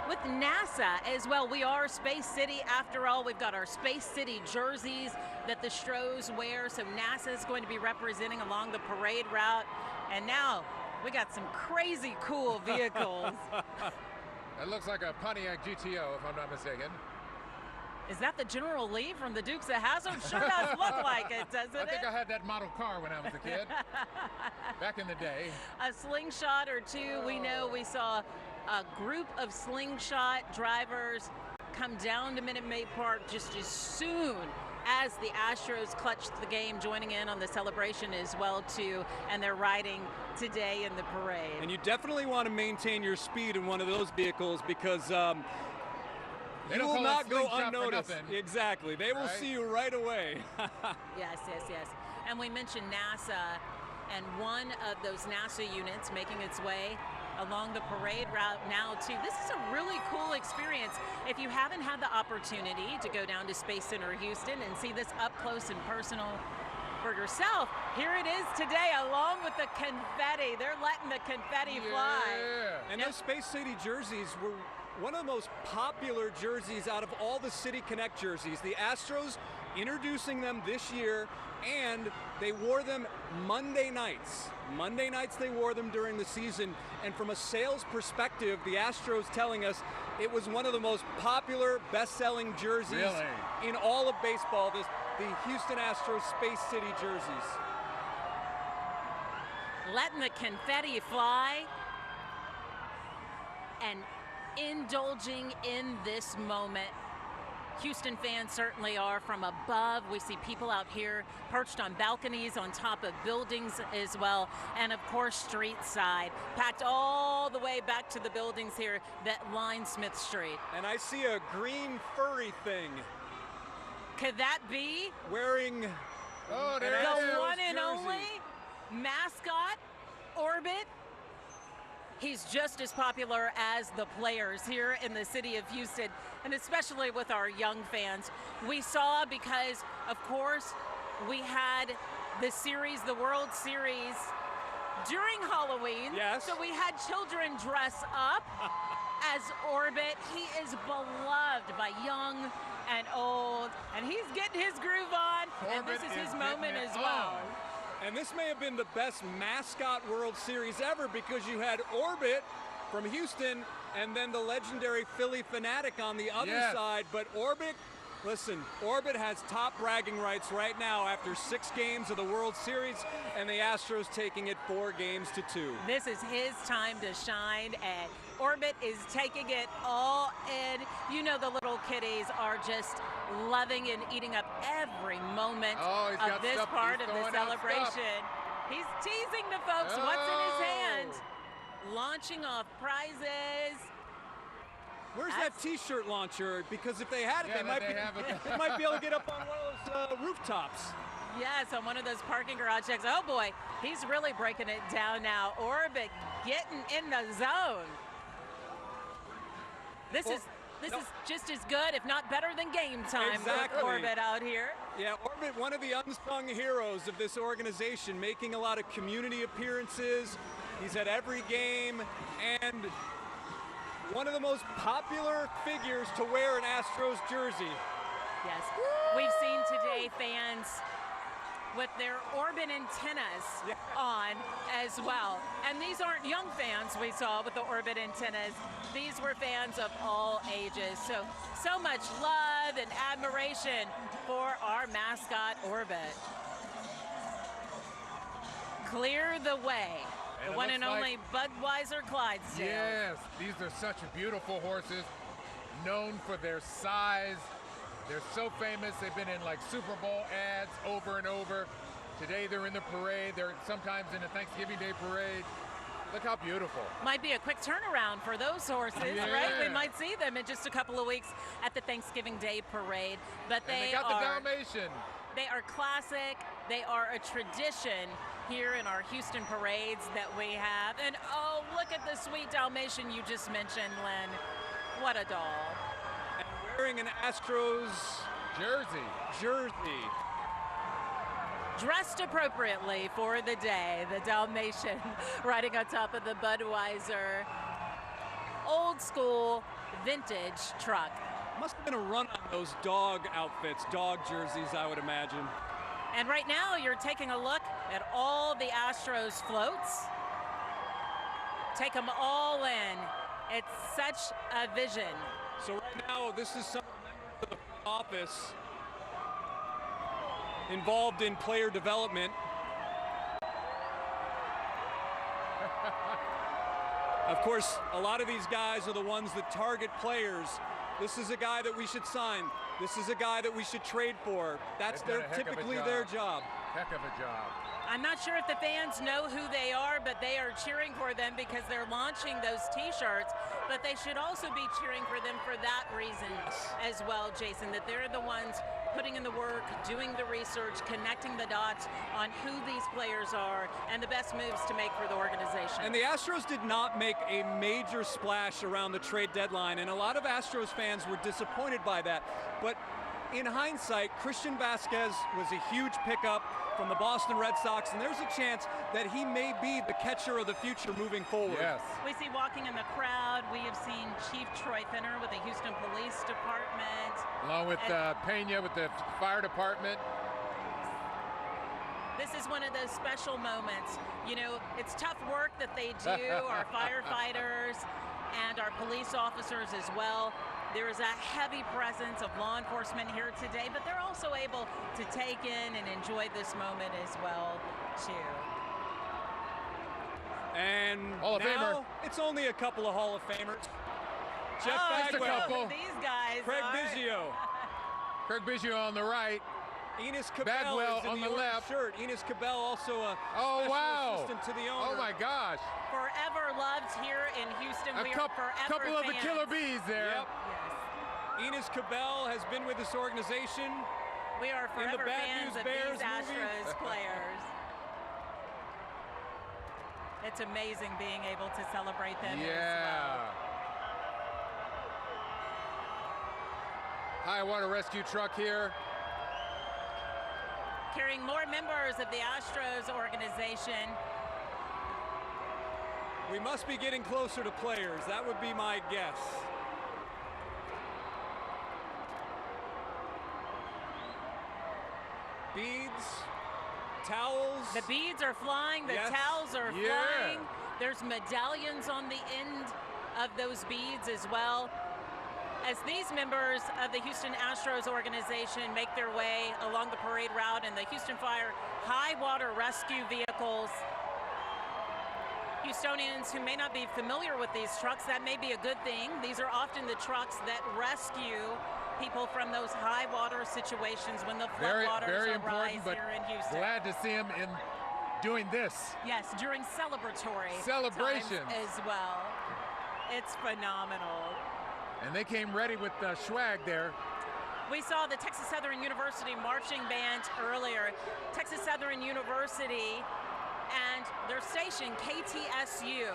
with NASA as well. We are Space City after all. We've got our Space City jerseys that the Stros wear, so NASA is going to be representing along the parade route. And now we got some crazy cool vehicles. It looks like a Pontiac GTO, if I'm not mistaken. Is that the General Lee from the Dukes of Hazzard? Sure does look like it, doesn't it? I think I had that model car when I was a kid, back in the day. A slingshot or two. We know we saw a group of slingshot drivers come down to Maid Park just as soon as the Astros clutched the game, joining in on the celebration as well, too, and they're riding today in the parade. And you definitely want to maintain your speed in one of those vehicles because you will not go unnoticed. Exactly. They will see you right away. Yes. And we mentioned NASA, and one of those NASA units making its way along the parade route now, too. This is a really cool experience. If you haven't had the opportunity to go down to Space Center Houston and see this up close and personal for yourself, here it is today along with the confetti. They're letting the confetti fly. And those Space City jerseys were one of the most popular jerseys out of all the City Connect jerseys. The Astros introducing them this year, and they wore them Monday nights. Monday nights they wore them during the season, and from a sales perspective, the Astros telling us it was one of the most popular, best-selling jerseys in all of baseball, the Houston Astros Space City jerseys. Letting the confetti fly and indulging in this moment. Houston fans certainly are from above. We see people out here perched on balconies on top of buildings as well. And of course, street side, packed all the way back to the buildings here that line Smith Street. And I see a green furry thing. Could that be wearing the one and only mascot, Orbit? He's just as popular as the players here in the city of Houston, and especially with our young fans. We saw, because of course we had the series, the World Series, during Halloween. Yes. So we had children dress up as Orbit. He is beloved by young and old, and he's getting his groove on, and this is his moment as well. And this may have been the best mascot World Series ever, because you had Orbit from Houston and then the legendary Philly Fanatic on the other side. But Orbit, listen, Orbit has top bragging rights right now after 6 games of the World Series, and the Astros taking it 4 games to 2. This is his time to shine, and Orbit is taking it all in. You know, the little kiddies are just loving and eating up every moment of this part of the celebration. He's teasing the folks what's in his hand. Launching off prizes. Where's that T-shirt launcher? Because if they had it, they might be able to get up on one of those rooftops. Yes, on one of those parking garage checks. Oh boy, he's really breaking it down now. Orbit getting in the zone. This is just as good, if not better than game time with Orbit out here. Yeah, Orbit, one of the unsung heroes of this organization, making a lot of community appearances. He's at every game, and one of the most popular figures to wear an Astros jersey. Yes, we've seen today fans with their Orbit antennas on as well. And these aren't young fans we saw with the Orbit antennas. These were fans of all ages. So much love and admiration for our mascot, Orbit. Clear the way. The one and only Budweiser Clydesdales. Yes, these are such beautiful horses, known for their size. They're so famous. They've been in like Super Bowl ads over and over. Today they're in the parade. They're sometimes in a Thanksgiving Day parade. Look how beautiful. Might be a quick turnaround for those horses, right? We might see them in just a couple of weeks at the Thanksgiving Day parade. But they got the Dalmatian. They are classic. They are a tradition here in our Houston parades that we have. And oh, look at the sweet Dalmatian you just mentioned, Len. What a doll. And wearing an Astros jersey. Dressed appropriately for the day, the Dalmatian riding on top of the Budweiser old school vintage truck. Must have been a run on those dog outfits, dog jerseys, I would imagine. And right now you're taking a look at all the Astros floats. Take them all in. It's such a vision. So right now, this is some members of the front office involved in player development. Of course, a lot of these guys are the ones that target players. This is a guy that we should sign. This is a guy that we should trade for. That's typically their job. Heck of a job. I'm not sure if the fans know who they are, but they are cheering for them because they're launching those T-shirts. But they should also be cheering for them for that reason as well, Jason, that they're the ones putting in the work, doing the research, connecting the dots on who these players are and the best moves to make for the organization. And the Astros did not make a major splash around the trade deadline, and a lot of Astros fans were disappointed by that. But in hindsight, Christian Vasquez was a huge pickup from the Boston Red Sox, and there's a chance that he may be the catcher of the future moving forward. Yes. We see walking in the crowd, we have seen Chief Troy Finner with the Houston Police Department. Along with Pena with the fire department. This is one of those special moments. You know, it's tough work that they do, our firefighters and our police officers as well. There is a heavy presence of law enforcement here today, but they're also able to take in and enjoy this moment as well, too. And Hall of Famer. It's only a couple of Hall of Famers. Jeff Bagwell. These guys Craig Biggio. Craig Biggio on the right. Enos Cabell Bagwell is in on the orange left. shirt. Enos Cabell also a assistant to the owner. Oh my gosh. Forever loved here in Houston. We are forever couple of the fans. killer bees there. Yep. Yes. Enos Cabell has been with this organization. We are in the forever Bad fans News of Bears these movie. Astros players. It's amazing being able to celebrate them as well. High water rescue truck here. Carrying more members of the Astros organization. We must be getting closer to players. That would be my guess. Beads, towels. The beads are flying, the Yes. towels are Yeah. flying. There's medallions on the end of those beads as well. As these members of the Houston Astros organization make their way along the parade route in the Houston Fire high water rescue vehicles, Houstonians who may not be familiar with these trucks, that may be a good thing. These are often the trucks that rescue people from those high water situations when the floodwaters Very arise important, but here in Houston. glad to see him in doing this. Yes, during celebratory Celebrations. times as well. It's phenomenal. And they came ready with the swag there. We saw the Texas Southern University marching band earlier. Texas Southern University and their station, KTSU,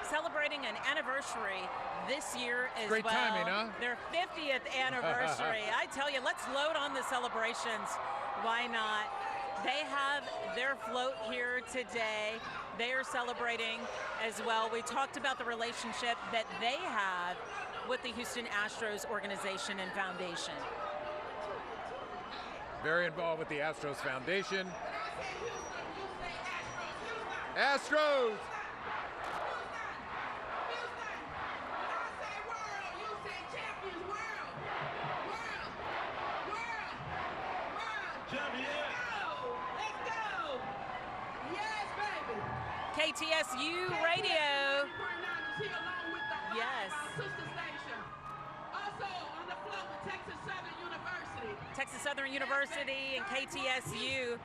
celebrating an anniversary this year as Great well. timing, huh? Their 50th anniversary. I tell you, let's load on the celebrations. Why not? They have their float here today. They are celebrating as well. We talked about the relationship that they have with the Houston Astros organization and foundation. Very involved with the Astros Foundation. Astros! KTSU Radio. Yes. Texas Southern University and KTSU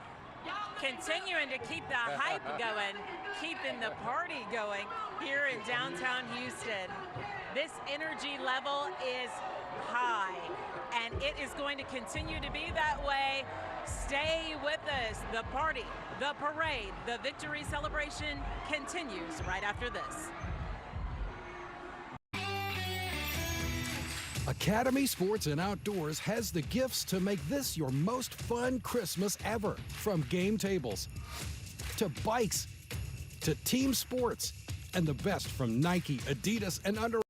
continuing to keep the hype going, keeping the party going here in downtown Houston. This energy level is high, and it is going to continue to be that way. Stay with us. The party, the parade, the victory celebration continues right after this. Academy Sports and Outdoors has the gifts to make this your most fun Christmas ever. From game tables, to bikes, to team sports, and the best from Nike, Adidas, and Under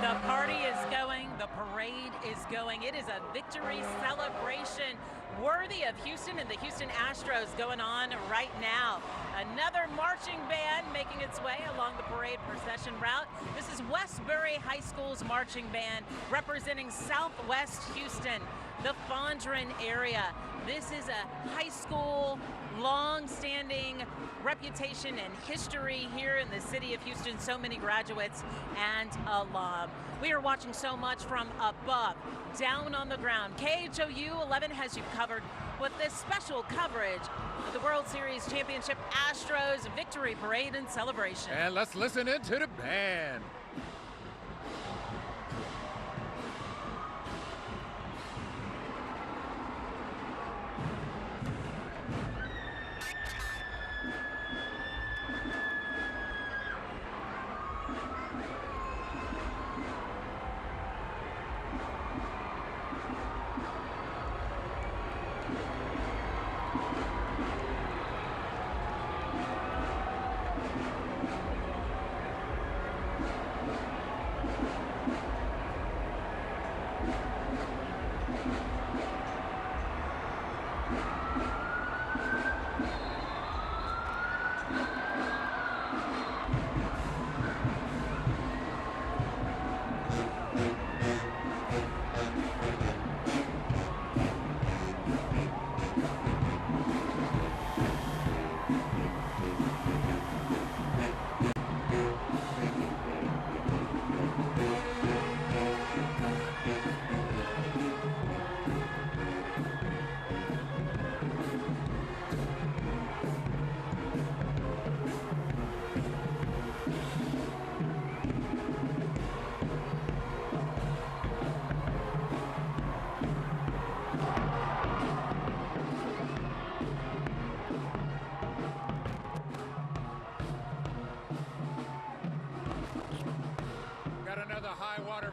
The party is going, the parade is going. It is a victory celebration worthy of Houston and the Houston Astros going on right now. Another marching band making its way along the parade procession route. This is Westbury High School's marching band representing Southwest Houston, the Fondren area. This is a high school, long-standing reputation and history here in the city of Houston. So many graduates and alum. We are watching so much from above, down on the ground. KHOU 11 has you covered with this special coverage of the World Series Championship Astros Victory Parade and Celebration. And let's listen into the band.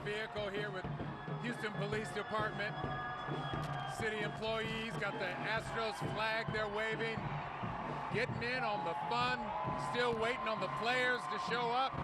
vehicle here with Houston Police Department. City employees got the Astros flag they're waving. Getting in on the fun, still waiting on the players to show up.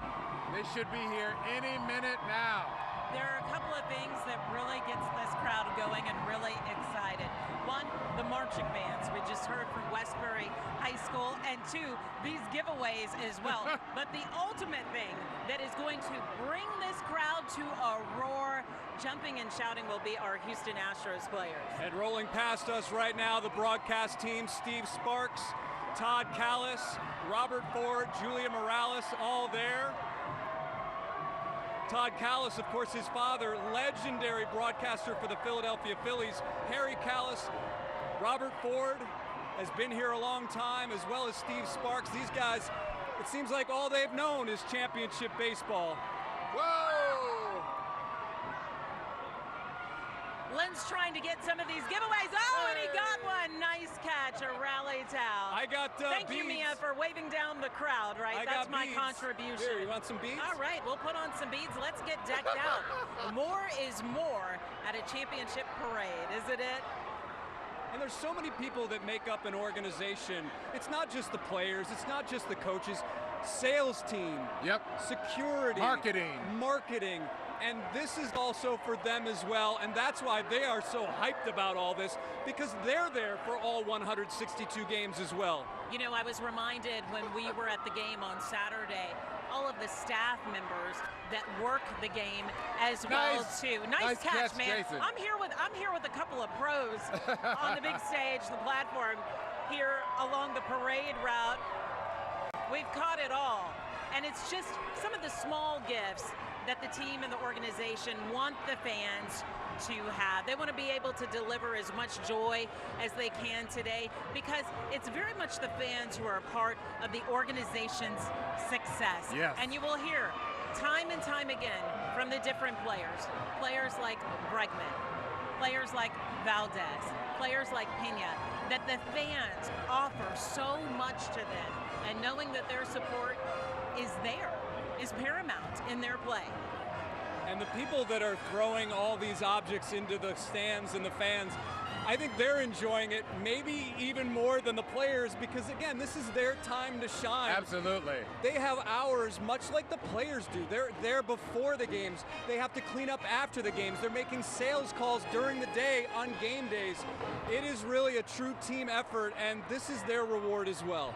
They should be here any minute now. There are a couple of things that really gets this crowd going and really excited. One, the marching bands we just heard from Westbury High School, and two, these giveaways as well. But the ultimate thing that is going to bring this crowd to a roar, jumping and shouting, will be our Houston Astros players. And rolling past us right now, the broadcast team, Steve Sparks, Todd Callis, Robert Ford, Julia Morales, all there. Todd Callis, of course, his father, legendary broadcaster for the Philadelphia Phillies, Harry Callis. Robert Ford has been here a long time, as well as Steve Sparks. These guys, it seems like all they've known is championship baseball. Whoa! Lynn's trying to get some of these giveaways. Oh, and he got one. Nice catch, a rally towel. I got Thank you, beads. Mia, for waving down the crowd, right? That's my beads. contribution. Here, you want some beads? All right, we'll put on some beads. Let's get decked out. More is more at a championship parade, isn't it? And there's so many people that make up an organization. It's not just the players, it's not just the coaches, sales team, security, marketing, and this is also for them as well, and that's why they are so hyped about all this, because they're there for all 162 games as well. You know, I was reminded when we were at the game on Saturday, all of the staff members that work the game as well too. Nice catch, man. Jason. I'm here with a couple of pros on the big stage, the platform here along the parade route. We've caught it all, and it's just some of the small gifts that the team and the organization want the fans to have. They want to be able to deliver as much joy as they can today, because it's very much the fans who are a part of the organization's success. Yes. And you will hear time and time again from the different players. Players like Bregman, players like Valdez, players like Pena, that the fans offer so much to them, and knowing that their support is there is paramount in their play. And the people that are throwing all these objects into the stands and the fans, I think they're enjoying it maybe even more than the players, because again, this is their time to shine. Absolutely. They have hours, much like the players do. They're there before the games. They have to clean up after the games. They're making sales calls during the day on game days. It is really a true team effort, and this is their reward as well.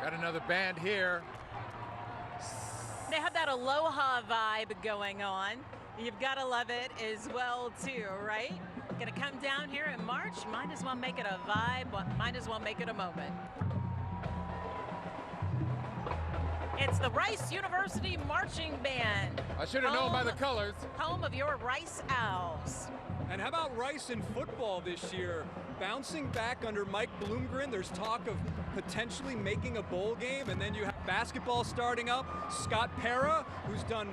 Got another band here. They have that aloha vibe going on. You've got to love it as well too, right? Gonna come down here in March, might as well make it a vibe, might as well make it a moment. It's the Rice University Marching Band. I should have known by the colors. Home of your Rice Owls. And how about Rice in football this year? Bouncing back under Mike Bloomgren, there's talk of potentially making a bowl game, and then you have basketball starting up. Scott Pera, who's done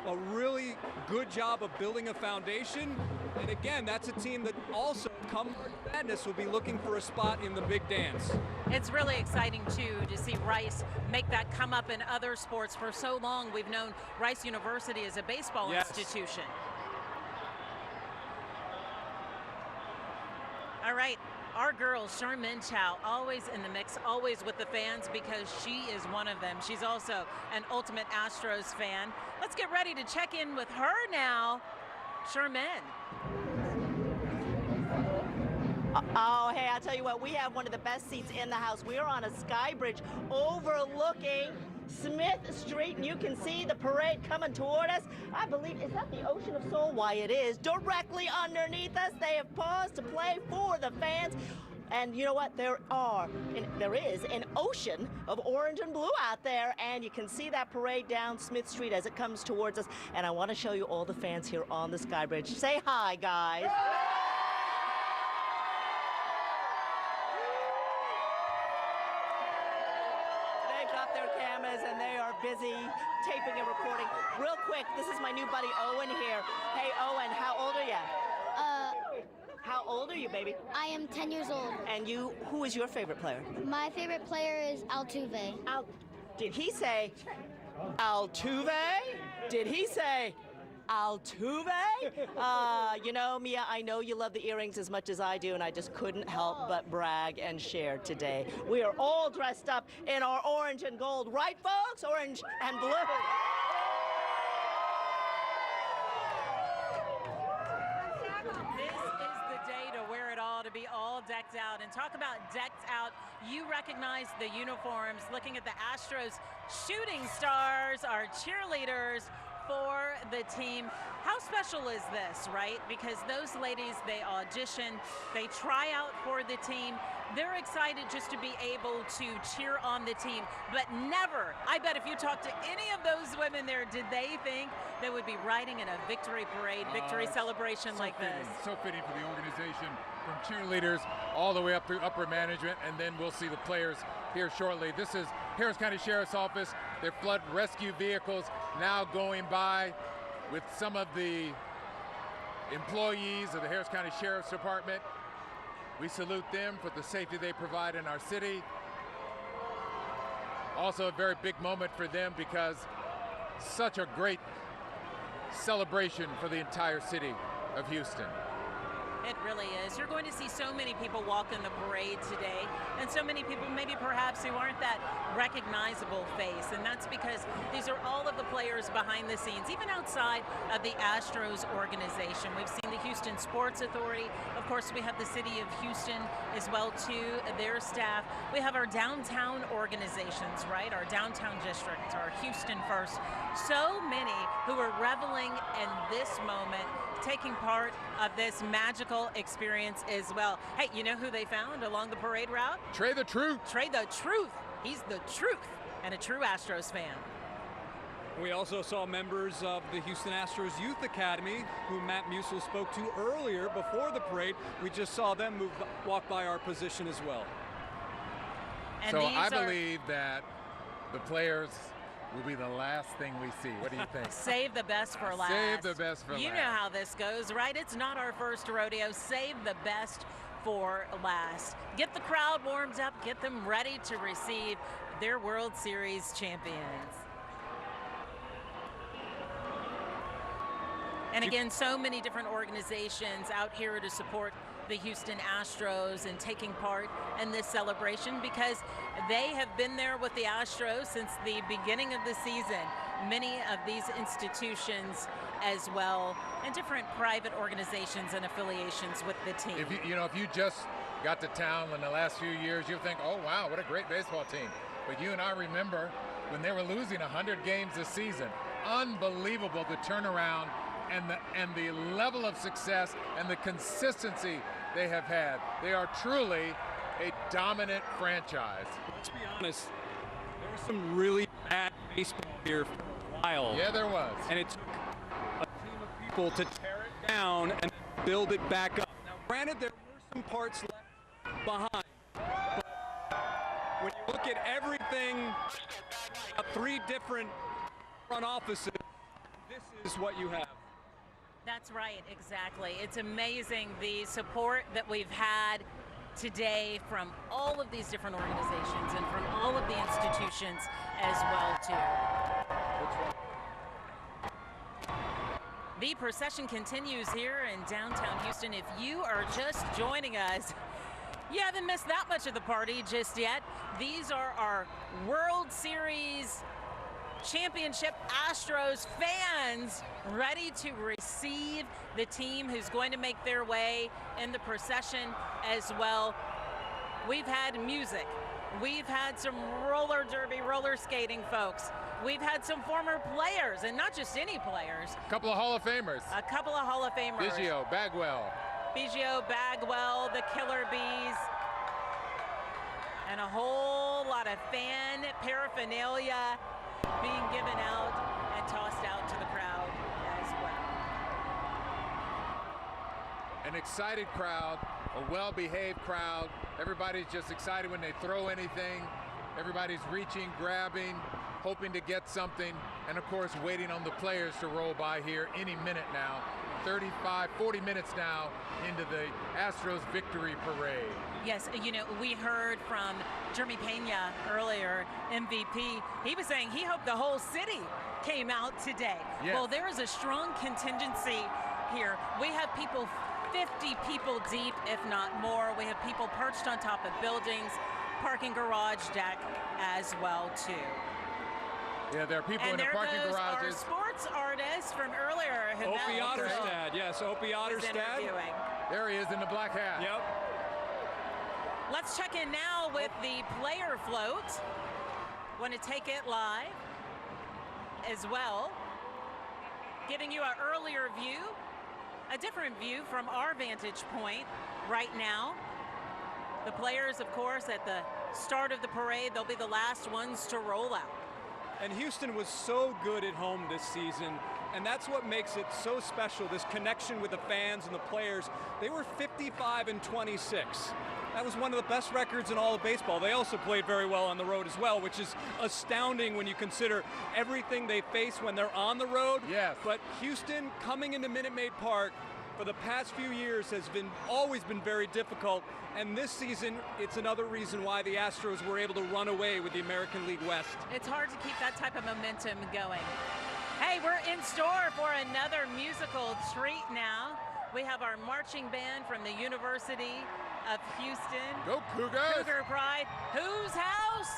a really good job of building a foundation. And again, that's a team that also, come March Madness, will be looking for a spot in the big dance. It's really exciting, too, to see Rice make that come up in other sports. For so long, we've known Rice University as a baseball institution. All right, our girl, Charmin Chow, always in the mix, always with the fans, because she is one of them. She's also an ultimate Astros fan. Let's get ready to check in with her now. Charmin. Oh, hey, I'll tell you what, we have one of the best seats in the house. We are on a sky bridge overlooking Smith Street, and you can see the parade coming toward us. I believe, is that the Ocean of Soul? Why, it is. Directly underneath us, they have paused to play for the fans. And you know what? There is an ocean of orange and blue out there, and you can see that parade down Smith Street as it comes towards us. And I want to show you all the fans here on the sky bridge. Say hi, guys. And they are busy taping and recording. Real quick, this is my new buddy Owen here. Hey Owen, how old are you? How old are you, baby? I am 10 years old. And you, who is your favorite player? My favorite player is Altuve. Did he say Altuve? Did he say Altuve. You know, Mia, I know you love the earrings as much as I do, and I just couldn't help but brag and share today. We are all dressed up in our orange and gold, right, folks? Orange and blue. To be all decked out. And talk about decked out, you recognize the uniforms. Looking at the Astros shooting stars, our cheerleaders for the team. How special is this, right? Because those ladies, they audition, they try out for the team. They're excited just to be able to cheer on the team, but never, I bet if you talk to any of those women there, did they think they would be riding in a victory parade, victory celebration so like fitting, this? So fitting for the organization, from cheerleaders all the way up through upper management, and then we'll see the players here shortly. This is Harris County Sheriff's Office. Their flood rescue vehicles now going by with some of the employees of the Harris County Sheriff's Department. We salute them for the safety they provide in our city. Also a very big moment for them because such a great celebration for the entire city of Houston. It really is. You're going to see so many people walk in the parade today, and so many people maybe perhaps who aren't that recognizable face, and that's because these are all of the players behind the scenes, even outside of the Astros organization. We've seen the Houston Sports Authority. Of course, we have the city of Houston as well too, their staff. We have our downtown organizations, right? Our downtown district, our Houston First. So many who are reveling in this moment, taking part of this magical experience as well. Hey, you know who they found along the parade route? Trey the Truth. Trey the Truth. He's the truth and a true Astros fan. We also saw members of the Houston Astros Youth Academy, who Matt Musil spoke to earlier before the parade. We just saw them walk by our position as well. And so I believe that the players will be the last thing we see. What do you think? Save the best for last. Save the best for last. You know how this goes, right? It's not our first rodeo. Save the best for last. Get the crowd warmed up. Get them ready to receive their World Series champions. And again, so many different organizations out here to support the Houston Astros and taking part in this celebration because they have been there with the Astros since the beginning of the season. Many of these institutions as well, and different private organizations and affiliations with the team. If you just got to town in the last few years, you'll think, oh wow, what a great baseball team. But you and I remember when they were losing 100 games this season. Unbelievable, the turnaround and the level of success and the consistency they have had. They are truly a dominant franchise. Let's be honest, there was some really bad baseball here for a while. Yeah, there was. And it took a team of people to tear it down and build it back up. Now, granted, there were some parts left behind. But when you look at everything, 3 different front offices, this is what you have. That's right, exactly. It's amazing the support that we've had today from all of these different organizations and from all of the institutions as well too. The procession continues here in downtown Houston. If you are just joining us, you haven't missed that much of the party just yet. These are our World Series Championship Astros fans ready to receive the team who's going to make their way in the procession as well. We've had music. We've had some roller derby, roller skating folks. We've had some former players, and not just any players. A couple of Hall of Famers. A couple of Hall of Famers. Biggio, Bagwell. The Killer Bees. And a whole lot of fan paraphernalia being given out and tossed out to the crowd as well. An excited crowd, a well-behaved crowd. Everybody's just excited when they throw anything. Everybody's reaching, grabbing, hoping to get something, and of course waiting on the players to roll by here any minute now. 40 minutes now into the Astros victory parade. Yes, you know, we heard from Jeremy Pena earlier, MVP. He was saying he hoped the whole city came out today. Yes. Well, there is a strong contingency here. We have people 50 people deep, if not more. We have people perched on top of buildings, parking garage deck as well, too. Yeah, there are people in the parking garages. Our sports artist from earlier. Opie Otterstad, yes, Opie Otterstad. There he is in the black hat. Yep. Let's check in now with the player float. Want to take it live as well. Giving you an earlier view, a different view from our vantage point right now. The players, of course, at the start of the parade, they'll be the last ones to roll out. And Houston was so good at home this season, and that's what makes it so special, this connection with the fans and the players. They were 55-26. That was one of the best records in all of baseball. They also played very well on the road as well, which is astounding when you consider everything they face when they're on the road. Yes. But Houston coming into Minute Maid Park for the past few years has always been very difficult. And this season, it's another reason why the Astros were able to run away with the American League West. It's hard to keep that type of momentum going. Hey, we're in store for another musical treat now. We have our marching band from the University of Houston. Go Cougars! Cougar Pride. Whose house?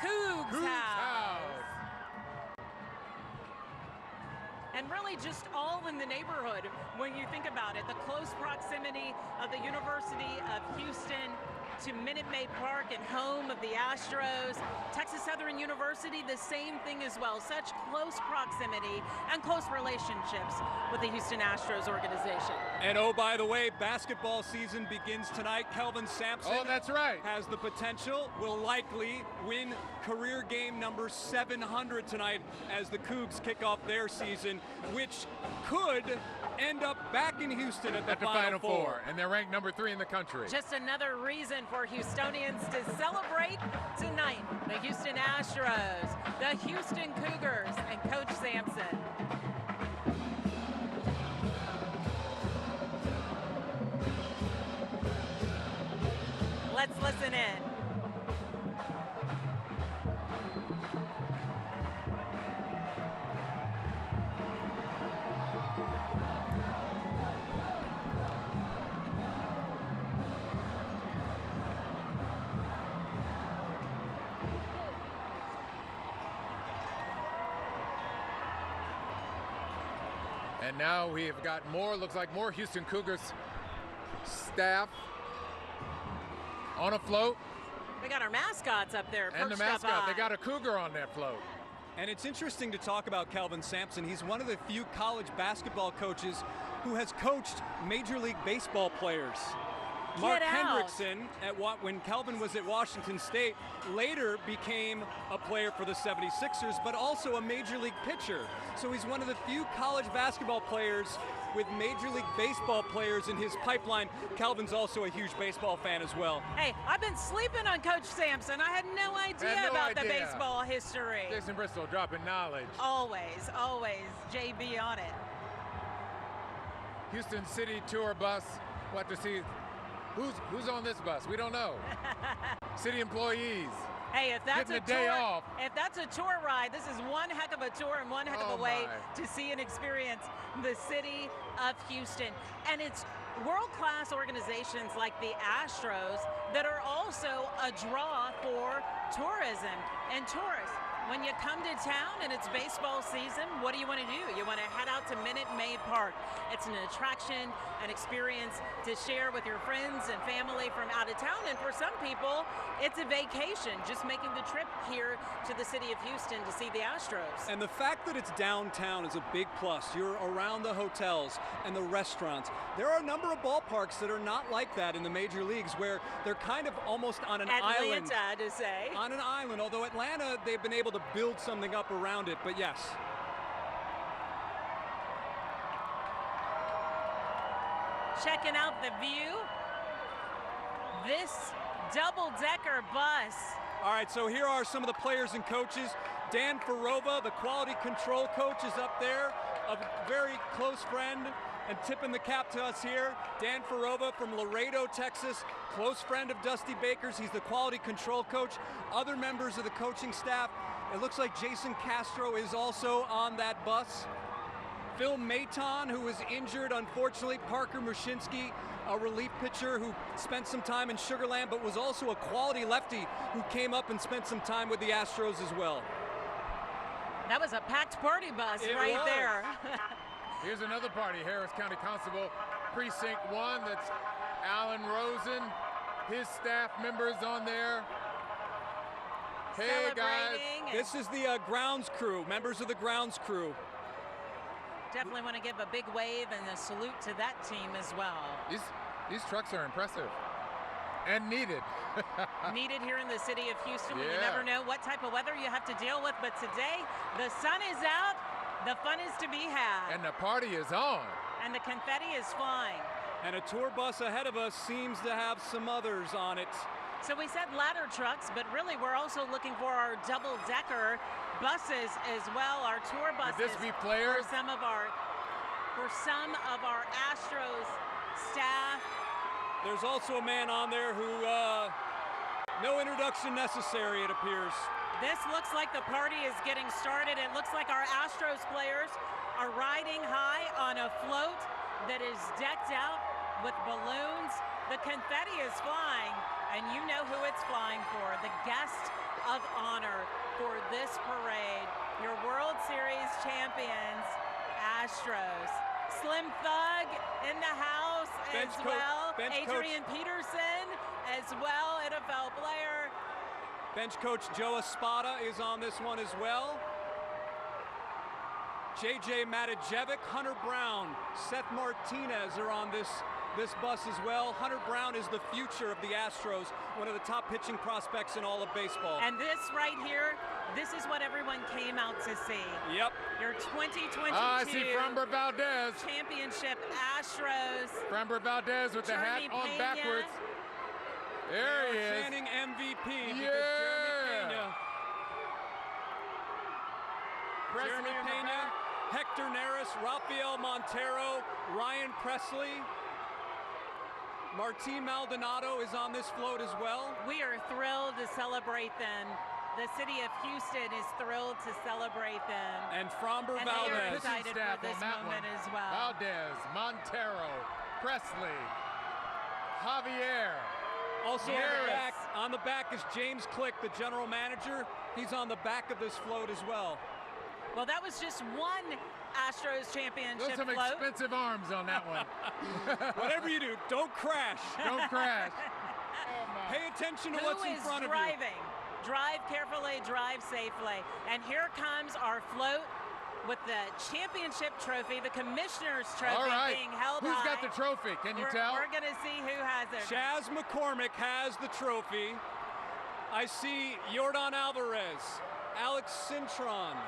Cougs' house. And really just all in the neighborhood when you think about it. The close proximity of the University of Houston to Minute Maid Park and home of the Astros. Texas Southern University, the same thing as well. Such close proximity and close relationships with the Houston Astros organization. And oh, by the way, basketball season begins tonight. Kelvin Sampson. Oh, that's right. Has the potential, will likely win career game number 700 tonight as the Cougs kick off their season, which could end up back in Houston at the Final Four. And they're ranked number 3 in the country. Just another reason for Houstonians to celebrate tonight. The Houston Astros, the Houston Cougars, and Coach Sampson. Let's listen in. And now we have got more, looks like more Houston Cougars staff on a float. We got our mascots up there. And the mascot, they got a Cougar on that float. And it's interesting to talk about Kelvin Sampson. He's one of the few college basketball coaches who has coached Major League Baseball players. Mark Hendrickson, when Kelvin was at Washington State, later became a player for the 76ers, but also a Major League pitcher. So he's one of the few college basketball players with Major League Baseball players in his pipeline. Kelvin's also a huge baseball fan as well. Hey, I've been sleeping on Coach Sampson. I had no idea about the baseball history. Jason Bristol dropping knowledge. Always, always JB on it. Houston City tour bus. We'll have to see who's on this bus. We don't know. City employees. Hey, if that's getting a day off. If that's a tour ride, this is one heck of a tour and one heck of a way to see and experience the city of Houston. And it's world-class organizations like the Astros that are also a draw for tourism and tourists. When you come to town and it's baseball season, what do you want to do? You want to head out to Minute Maid Park. It's an attraction, an experience to share with your friends and family from out of town. And for some people, it's a vacation, just making the trip here to the city of Houston to see the Astros. And the fact that it's downtown is a big plus. You're around the hotels and the restaurants. There are a number of ballparks that are not like that in the major leagues, where they're kind of almost on an island. Atlanta, to say. On an island, although Atlanta, they've been able to build something up around it, but yes. Checking out the view. This double-decker bus. All right, so here are some of the players and coaches. Dan Farova, the quality control coach, is up there, a very close friend And tipping the cap to us here, Dan Farova from Laredo, Texas, close friend of Dusty Baker's. He's the quality control coach. Other members of the coaching staff. It looks like Jason Castro is also on that bus. Phil Maton, who was injured, unfortunately. Parker Mushinski, a relief pitcher who spent some time in Sugar Land, but was also a quality lefty who came up and spent some time with the Astros as well. That was a packed party bus right there. Here's another party. Harris County Constable Precinct 1. That's Alan Rosen, his staff members on there. Hey guys. This is the grounds crew, members of the grounds crew. Definitely want to give a big wave and a salute to that team as well. These trucks are impressive and needed. Needed here in the city of Houston. You never know what type of weather you have to deal with, but today the sun is out, the fun is to be had. And the party is on. And the confetti is flying. And a tour bus ahead of us seems to have some others on it. So we said ladder trucks, but really we're also looking for our double-decker buses as well, our tour buses. Could this be players? For some of our Astros staff. There's also a man on there who, no introduction necessary, it appears. This looks like the party is getting started. It looks like our Astros players are riding high on a float that is decked out with balloons. The confetti is flying, and you know who it's flying for, the guest of honor for this parade, your World Series champions, Astros. Slim Thug in the house as well. Adrian Peterson as well, NFL player. Bench coach Joe Espada is on this one as well. JJ Matajevic, Hunter Brown, Seth Martinez are on this bus as well. Hunter Brown is the future of the Astros, one of the top pitching prospects in all of baseball. And this right here, this is what everyone came out to see. Yep. Your 2022 I see Framber Valdez. Championship Astros. Framber Valdez with the hat on backwards. There he is. Chanting MVP. Yeah. Jeremy Pena, Hector Neris, Rafael Montero, Ryan Presley. Martin Maldonado is on this float as well. We are thrilled to celebrate them. The city of Houston is thrilled to celebrate them. And Framber Valdez. They are excited for this moment as well. Valdez, Montero, Presley, Javier. Also on the back is James Click, the general manager. He's on the back of this float as well. Well, that was just one Astros championship Those some float. expensive arms on that one. Whatever you do, don't crash. Don't crash. Pay attention to what's in front of you. Who is driving? Drive carefully, drive safely. And here comes our float with the championship trophy, the commissioner's trophy being held Who's high. got the trophy? Can you tell? We're going to see who has it. Chaz McCormick has the trophy. I see Yordan Alvarez, Alex Cintron.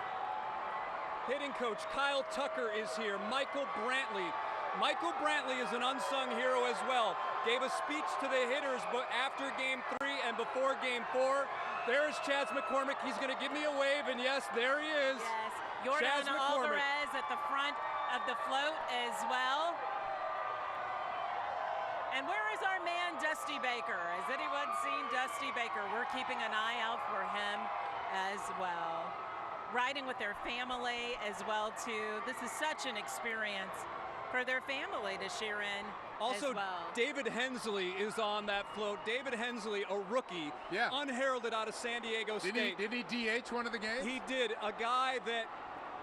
Hitting coach Kyle Tucker is here. Michael Brantley. Michael Brantley is an unsung hero as well. Gave a speech to the hitters but after Game 3 and before Game 4. There's Chaz McCormick. He's going to give me a wave, and yes, there he is. Yes, Yordan Alvarez at the front of the float as well. And where is our man, Dusty Baker? Has anyone seen Dusty Baker? We're keeping an eye out for him as well. Riding with their family as well, too. This is such an experience for their family to share in also, as well. David Hensley is on that float. David Hensley, a rookie, unheralded out of San Diego State. Did he DH one of the games? He did. A guy that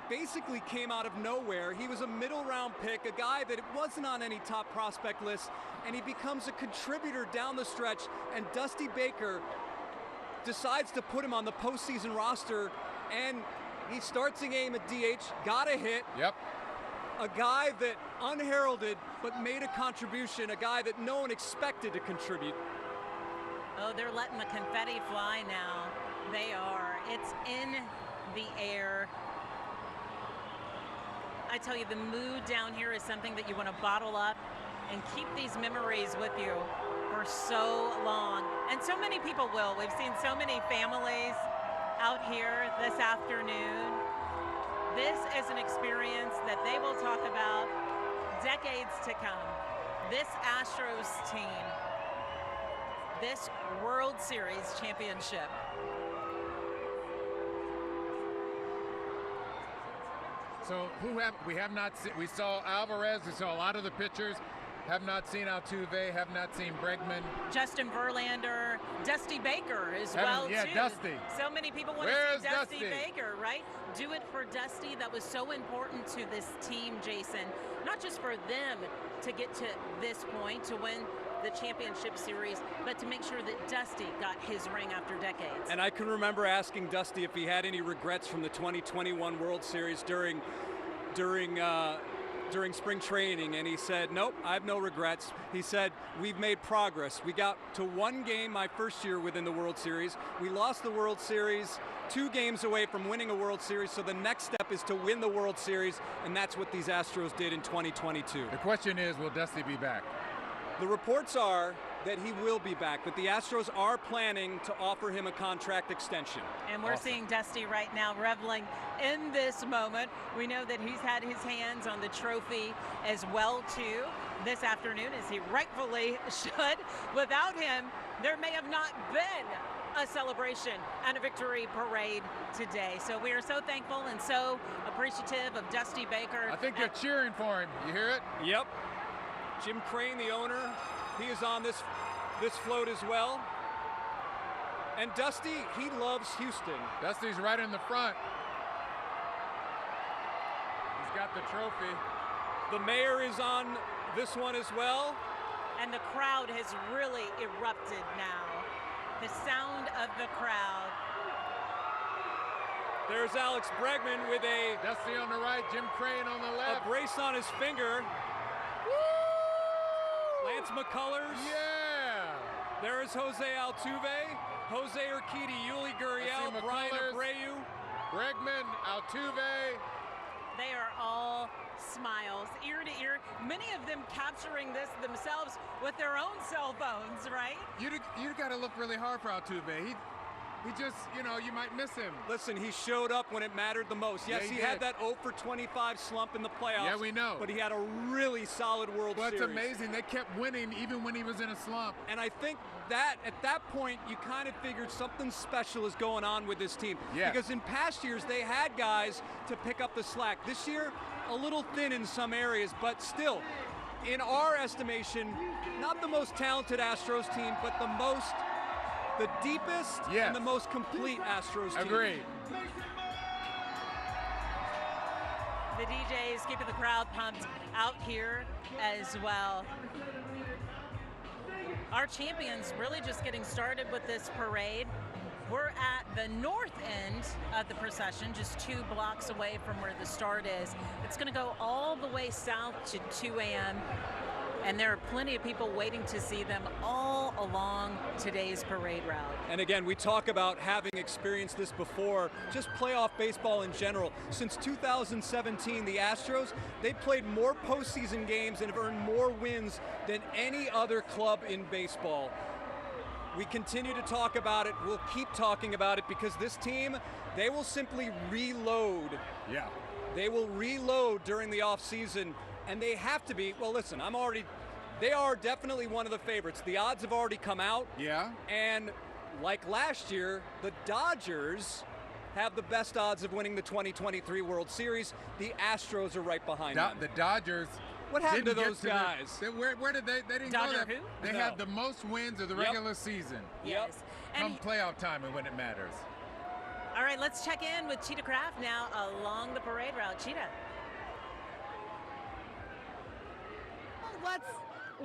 basically came out of nowhere. He was a middle round pick, a guy that wasn't on any top prospect list, and he becomes a contributor down the stretch, and Dusty Baker decides to put him on the postseason roster, and he starts a game at DH, got a hit. Yep. A guy that unheralded but made a contribution, a guy that no one expected to contribute. Oh, they're letting the confetti fly now. They are. It's in the air. I tell you, the mood down here is something that you want to bottle up and keep these memories with you for so long. And so many people will. We've seen so many families out here this afternoon. This is an experience that they will talk about decades to come, this Astros team, this World Series championship. So we have not seen, we saw Alvarez, we saw a lot of the pitchers, have not seen Altuve, have not seen Bregman. Justin Verlander, Dusty Baker as well, yeah, too. Dusty. So many people want to see Dusty Baker, right? Do it for Dusty. That was so important to this team, Jason. Not just for them to get to this point, to win the championship series, but to make sure that Dusty got his ring after decades. And I can remember asking Dusty if he had any regrets from the 2021 World Series during spring training, and he said, nope, I have no regrets. He said, we've made progress. We got to one game my first year within the World Series. We lost the World Series, 2 games away from winning a World Series, so the next step is to win the World Series, and that's what these Astros did in 2022. The question is, will Dusty be back? The reports are that he will be back, but the Astros are planning to offer him a contract extension. And we're seeing Dusty right now reveling in this moment. We know that he's had his hands on the trophy as well, too, this afternoon, as he rightfully should. Without him, there may have not been a celebration and a victory parade today. So we are so thankful and so appreciative of Dusty Baker. I think they're cheering for him. You hear it? Yep. Jim Crane, the owner, he is on this float as well. And Dusty, he loves Houston. Dusty's right in the front. He's got the trophy. The mayor is on this one as well. And the crowd has really erupted now. The sound of the crowd. There's Alex Bregman with a Dusty on the right, Jim Crane on the left. A brace on his finger. Lance McCullers. Yeah. There is Jose Altuve, Jose Urquidy, Yuli Gurriel, Brian Abreu. Bregman, Altuve. They are all smiles, ear to ear. Many of them capturing this themselves with their own cell phones, right? You got to look really hard for Altuve. He just, you might miss him. Listen, he showed up when it mattered the most. Yes, yeah, he had that 0 for 25 slump in the playoffs. Yeah, we know. But he had a really solid World Series. Well, it's amazing. They kept winning even when he was in a slump. And I think that at that point, you kind of figured something special is going on with this team. Yeah. Because in past years, they had guys to pick up the slack. This year, a little thin in some areas, but still, in our estimation, not the most talented Astros team, but the deepest and the most complete Astros team. Agreed. The DJs keeping the crowd pumped out here as well. Our champions really just getting started with this parade. We're at the north end of the procession, just 2 blocks away from where the start is. It's going to go all the way south to 2 a.m. And there are plenty of people waiting to see them all along today's parade route. And again, we talk about having experienced this before, just playoff baseball in general. Since 2017, the Astros, they played more postseason games and have earned more wins than any other club in baseball. We continue to talk about it. We'll keep talking about it because this team, they will simply reload. Yeah. They will reload during the offseason. And they have to be, well, listen, they are definitely one of the favorites. The odds have already come out. Yeah. And like last year, the Dodgers have the best odds of winning the 2023 World Series. The Astros are right behind them. The Dodgers. What happened to those guys? Where did they didn't Dodger go there. who? They had the most wins of the regular season. Yes. Come playoff time and when it matters. All right, let's check in with Cheetah Craft now along the parade route. Cheetah.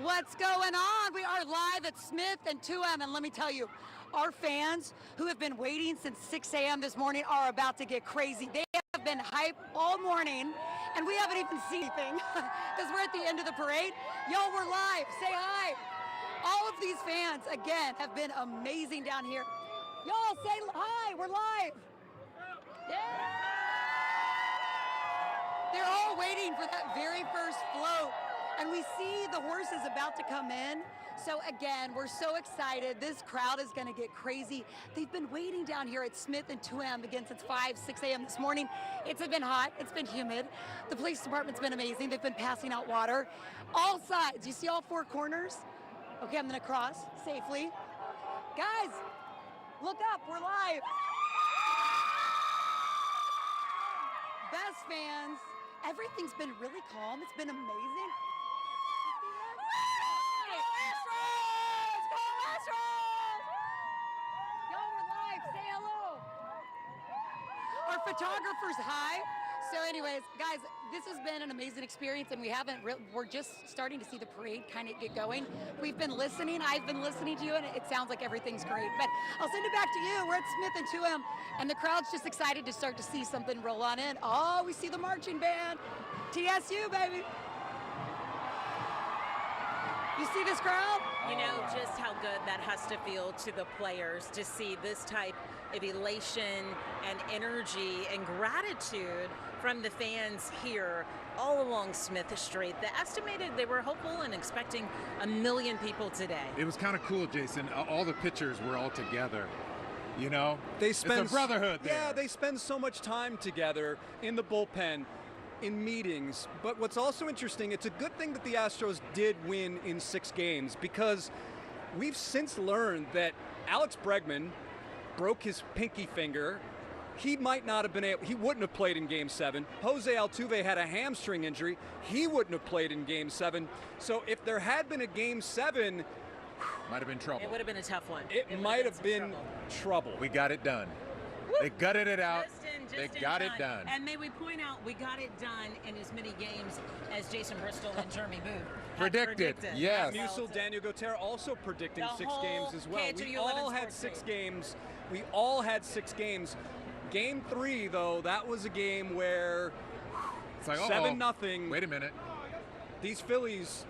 What's going on? We are live at Smith and 2M, and let me tell you, our fans who have been waiting since 6 a.m. this morning are about to get crazy. They have been hyped all morning, and we haven't even seen anything because we're at the end of the parade. Yo, we're live. Say hi. All of these fans, again, have been amazing down here. Y'all say hi. We're live. Yeah. They're all waiting for that very first float. And we see the horses about to come in. So again, we're so excited. This crowd is going to get crazy. They've been waiting down here at Smith and 2M again since 6 a.m. this morning. It's been hot. It's been humid. The police department's been amazing. They've been passing out water. All sides. You see all four corners? Okay, I'm going to cross safely. Guys, look up. We're live. Best fans. Everything's been really calm. It's been amazing. Our photographer's high. So anyways, guys, this has been an amazing experience, and we're just starting to see the parade kind of get going. We've been listening. I've been listening to you, and it sounds like everything's great. But I'll send it back to you. We're at Smith and 2M, and the crowd's just excited to start to see something roll on in. Oh, we see the marching band. TSU, baby. You see this crowd? You know just how good that has to feel to the players to see this type of elation and energy and gratitude from the fans here all along Smith Street. They estimated they were hopeful and expecting 1 million people today. It was kind of cool, Jason. All the pitchers were all together. You know, it's a brotherhood there. Yeah, they spend so much time together in the bullpen, in meetings. But what's also interesting, it's a good thing that the Astros did win in 6 games, because we've since learned that Alex Bregman broke his pinky finger. He might not have been able, he wouldn't have played in Game 7. Jose Altuve had a hamstring injury. He wouldn't have played in Game 7. So if there had been a Game 7, might have been trouble. It would have been a tough one. It might have been trouble. We got it done. Woo! They gutted it out. They got it done. And may we point out, we got it done in as many games as Jason Bristol and Jeremy Booth predicted. Yes. Musil, Daniel Gotera also predicting 6 games as well. KHOU We all had 6 games. We all had 6 games. Game 3, though, that was a game where it's like 7-0. Wait a minute. These Phillies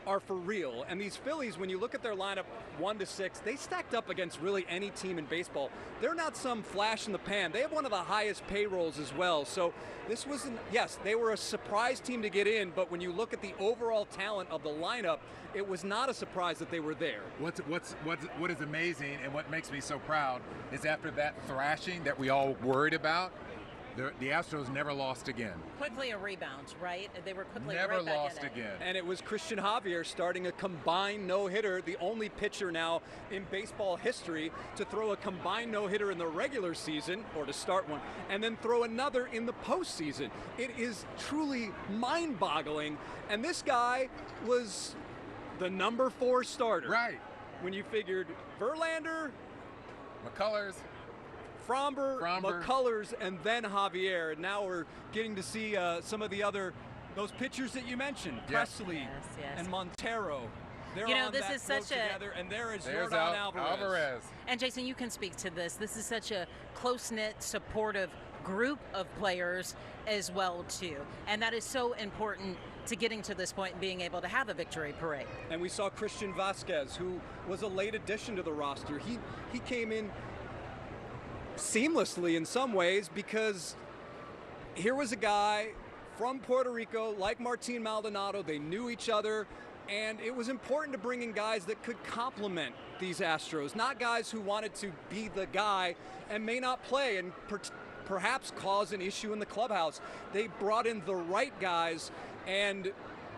are for real. And these Phillies, when you look at their lineup 1-6, they stacked up against really any team in baseball. They're not some flash in the pan. They have one of the highest payrolls as well. So this wasn't, yes, they were a surprise team to get in, but when you look at the overall talent of the lineup, it was not a surprise that they were there. What is amazing and what makes me so proud is after that thrashing that we all worried about, the Astros never lost again. Quickly a rebound, right? They were quickly never right back lost in it. again. And it was Christian Javier starting a combined no-hitter, the only pitcher now in baseball history to throw a combined no-hitter in the regular season, or to start one, and then throw another in the postseason. It is truly mind-boggling. And this guy was the number 4 starter. Right. When you figured Verlander, McCullers, Framber, McCullers, and then Javier. And now we're getting to see some of the other, those pitchers that you mentioned, Presley and Montero. They're you know, on this that is such together, and there's Jordan Alvarez. And Jason, you can speak to this. This is such a close-knit, supportive group of players as well, too. And that is so important to getting to this point and being able to have a victory parade. And we saw Christian Vasquez, who was a late addition to the roster. He came in seamlessly in some ways, because here was a guy from Puerto Rico like Martin Maldonado. They knew each other, and it was important to bring in guys that could complement these Astros, not guys who wanted to be the guy and may not play and perhaps cause an issue in the clubhouse. They brought in the right guys, and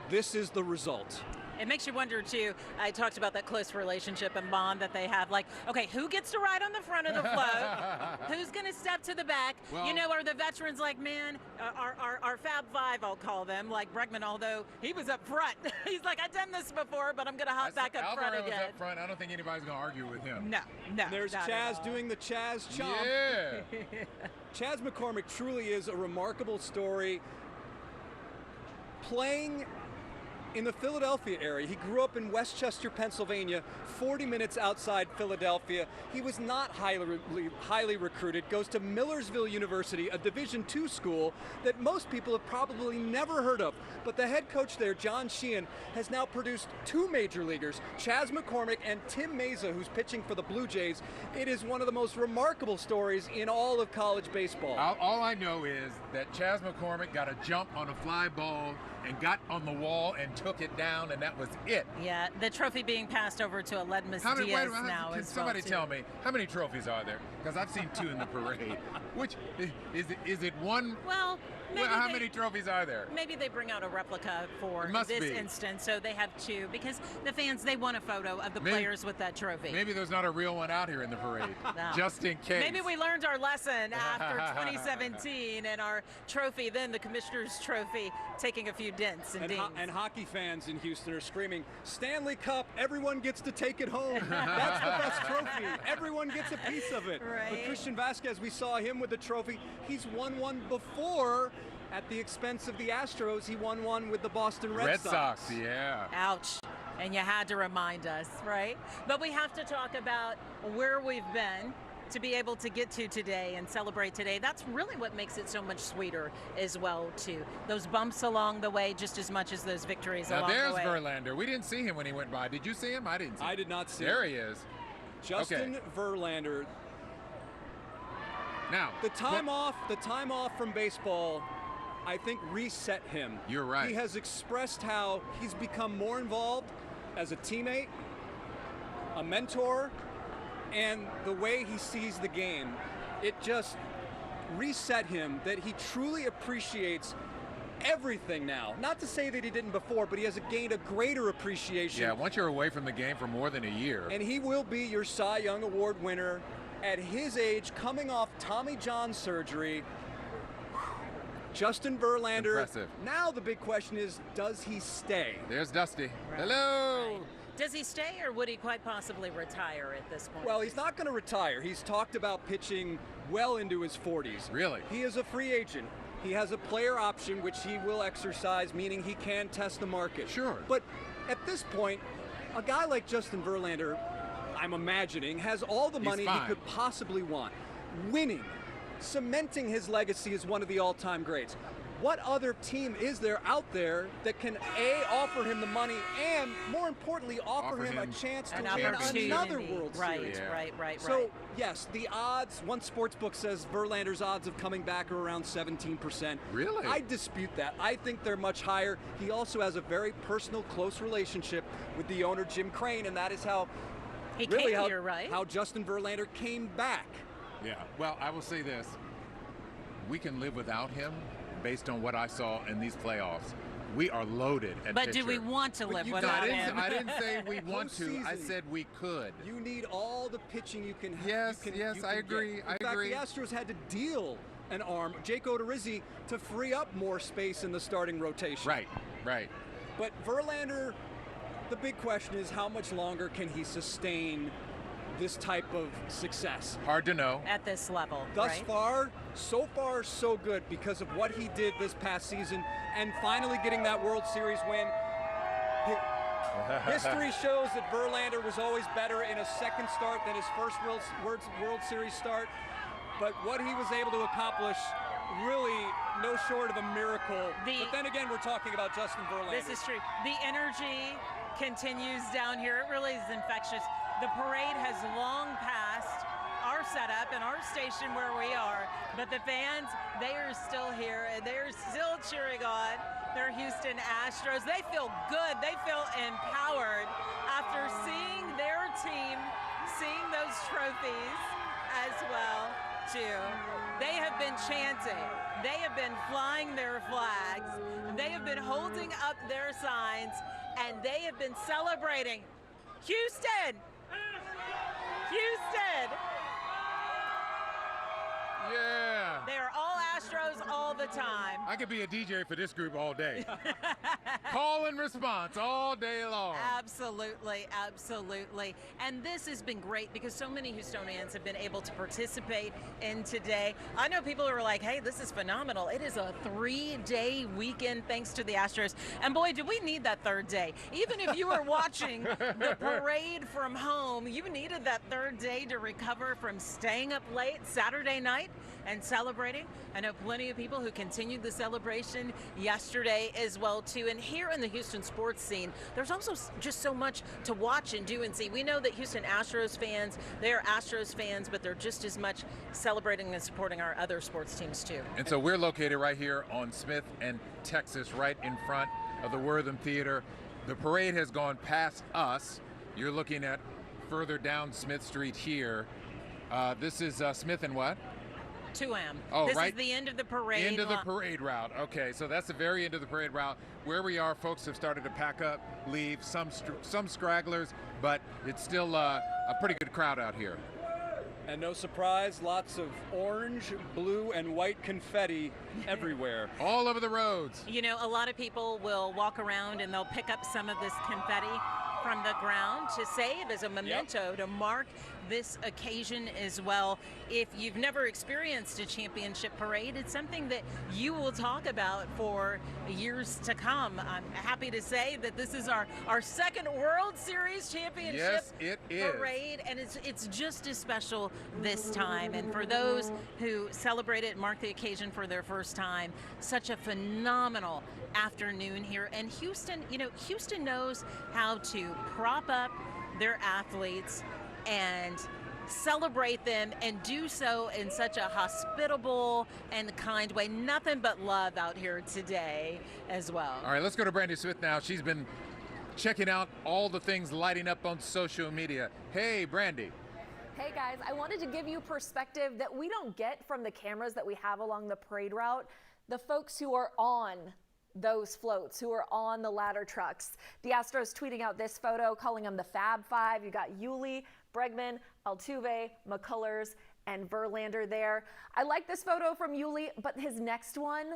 this is the result. It makes you wonder, too. I talked about that close relationship and bond that they have. Like, okay, who gets to ride on the front of the float? Who's going to step to the back? Well, you know, are the veterans like, man, our Fab Five, I'll call them, like Bregman, although he was up front. He's like, I've done this before, but I'm going to hop back up front again. Was up front. I don't think anybody's going to argue with him. No. There's Chaz doing the Chaz chomp. Yeah. Chaz McCormick truly is a remarkable story. Playing in the Philadelphia area. He grew up in Westchester, Pennsylvania, 40 minutes outside Philadelphia. He was not highly recruited, goes to Millersville University, a Division II school that most people have probably never heard of. But the head coach there, John Sheehan, has now produced 2 major leaguers, Chaz McCormick and Tim Meza, who's pitching for the Blue Jays. It is one of the most remarkable stories in all of college baseball. All I know is that Chaz McCormick got a jump on a fly ball and got on the wall and took it down, and that was it. Yeah, the trophy being passed over to Aledmus Wait, Diaz now can as somebody well, too. tell me, how many trophies are there? Because I've seen 2 in the parade. Which, is it one? Well, maybe how many trophies are there? Maybe they bring out a replica for Must this be. instance, so they have 2, because the fans, they want a photo of the players with that trophy. Maybe there's not a real one out here in the parade, No. just in case. Maybe we learned our lesson after 2017 and our trophy, then the Commissioner's Trophy, taking a few dents and dings. And hockey fans in Houston are screaming, Stanley Cup, everyone gets to take it home. That's the best trophy. Everyone gets a piece of it. Right. But Christian Vasquez, we saw him with the trophy. He's won one before at the expense of the Astros. He won one with the Boston Red Sox. Yeah. Ouch. And you had to remind us, right? But we have to talk about where we've been to be able to get to today and celebrate today. That's really what makes it so much sweeter as well, too. Those bumps along the way just as much as those victories Now along the way. there's Verlander. We didn't see him when he went by. Did you see him? I didn't see him. I did not see there him. He is. Justin Verlander. Now, the time off from baseball, I think reset him. You're right. He has expressed how he's become more involved as a teammate, a mentor, and the way he sees the game. It just reset him that he truly appreciates everything now. Not to say that he didn't before, but he has gained a greater appreciation. Yeah, once you're away from the game for more than a year. And he will be your Cy Young Award winner at his age, coming off Tommy John surgery. Justin Verlander. Impressive. Now the big question is, does he stay? There's Dusty. Right. Hello. Right. Does he stay, or would he quite possibly retire at this point? Well, he's not going to retire. He's talked about pitching well into his 40s. Really? He is a free agent. He has a player option, which he will exercise, meaning he can test the market. Sure. But at this point, a guy like Justin Verlander, I'm imagining, has all the money he could possibly want. Winning, cementing his legacy as one of the all-time greats. What other team is there out there that can offer him the money and, more importantly, offer him a chance to win another World Series? Right. So, yes, the odds, one sportsbook says Verlander's odds of coming back are around 17%. Really? I dispute that. I think they're much higher. He also has a very personal, close relationship with the owner, Jim Crane, and that is how how Justin Verlander came back. Yeah, well, I will say this. We can live without him based on what I saw in these playoffs. We are loaded at But pitcher. do we want to live without him? I didn't say we want to. I said we could. You need all the pitching you can have. Yes, I agree. In fact, the Astros had to deal an arm, Jake Odorizzi, to free up more space in the starting rotation. Right. But Verlander, the big question is, how much longer can he sustain this type of success? Hard to know. At this level, Thus far, so good because of what he did this past season and finally getting that World Series win. History shows that Verlander was always better in a second start than his first World Series start. But what he was able to accomplish, really no short of a miracle. But then again, we're talking about Justin Verlander. This is true. The energy continues down here. It really is infectious. The parade has long passed our setup and our station where we are, but the fans, they are still here and they're still cheering on their Houston Astros. They feel good. They feel empowered after seeing their team, seeing those trophies as well, too. They have been chanting. They have been flying their flags. They have been holding up their signs, and they have been celebrating. Houston! Houston! Yeah. They are all Astros all the time. I could be a DJ for this group all day. Call and response all day long. Absolutely. And this has been great because so many Houstonians have been able to participate in today. I know people are like, hey, this is phenomenal. It is a 3-day weekend thanks to the Astros. And boy, do we need that third day. Even if you were watching the parade from home, you needed that third day to recover from staying up late Saturday night and celebrating. I know plenty of people who continued the celebration yesterday as well too. And here in the Houston sports scene, there's also just so much to watch and do and see. We know that Houston Astros fans, they're Astros fans, but they're just as much celebrating and supporting our other sports teams too. And so we're located right here on Smith and Texas, right in front of the Wortham Theater. The parade has gone past us. You're looking at further down Smith Street here. This is Smith and what? 2M. Oh, this right. is the end of the parade. End of the parade route. Okay, so that's the very end of the parade route. Where we are, folks have started to pack up, leave, some stragglers, but it's still a pretty good crowd out here. And no surprise, lots of orange, blue, and white confetti everywhere. All over the roads. You know, a lot of people will walk around and they'll pick up some of this confetti from the ground to save as a memento, to mark this occasion as well. If you've never experienced a championship parade, it's something that you will talk about for years to come. I'm happy to say that this is our second World Series championship parade, and it's just as special this time. And for those who celebrate it and mark the occasion for their first time, such a phenomenal afternoon here. And Houston, you know, Houston knows how to prop up their athletes and celebrate them, and do so in such a hospitable and kind way. Nothing but love out here today as well. All right, let's go to Brandy Smith now. She's been checking out all the things lighting up on social media. Hey, Brandy. Hey guys, I wanted to give you perspective that we don't get from the cameras that we have along the parade route. The folks who are on those floats, who are on the ladder trucks. The Astros tweeting out this photo, calling them the Fab Five. You got Yuli, Bregman, Altuve, McCullers, and Verlander there. I like this photo from Yuli, but his next one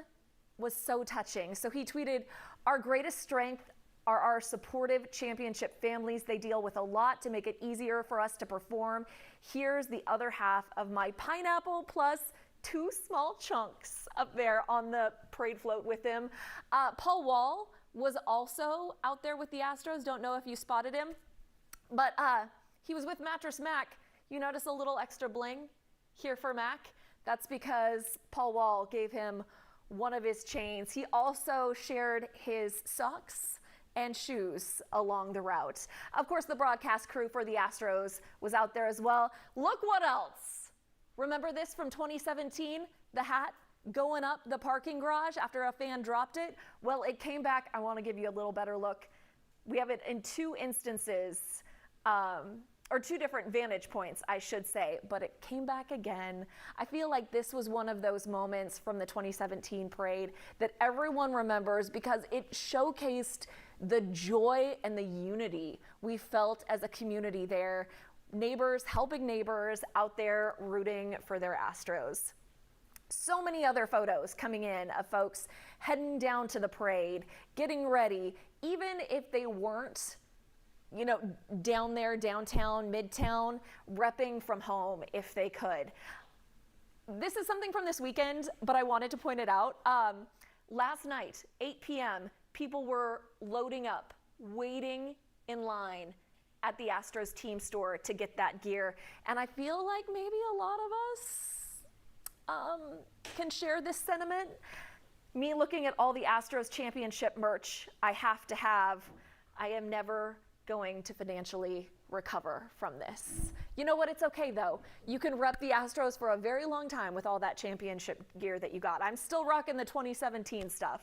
was so touching. So he tweeted, "Our greatest strength are our supportive championship families. They deal with a lot to make it easier for us to perform. Here's the other half of my pineapple plus 2 small chunks up there on the parade float with him." Paul Wall was also out there with the Astros. Don't know if you spotted him, but he was with Mattress Mac. You notice a little extra bling here for Mac? That's because Paul Wall gave him one of his chains. He also shared his socks and shoes along the route. Of course, the broadcast crew for the Astros was out there as well. Look what else. Remember this from 2017? The hat going up the parking garage after a fan dropped it? Well, it came back. I want to give you a little better look. We have it in 2 instances, or 2 different vantage points, I should say, but it came back again. I feel like this was one of those moments from the 2017 parade that everyone remembers because it showcased the joy and the unity we felt as a community there. Neighbors helping neighbors out there rooting for their Astros. So many other photos coming in of folks heading down to the parade, getting ready, even if they weren't, you know, down there, downtown, midtown, repping from home if they could. This is something from this weekend, but I wanted to point it out. Last night, 8 p.m., people were loading up, waiting in line at the Astros team store to get that gear. And I feel like maybe a lot of us can share this sentiment. Me looking at all the Astros championship merch I have to have, I am never going to financially recover from this. You know what? It's okay though. You can rep the Astros for a very long time with all that championship gear that you got. I'm still rocking the 2017 stuff.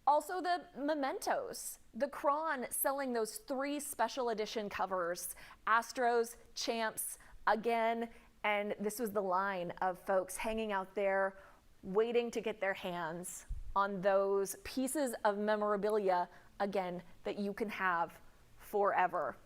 Also the mementos. The Cron selling those 3 special edition covers. Astros, Champs, again, and this was the line of folks hanging out there waiting to get their hands on those pieces of memorabilia, again, that you can have forever.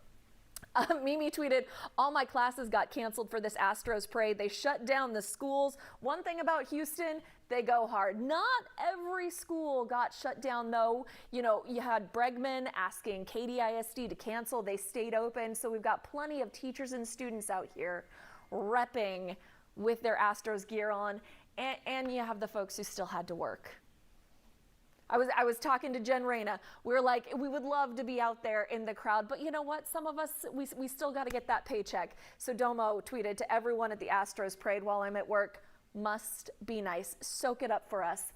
Mimi tweeted, "All my classes got canceled for this Astros parade. They shut down the schools. One thing about Houston, they go hard." Not every school got shut down though. You know, you had Bregman asking KDISD to cancel. They stayed open. So we've got plenty of teachers and students out here repping with their Astros gear on. And you have the folks who still had to work. I was talking to Jen Reyna. We were like, we would love to be out there in the crowd, but you know what? Some of us, we still got to get that paycheck. So Domo tweeted to everyone at the Astros parade while I'm at work, must be nice. Soak it up for us.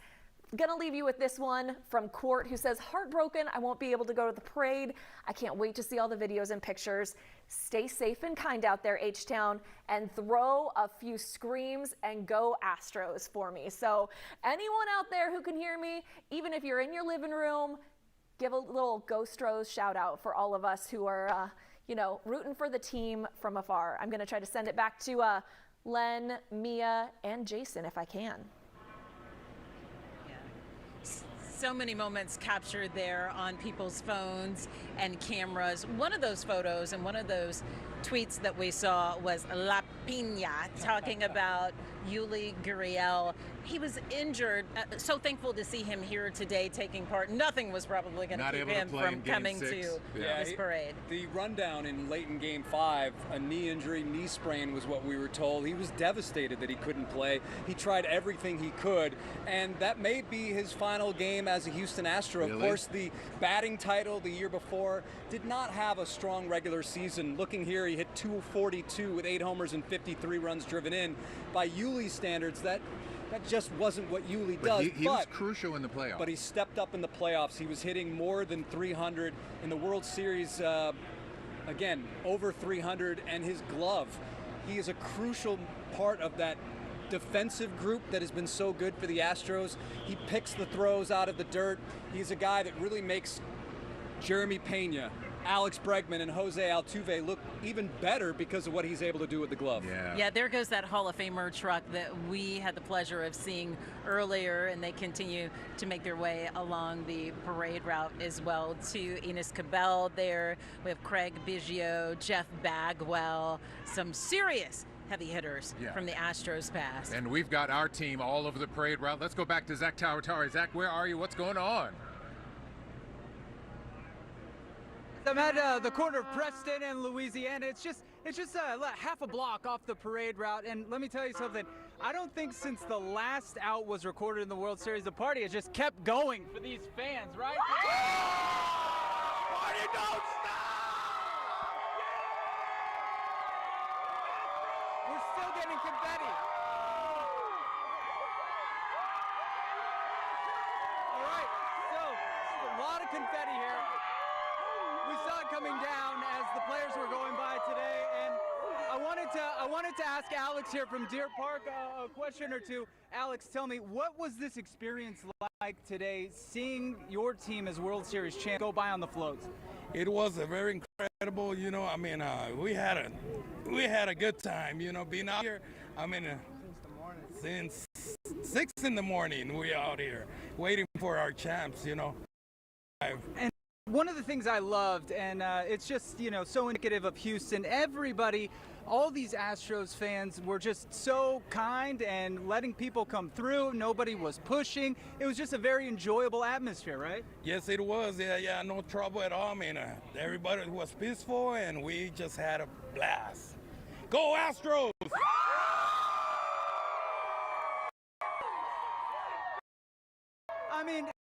Gonna leave you with this one from Court, who says, heartbroken, I won't be able to go to the parade. I can't wait to see all the videos and pictures. Stay safe and kind out there, H-Town, and throw a few screams and go Astros for me. So anyone out there who can hear me, even if you're in your living room, give a little Go Stros shout out for all of us who are, rooting for the team from afar. I'm gonna try to send it back to Len, Mia, and Jason if I can. So many moments captured there on people's phones and cameras. One of those photos and one of those tweets that we saw was La Piña talking about Yuli Gurriel. He was injured. So thankful to see him here today taking part. Nothing was probably going to keep him from coming to this parade. The rundown in late in Game 5, a knee injury, knee sprain was what we were told. He was devastated that he couldn't play. He tried everything he could, and that may be his final game as a Houston Astro. Of course, the batting title the year before did not have a strong regular season. Looking here, he hit 242 with 8 homers and 53 runs driven in. By Yuli's standards, that just wasn't what Yuli does. He was crucial in the playoffs. But he stepped up in the playoffs. He was hitting more than 300 in the World Series. Again, over 300, and his glove. He is a crucial part of that defensive group that has been so good for the Astros. He picks the throws out of the dirt. He's a guy that really makes Jeremy Pena, Alex Bregman, and Jose Altuve look even better because of what he's able to do with the glove. Yeah, there goes that Hall of Famer truck that we had the pleasure of seeing earlier, and they continue to make their way along the parade route as well. To Enos Cabell there. We have Craig Biggio, Jeff Bagwell, some serious heavy hitters from the Astros past. And we've got our team all over the parade route. Let's go back to Zach Tawatari. Zach, where are you? What's going on? I'm at the corner of Preston and Louisiana. It's just half a block off the parade route. And let me tell you something. I don't think since the last out was recorded in the World Series, the party has just kept going for these fans, right? Party don't stop! We're still getting confetti. All right, so a lot of confetti here. We saw it coming down as the players were going by today, and I wanted to ask Alex here from Deer Park a question or two. Alex, tell me, what was this experience like today, seeing your team as World Series champ go by on the floats? It was a very incredible, we had a good time, being out here. Since 6 in the morning, we out here waiting for our champs, And one of the things I loved, and it's just, so indicative of Houston, everybody, all these Astros fans were just so kind and letting people come through. Nobody was pushing. It was just a very enjoyable atmosphere, right? Yes, it was. Yeah, no trouble at all. Everybody was peaceful, and we just had a blast. Go Astros!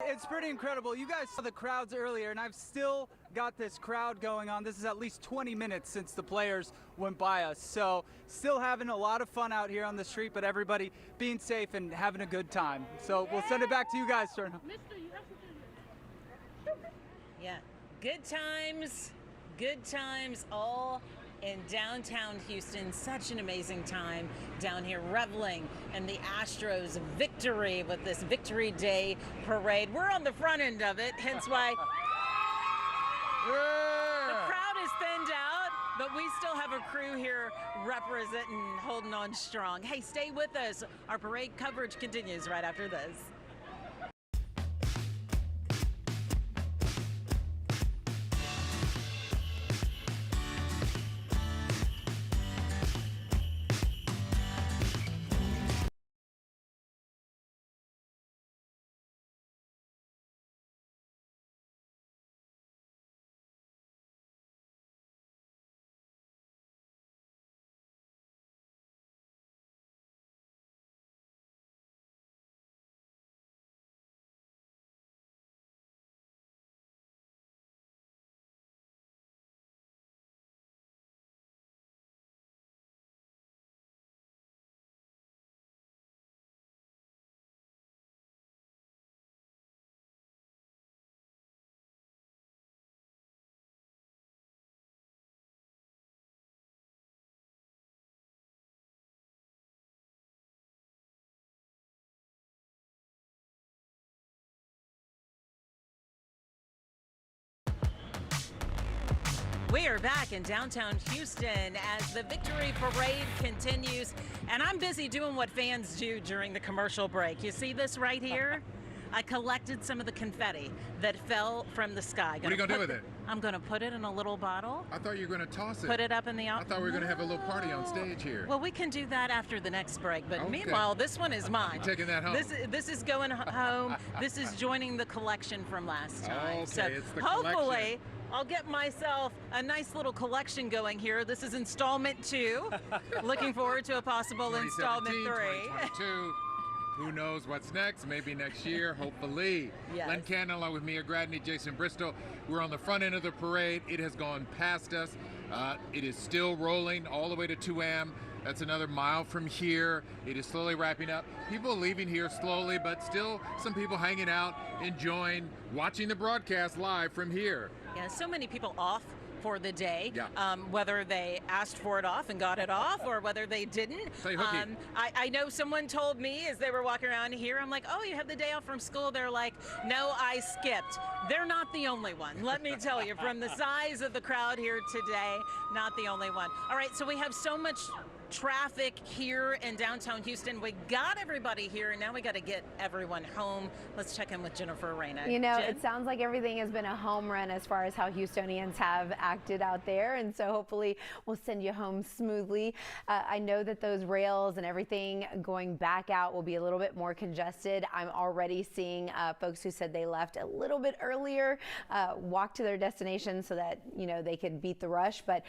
It's pretty incredible. You guys saw the crowds earlier, and I've still got this crowd going on. This is at least 20 minutes since the players went by us. So still having a lot of fun out here on the street, but everybody being safe and having a good time. So we'll send it back to you guys, Turner. Yeah, good times all in downtown Houston. Such an amazing time down here, reveling in the Astros victory with this Victory Day parade. We're on the front end of it, hence why the crowd is thinned out, but we still have a crew here representing, holding on strong. Hey, stay with us. Our parade coverage continues right after this. We are back in downtown Houston as the victory parade continues, and I'm busy doing what fans do during the commercial break. You see this right here? I collected some of the confetti that fell from the sky. What are you going to do with it? I'm going to put it in a little bottle. I thought you were going to toss it. Put it up in the I thought we were going to have a little party on stage here. Well, we can do that after the next break. But Okay. meanwhile, this one is mine. You're taking that home. This is going home. This is joining the collection from last time. Okay, so it's the hopefully, collection. I'll get myself a nice little collection going here. This is installment 2. Looking forward to a possible installment 3. 2022. Who knows what's next? Maybe next year, hopefully. Yes. Len Cannon along with Mia Gradney, Jason Bristol. We're on the front end of the parade. It has gone past us. It is still rolling all the way to 2am. That's another mile from here. It is slowly wrapping up. People leaving here slowly, but still some people hanging out, enjoying, watching the broadcast live from here. Yeah, so many people off for the day, Yeah. whether they asked for it off and got it off or whether they didn't. Say hooky. I know someone told me as they were walking around here, I'm like, oh, you have the day off from school? They're like, no, I skipped. They're not the only one. Let me tell you, from the size of the crowd here today, not the only one. All right, so we have so much traffic here in downtown Houston. We got everybody here, and now we got to get everyone home. Let's check in with Jennifer Reyna. You know, Jen? it sounds like everything has been a home run as far as how Houstonians have acted out there, and so hopefully we'll send you home smoothly. I know that those rails and everything going back out will be a little bit more congested. I'm already seeing folks who said they left a little bit earlier, walk to their destination so that, you know, they could beat the rush, but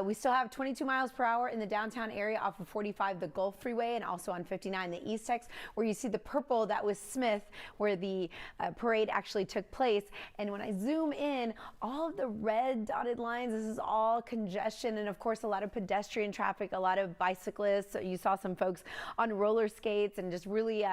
we still have 22 miles per hour in the downtown area off of 45, the Gulf Freeway, and also on 59, the East Tex, where you see the purple. That was Smith, where the parade actually took place. And when I zoom in, all of the red dotted lines, this is all congestion, and of course a lot of pedestrian traffic, a lot of bicyclists. So you saw some folks on roller skates and just really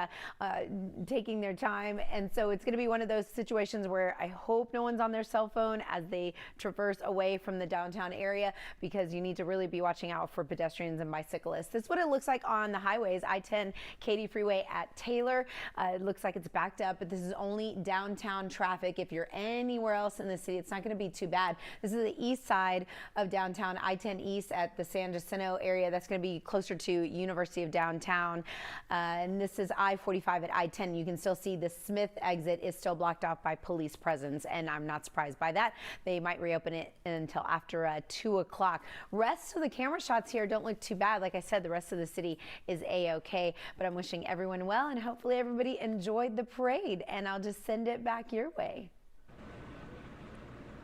taking their time. And so it's going to be one of those situations where I hope no one's on their cell phone as they traverse away from the downtown area, because you need to really be watching out for pedestrians and bicyclists. This is what it looks like on the highways. I-10 Katy Freeway at Taylor. It looks like it's backed up, but this is only downtown traffic. If you're anywhere else in the city, it's not going to be too bad. This is the east side of downtown, I-10 East at the San Jacinto area. That's going to be closer to University of Downtown. And this is I-45 at I-10. You can still see the Smith exit is still blocked off by police presence, and I'm not surprised by that. They might reopen it until after 2 o'clock. Rest of the camera shots here don't look too bad. Like I said, the rest of the city is A-OK, but I'm wishing everyone well, and hopefully everybody enjoyed the parade, and I'll just send it back your way.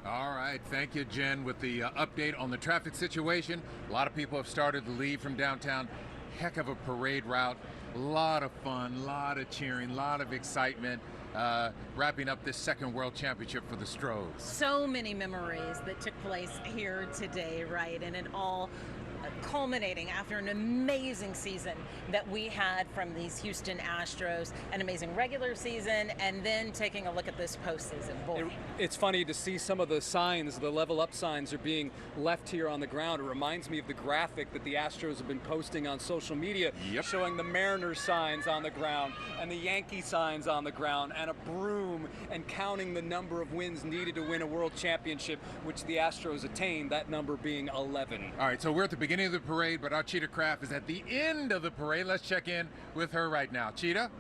All right, thank you, Jen, with the update on the traffic situation. A lot of people have started to leave from downtown. Heck of a parade route. A lot of fun, a lot of cheering, a lot of excitement. Wrapping up this second World Championship for the Astros. So many memories that took place here today, right? And it all culminating after an amazing season that we had from these Houston Astros, an amazing regular season, and then taking a look at this postseason. Boy. It's funny to see some of the signs, the level up signs are being left here on the ground. It reminds me of the graphic that the Astros have been posting on social media, showing the Mariners signs on the ground and the Yankee signs on the ground and a broom, and counting the number of wins needed to win a world championship, which the Astros attained, that number being 11. All right, so we're at the beginning of the parade, but our Cheetah Craft is at the end of the parade. Let's check in with her right now. Cheetah?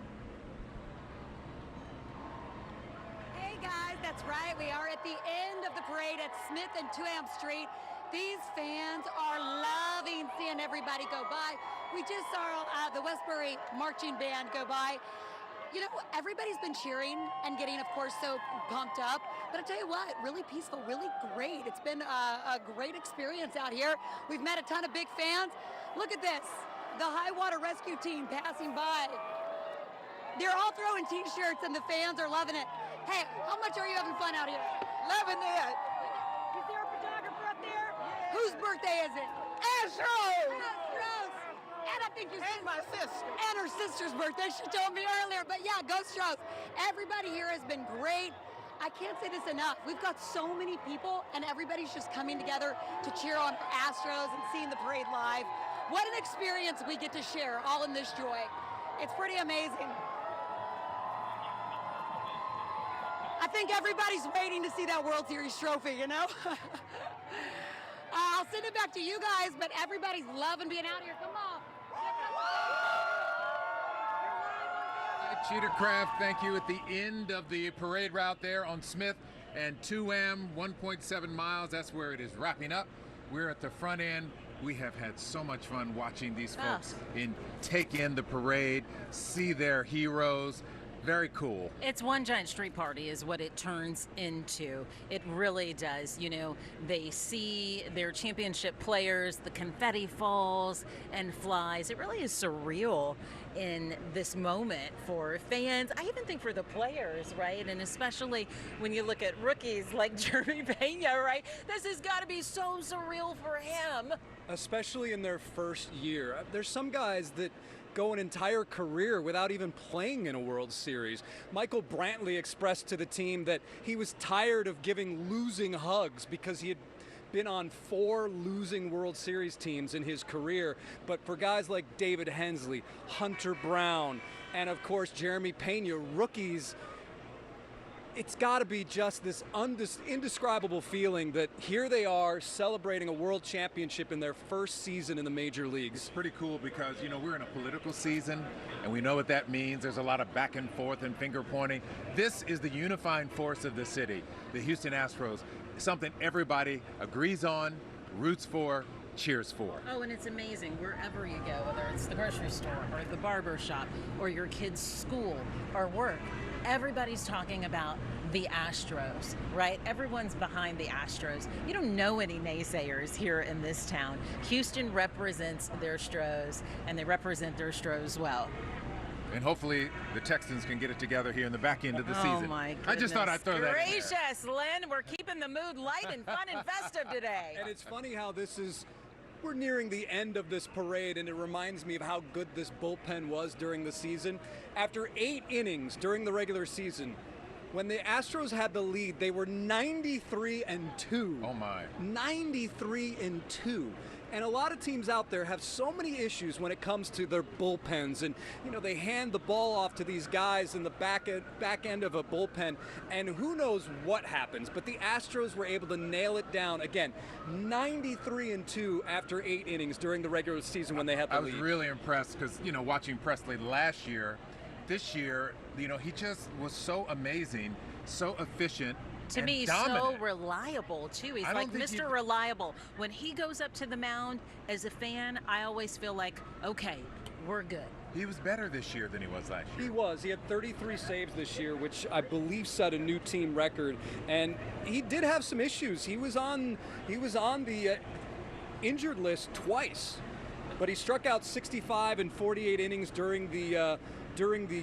Hey guys, that's right. We are at the end of the parade at Smith and 2am Street. These fans are loving seeing everybody go by. We just saw the Westbury marching band go by. You know, everybody's been cheering and getting, of course, so pumped up. But I tell you what, really peaceful, really great. It's been a great experience out here. We've met a ton of big fans. Look at this, the High Water Rescue Team passing by. They're all throwing T-shirts and the fans are loving it. Hey, how much are you having fun out here? Loving it. Is there a photographer up there? Yeah. Whose birthday is it? Astros! Astros! And I think and my sister. And her sister's birthday, she told me earlier. But yeah, go Astros. Everybody here has been great. I can't say this enough. We've got so many people, and everybody's just coming together to cheer on Astros and seeing the parade live. What an experience we get to share, all in this joy. It's pretty amazing. I think everybody's waiting to see that World Series trophy, you know? send it back to you guys, but everybody's loving being out here. Come on. Cheetah Craft, thank you. At the end of the parade route there on Smith and 2M, 1.7 miles. That's where it is wrapping up. We're at the front end. We have had so much fun watching these folks take in the parade, see their heroes. Very cool. It's one giant street party is what it turns into. It really does. You know, they see their championship players, the confetti falls and flies. It really is surreal in this moment for fans. I even think for the players, right? And especially when you look at rookies like Jeremy Pena, right? This has got to be so surreal for him. Especially in their first year. There's some guys that go an entire career without even playing in a World Series. Michael Brantley expressed to the team that he was tired of giving losing hugs because he had been on 4 losing World Series teams in his career. But for guys like David Hensley, Hunter Brown, and of course Jeremy Pena, rookies, it's got to be just this indescribable feeling that here they are celebrating a world championship in their first season in the major leagues. It's pretty cool because, you know, we're in a political season and we know what that means. There's a lot of back and forth and finger pointing. This is the unifying force of the city, the Houston Astros, something everybody agrees on, roots for, cheers for. Oh, and it's amazing wherever you go, whether it's the grocery store or the barber shop or your kid's school or work. Everybody's talking about the Astros, right? Everyone's behind the Astros. You don't know any naysayers here in this town. Houston represents their Stros, and they represent their Stros well. And hopefully the Texans can get it together here in the back end of the season. Oh my goodness. I just thought I'd throw that in there. Gracious, Lynn, we're keeping the mood light and fun and festive today. And it's funny how we're nearing the end of this parade, and it reminds me of how good this bullpen was during the season. After 8 innings during the regular season, when the Astros had the lead, they were 93-2. Oh my. 93-2. And a lot of teams out there have so many issues when it comes to their bullpens. And, you know, they hand the ball off to these guys in the back end of a bullpen, and who knows what happens. But the Astros were able to nail it down. Again, 93-2 after 8 innings during the regular season when they had the lead. I was really impressed because, you know, watching Presley last year, this year, you know, he just was so amazing, so efficient. To me, so reliable, too. He's like Mr. Reliable. When he goes up to the mound, as a fan, I always feel like, okay, we're good. He was better this year than he was last year. He was. He had 33 saves this year, which I believe set a new team record. And he did have some issues. He was on the injured list twice, but he struck out 65 in 48 innings during the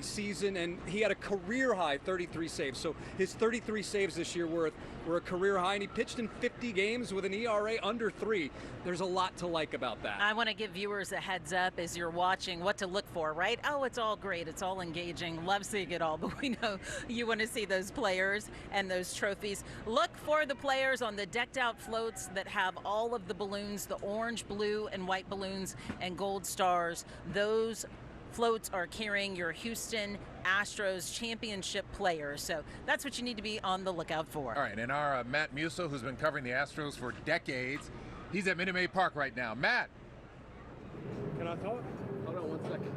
season, and he had a career high 33 saves. So his 33 saves this year were a career high, and he pitched in 50 games with an ERA under 3. There's a lot to like about that. I want to give viewers a heads up as you're watching what to look for, right? Oh, it's all great. It's all engaging. Love seeing it all, but we know you want to see those players and those trophies. Look for the players on the decked out floats that have all of the balloons, the orange, blue, and white balloons and gold stars. Those floats are carrying your Houston Astros championship players. So that's what you need to be on the lookout for. All right, and our Matt Musso, who's been covering the Astros for decades, he's at Maid Park right now. Matt. Can I talk? Hold on 1 second.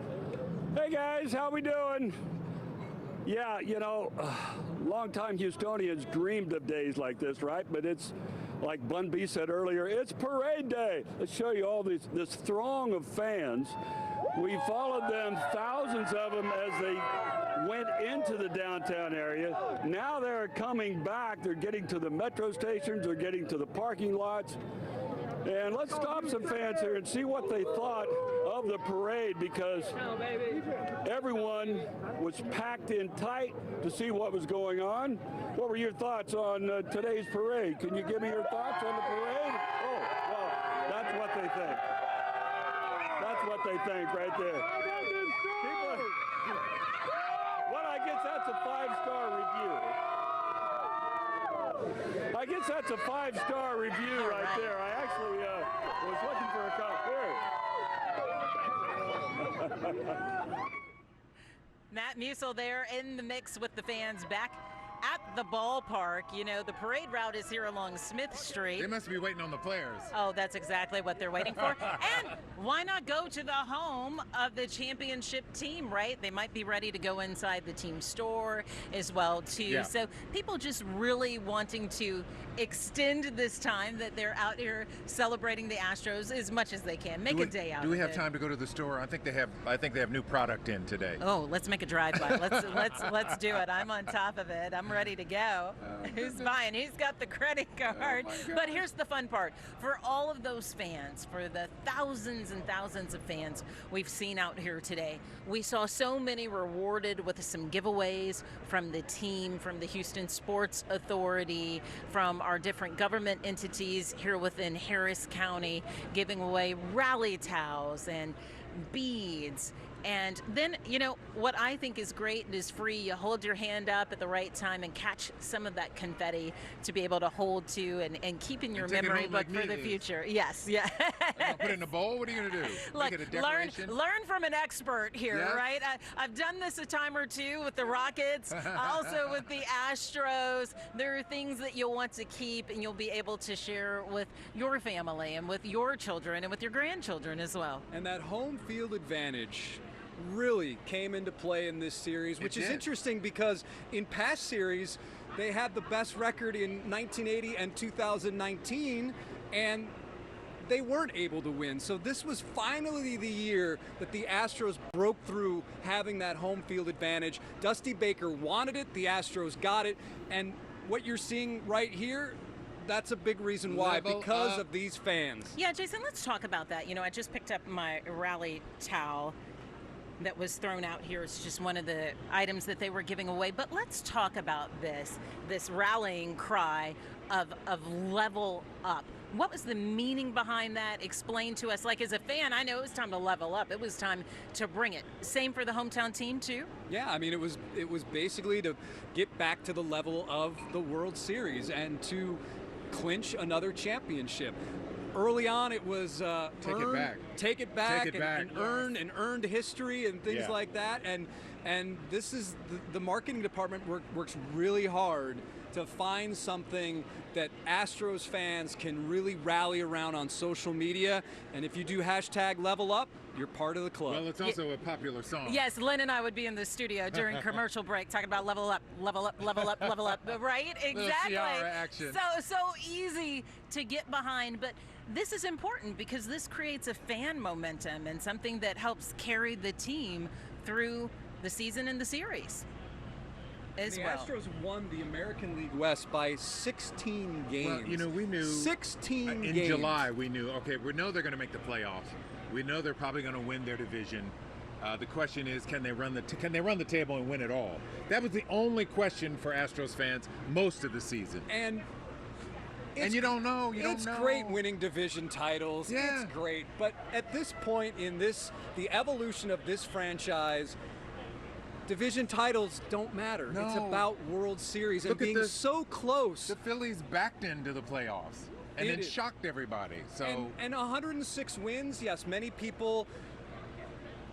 Hey guys, how we doing? Yeah, you know, longtime Houstonians dreamed of days like this, right? But it's like Bun B said earlier, it's parade day. Let's show you all this throng of fans. We followed them, thousands of them, as they went into the downtown area. Now they're coming back. They're getting to the metro stations. They're getting to the parking lots. And let's stop some fans here and see what they thought of the parade, because everyone was packed in tight to see what was going on. What were your thoughts on today's parade? Can you give me your thoughts on the parade? Oh, well, that's what they think. That's what they think right there. People, well, I guess that's a 5-star review. I guess that's a 5-star review right there. I actually was looking for a cop. Matt Musil there in the mix with the fans back at the ballpark. You know, the parade route is here along Smith Street. They must be waiting on the players. Oh, that's exactly what they're waiting for. And why not go to the home of the championship team, right? They might be ready to go inside the team store as well, too. Yeah. So people just really wanting to extend this time that they're out here celebrating the Astros as much as they can. Make a day out of it. Do we have time to go to the store? I think they have new product in today. Oh, let's make a drive-by. Let's do it. I'm on top of it. I'm ready to go. Who's buying? Who's got the credit card? But here's the fun part. For all of those fans, for the thousands and thousands of fans we've seen out here today, we saw so many rewarded with some giveaways from the team, from the Houston Sports Authority, from our different government entities here within Harris County, giving away rally towels and beads. And then, you know, what I think is great and is free, you hold your hand up at the right time and catch some of that confetti to be able to hold to and keep in your memory book for the future. Yes, yeah. Put it in a bowl? What are you going to do? Look, Make it a decoration? learn from an expert here, Yeah. right? I've done this a time or two with the Rockets, also with the Astros. There are things that you'll want to keep and you'll be able to share with your family and with your children and with your grandchildren as well. And that home field advantage really came into play in this series, which is interesting because in past series, they had the best record in 1980 and 2019, and they weren't able to win. So this was finally the year that the Astros broke through having that home field advantage. Dusty Baker wanted it, the Astros got it, and what you're seeing right here, that's a big reason why, because of these fans. Yeah, Jason, let's talk about that. You know, I just picked up my rally towel that was thrown out here. It's just one of the items that they were giving away. But let's talk about this rallying cry of level up. What was the meaning behind that? Explain to us. Like, as a fan, I know it was time to level up. It was time to bring it. Same for the hometown team, too? Yeah, I mean, it was basically to get back to the level of the World Series and to clinch another championship. Early on, it was take it back, and earned history and things like that. And this is the marketing department works really hard to find something that Astros fans can really rally around on social media. And if you do #LevelUp, you're part of the club. Well, it's also a popular song. Yes, Lynn and I would be in the studio during commercial break talking about level up, level up, level up, level up, right? Exactly. Ciara action. So easy to get behind, but this is important because this creates a fan momentum and something that helps carry the team through the season and the series. The Astros won the American League West by 16 games. Well, you know, we knew 16 in games. July. We knew, okay, we know they're going to make the playoffs. We know they're probably going to win their division. The question is, can they run the table and win it all? That was the only question for Astros fans most of the season. And you don't know. It's great winning division titles. Yeah. It's great. But at this point in the evolution of this franchise, division titles don't matter. No. It's about World Series Look and being at so close. The Phillies backed into the playoffs and then shocked everybody. So and 106 wins. Yes, many people.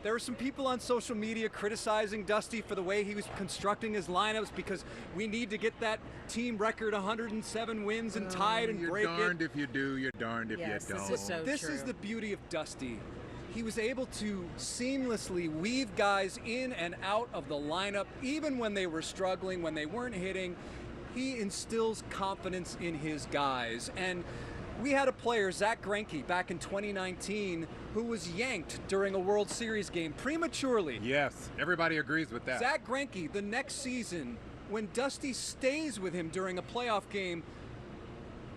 There were some people on social media criticizing Dusty for the way he was constructing his lineups because we need to get that team record 107 wins and tied and break it. You're darned if you do. You're darned if you don't. This is the beauty of Dusty. He was able to seamlessly weave guys in and out of the lineup, even when they were struggling, when they weren't hitting. He instills confidence in his guys. And we had a player, Zach Greinke, back in 2019, who was yanked during a World Series game prematurely. Yes, everybody agrees with that. Zach Greinke, the next season, when Dusty stays with him during a playoff game,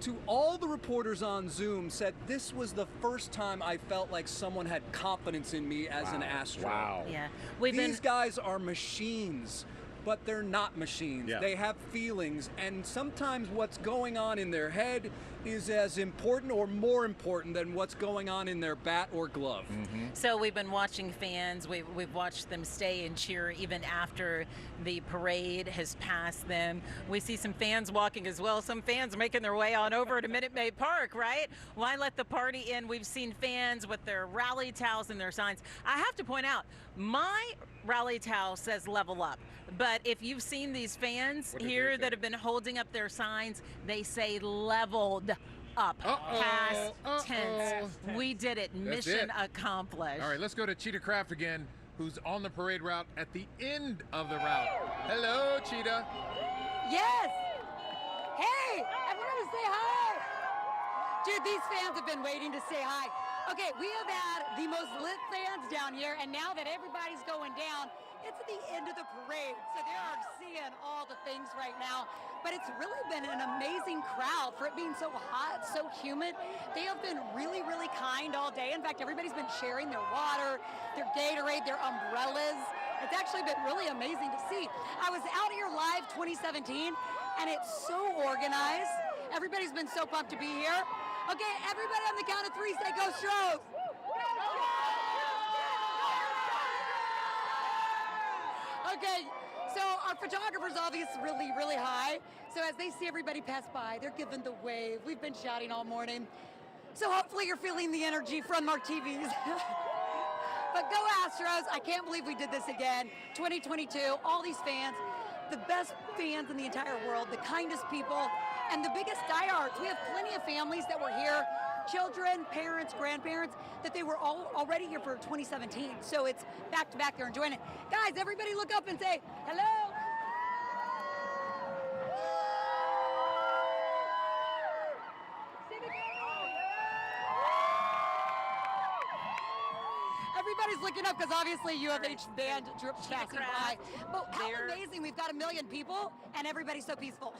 to all the reporters on Zoom, said this was the first time I felt like someone had confidence in me as an Astro. Wow. Yeah. These guys are machines, but they're not machines. Yeah. They have feelings, and sometimes what's going on in their head is as important or more important than what's going on in their bat or glove. Mm-hmm. So we've been watching fans. We've watched them stay and cheer even after the parade has passed them. We see some fans walking as well. Some fans making their way on over to Maid Park, right? Why let the party in? We've seen fans with their rally towels and their signs. I have to point out, my rally towel says level up, but But if you've seen these fans here that have been holding up their signs, they say leveled up, past tense. We did it. Mission accomplished. All right, let's go to Cheetah Craft again, who's on the parade route at the end of the route. Hello, Cheetah. Yes. Hey, everyone say hi. Dude, these fans have been waiting to say hi. Okay, we have had the most lit fans down here, and now that everybody's going down, it's at the end of the parade, so they are seeing all the things right now. But it's really been an amazing crowd for it being so hot, so humid. They have been really, really kind all day. In fact, everybody's been sharing their water, their Gatorade, their umbrellas. It's actually been really amazing to see. I was out here live 2017, and it's so organized. Everybody's been so pumped to be here. Okay, everybody on the count of 3 say go Astros. Okay, so our photographer's obviously really high. So as they see everybody pass by, they're giving the wave. We've been shouting all morning. So hopefully you're feeling the energy from our TVs. But go Astros. I can't believe we did this again. 2022, all these fans, the best fans in the entire world, the kindest people, and the biggest diehards. We have plenty of families that were here, children, parents, grandparents, that they were all already here for 2017. So it's back to back, they're enjoying it. Guys, everybody look up and say, hello. Everybody's looking up because obviously UFH band passing by. But how amazing, we've got 1 million people and everybody's so peaceful.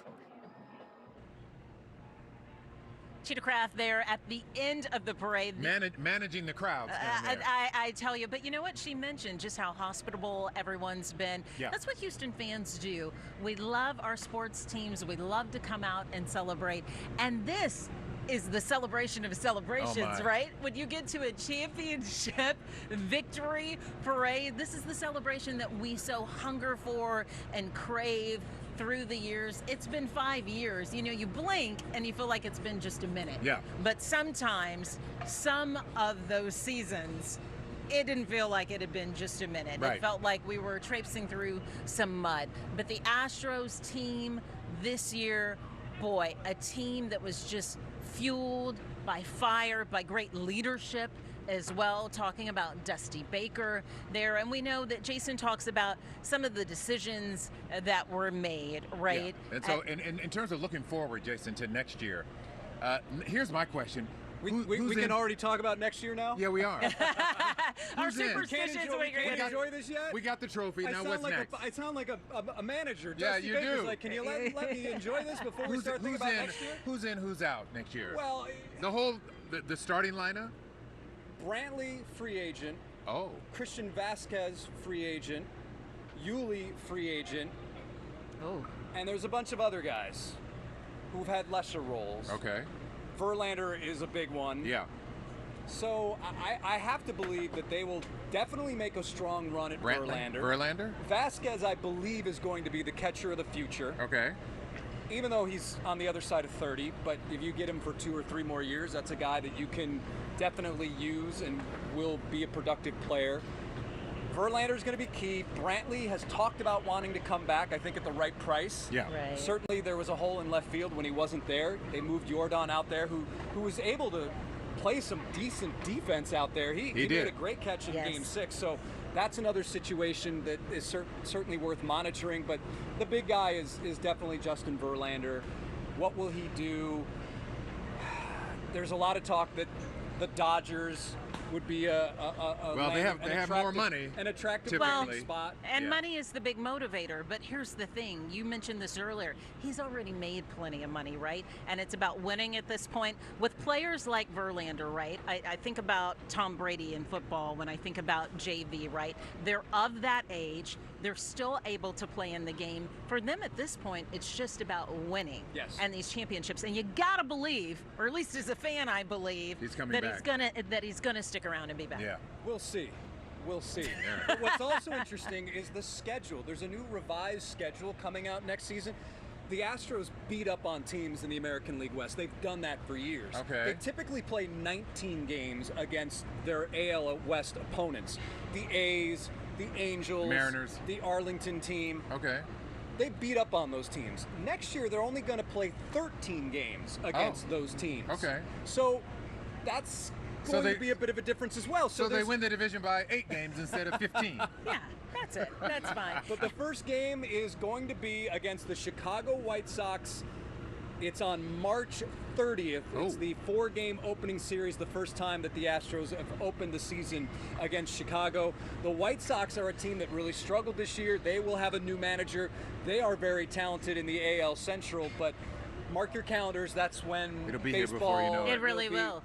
Cheetah Craft there at the end of the parade. Managing the crowds down there. I tell you, but you know what? She mentioned just how hospitable everyone's been. Yeah. That's what Houston fans do. We love our sports teams. We love to come out and celebrate. And this is the celebration of celebrations, right? When you get to a championship victory parade, this is the celebration that we so hunger for and crave through the years. It's been 5 years. You know, you blink and you feel like it's been just a minute. Yeah. But sometimes, some of those seasons, it didn't feel like it had been just a minute. Right. It felt like we were traipsing through some mud. But the Astros team this year, boy, a team that was just fueled by fire, by great leadership as well, talking about Dusty Baker there. And we know that Jason talks about some of the decisions that were made, right? Yeah. And so in terms of looking forward, Jason, to next year, here's my question. We can already talk about next year now? Yeah, we are. Our Superstitions. Can't enjoy this yet? We got the trophy. Now what's next? I sound like a manager. Yeah, Dusty you Baker's do. like, can you let me enjoy this before we start thinking about next year? Who's in, who's out next year? Well, the starting lineup? Brantley, free agent. Oh. Christian Vasquez, free agent. Yuli, free agent. Oh. And there's a bunch of other guys who've had lesser roles. Okay. Verlander is a big one. Yeah. So I have to believe that they will definitely make a strong run at Verlander. Verlander? Vasquez, I believe, is going to be the catcher of the future. Okay. Even though he's on the other side of 30, but if you get him for 2 or 3 more years, that's a guy that you can definitely use and will be a productive player. Verlander's going to be key. Brantley has talked about wanting to come back, I think, at the right price. Yeah. Right. Certainly there was a hole in left field when he wasn't there. They moved Jordan out there, who was able to play some decent defense out there. He made a great catch in Game 6. So that's another situation that is certainly worth monitoring. But the big guy is definitely Justin Verlander. What will he do? There's a lot of talk that the Dodgers would be they have more money, an attractive spot. And money is the big motivator. But here's the thing: you mentioned this earlier. He's already made plenty of money, right? And it's about winning at this point. With players like Verlander, right? I think about Tom Brady in football. When I think about JV, right? They're of that age. They're still able to play in the game. For them at this point, it's just about winning and these championships. And you gotta believe, or at least as a fan, I believe he's coming back. He's gonna stick around and be back. Yeah. We'll see. But what's also interesting is the schedule. There's a new revised schedule coming out next season. The Astros beat up on teams in the American League West. They've done that for years. Okay. They typically play 19 games against their AL West opponents. The A's, the Angels, Mariners, the Arlington team. Okay. They beat up on those teams. Next year, they're only going to play 13 games against those teams. Okay. So that's going to be a bit of a difference as well. So they win the division by 8 games instead of 15. Yeah, that's it. That's fine. But the first game is going to be against the Chicago White Sox. It's on March 30th. It's the 4-game opening series, the first time that the Astros have opened the season against Chicago. The White Sox are a team that really struggled this year. They will have a new manager. They are very talented in the AL Central, but mark your calendars. That's when it'll be baseball, here before you know it. It really will.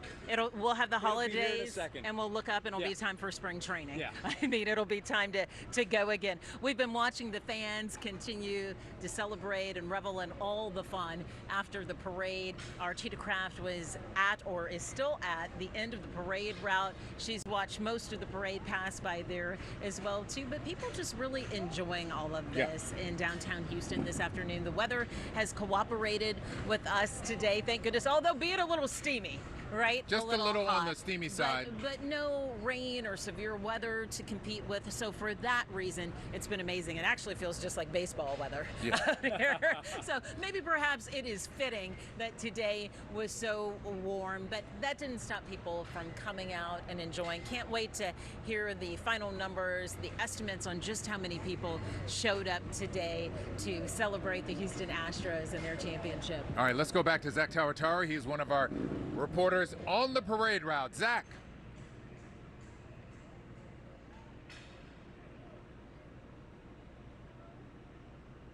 We'll have the holidays, second. and we'll look up, and it'll be time for spring training. Yeah. I mean, it'll be time to go again. We've been watching the fans continue to celebrate and revel in all the fun after the parade. Our Cheetah Craft was at, or is still at, the end of the parade route. She's watched most of the parade pass by there as well too. But people just really enjoying all of this in downtown Houston this afternoon. The weather has cooperated with us today, thank goodness, although be it a little steamy, right? Just a little hot, on the steamy side. but no rain or severe weather to compete with. So for that reason, it's been amazing. It actually feels just like baseball weather out here. So maybe perhaps it is fitting that today was so warm, but that didn't stop people from coming out and enjoying. Can't wait to hear the final numbers, the estimates on just how many people showed up today to celebrate the Houston Astros and their championship. All right, let's go back to Zach Tawatara. He's one of our reporters on the parade route. Zach.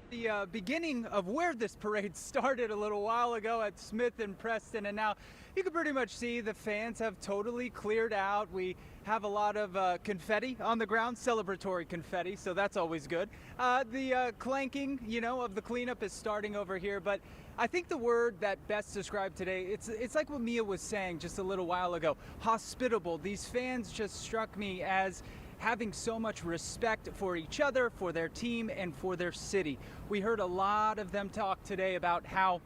The beginning of where this parade started a little while ago at Smith and Preston, and now you can pretty much see the fans have totally cleared out. We have a lot of confetti on the ground, celebratory confetti, so that's always good. The clanking, of the cleanup is starting over here, but I think the word that best described today, it's like what Mia was saying just a little while ago, hospitable. These fans just struck me as having so much respect for each other, for their team, and for their city. We heard a lot of them talk today about how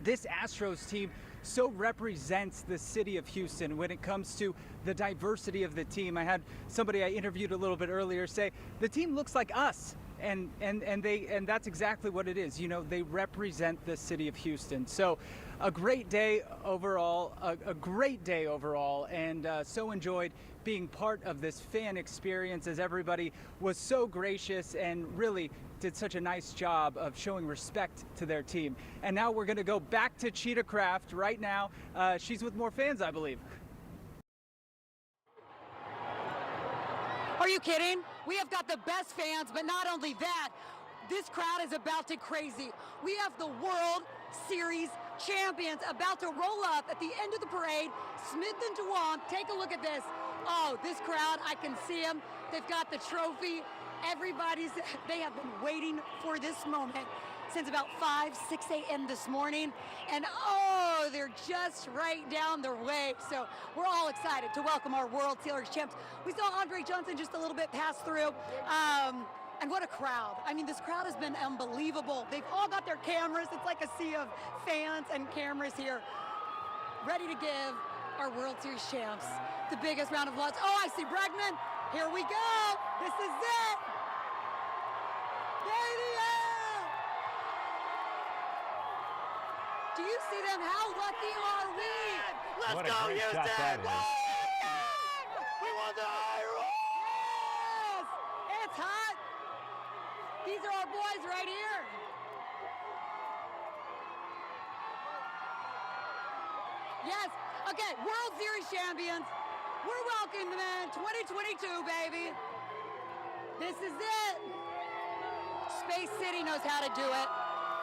this Astros team so represents the city of Houston when it comes to the diversity of the team. I had somebody I interviewed a little bit earlier say, the team looks like us. And that's exactly what it is. They represent the city of Houston. So a great day overall, and so enjoyed being part of this fan experience as everybody was so gracious and really did such a nice job of showing respect to their team. And now we're going to go back to Cheetah Craft right now. She's with more fans, I believe. Are you kidding? We have got the best fans, but not only that, this crowd is about to crazy. We have the World Series champions about to roll up at the end of the parade. Smith and Dewan, take a look at this. Oh, this crowd, I can see them. They've got the trophy. They have been waiting for this moment since about 5, 6 a.m. this morning. And they're just right down their way. So we're all excited to welcome our World Series champs. We saw Andre Johnson just a little bit pass through. And what a crowd. I mean, this crowd has been unbelievable. They've all got their cameras. It's like a sea of fans and cameras here, ready to give our World Series champs the biggest round of applause. Oh, I see Bregman. Here we go. This is it. Do you see them? How lucky are we? Let's go, Houston! We won the high roll! Yes! It's hot. These are our boys right here. Yes. Okay, World Series champions. We're welcoming them in 2022, baby. This is it. Space City knows how to do it.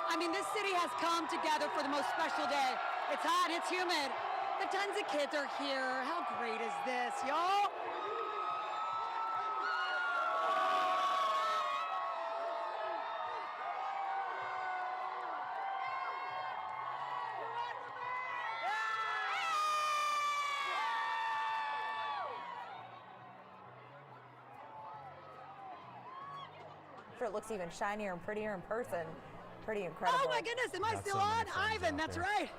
I mean, this city has come together for the most special day. It's hot, it's humid. The tons of kids are here. How great is this, y'all? Sure, it looks even shinier and prettier in person. Pretty incredible. Oh my goodness, am I still on? Ivan, that's right.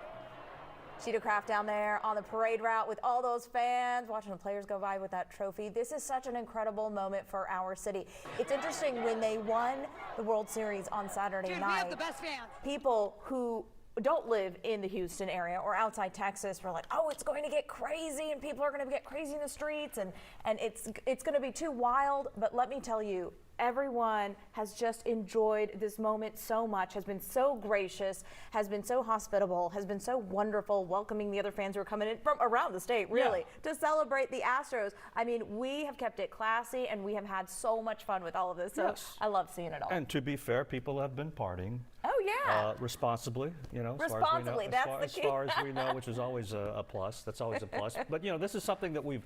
Cheetah Craft down there on the parade route with all those fans, watching the players go by with that trophy. This is such an incredible moment for our city. It's interesting, when they won the World Series on Saturday night, we have the best fans. People who don't live in the Houston area or outside Texas were like, oh, it's going to get crazy and people are going to get crazy in the streets and it's going to be too wild. But let me tell you, everyone has just enjoyed this moment so much, has been so gracious, has been so hospitable, has been so wonderful, welcoming the other fans who are coming in from around the state, really, to celebrate the Astros. I mean, we have kept it classy and we have had so much fun with all of this. So I love seeing it all. And to be fair, people have been partying. Oh, yeah. Responsibly, you know, responsibly, as far as we know, which is always a plus. That's always a plus. But, you know, this is something that we've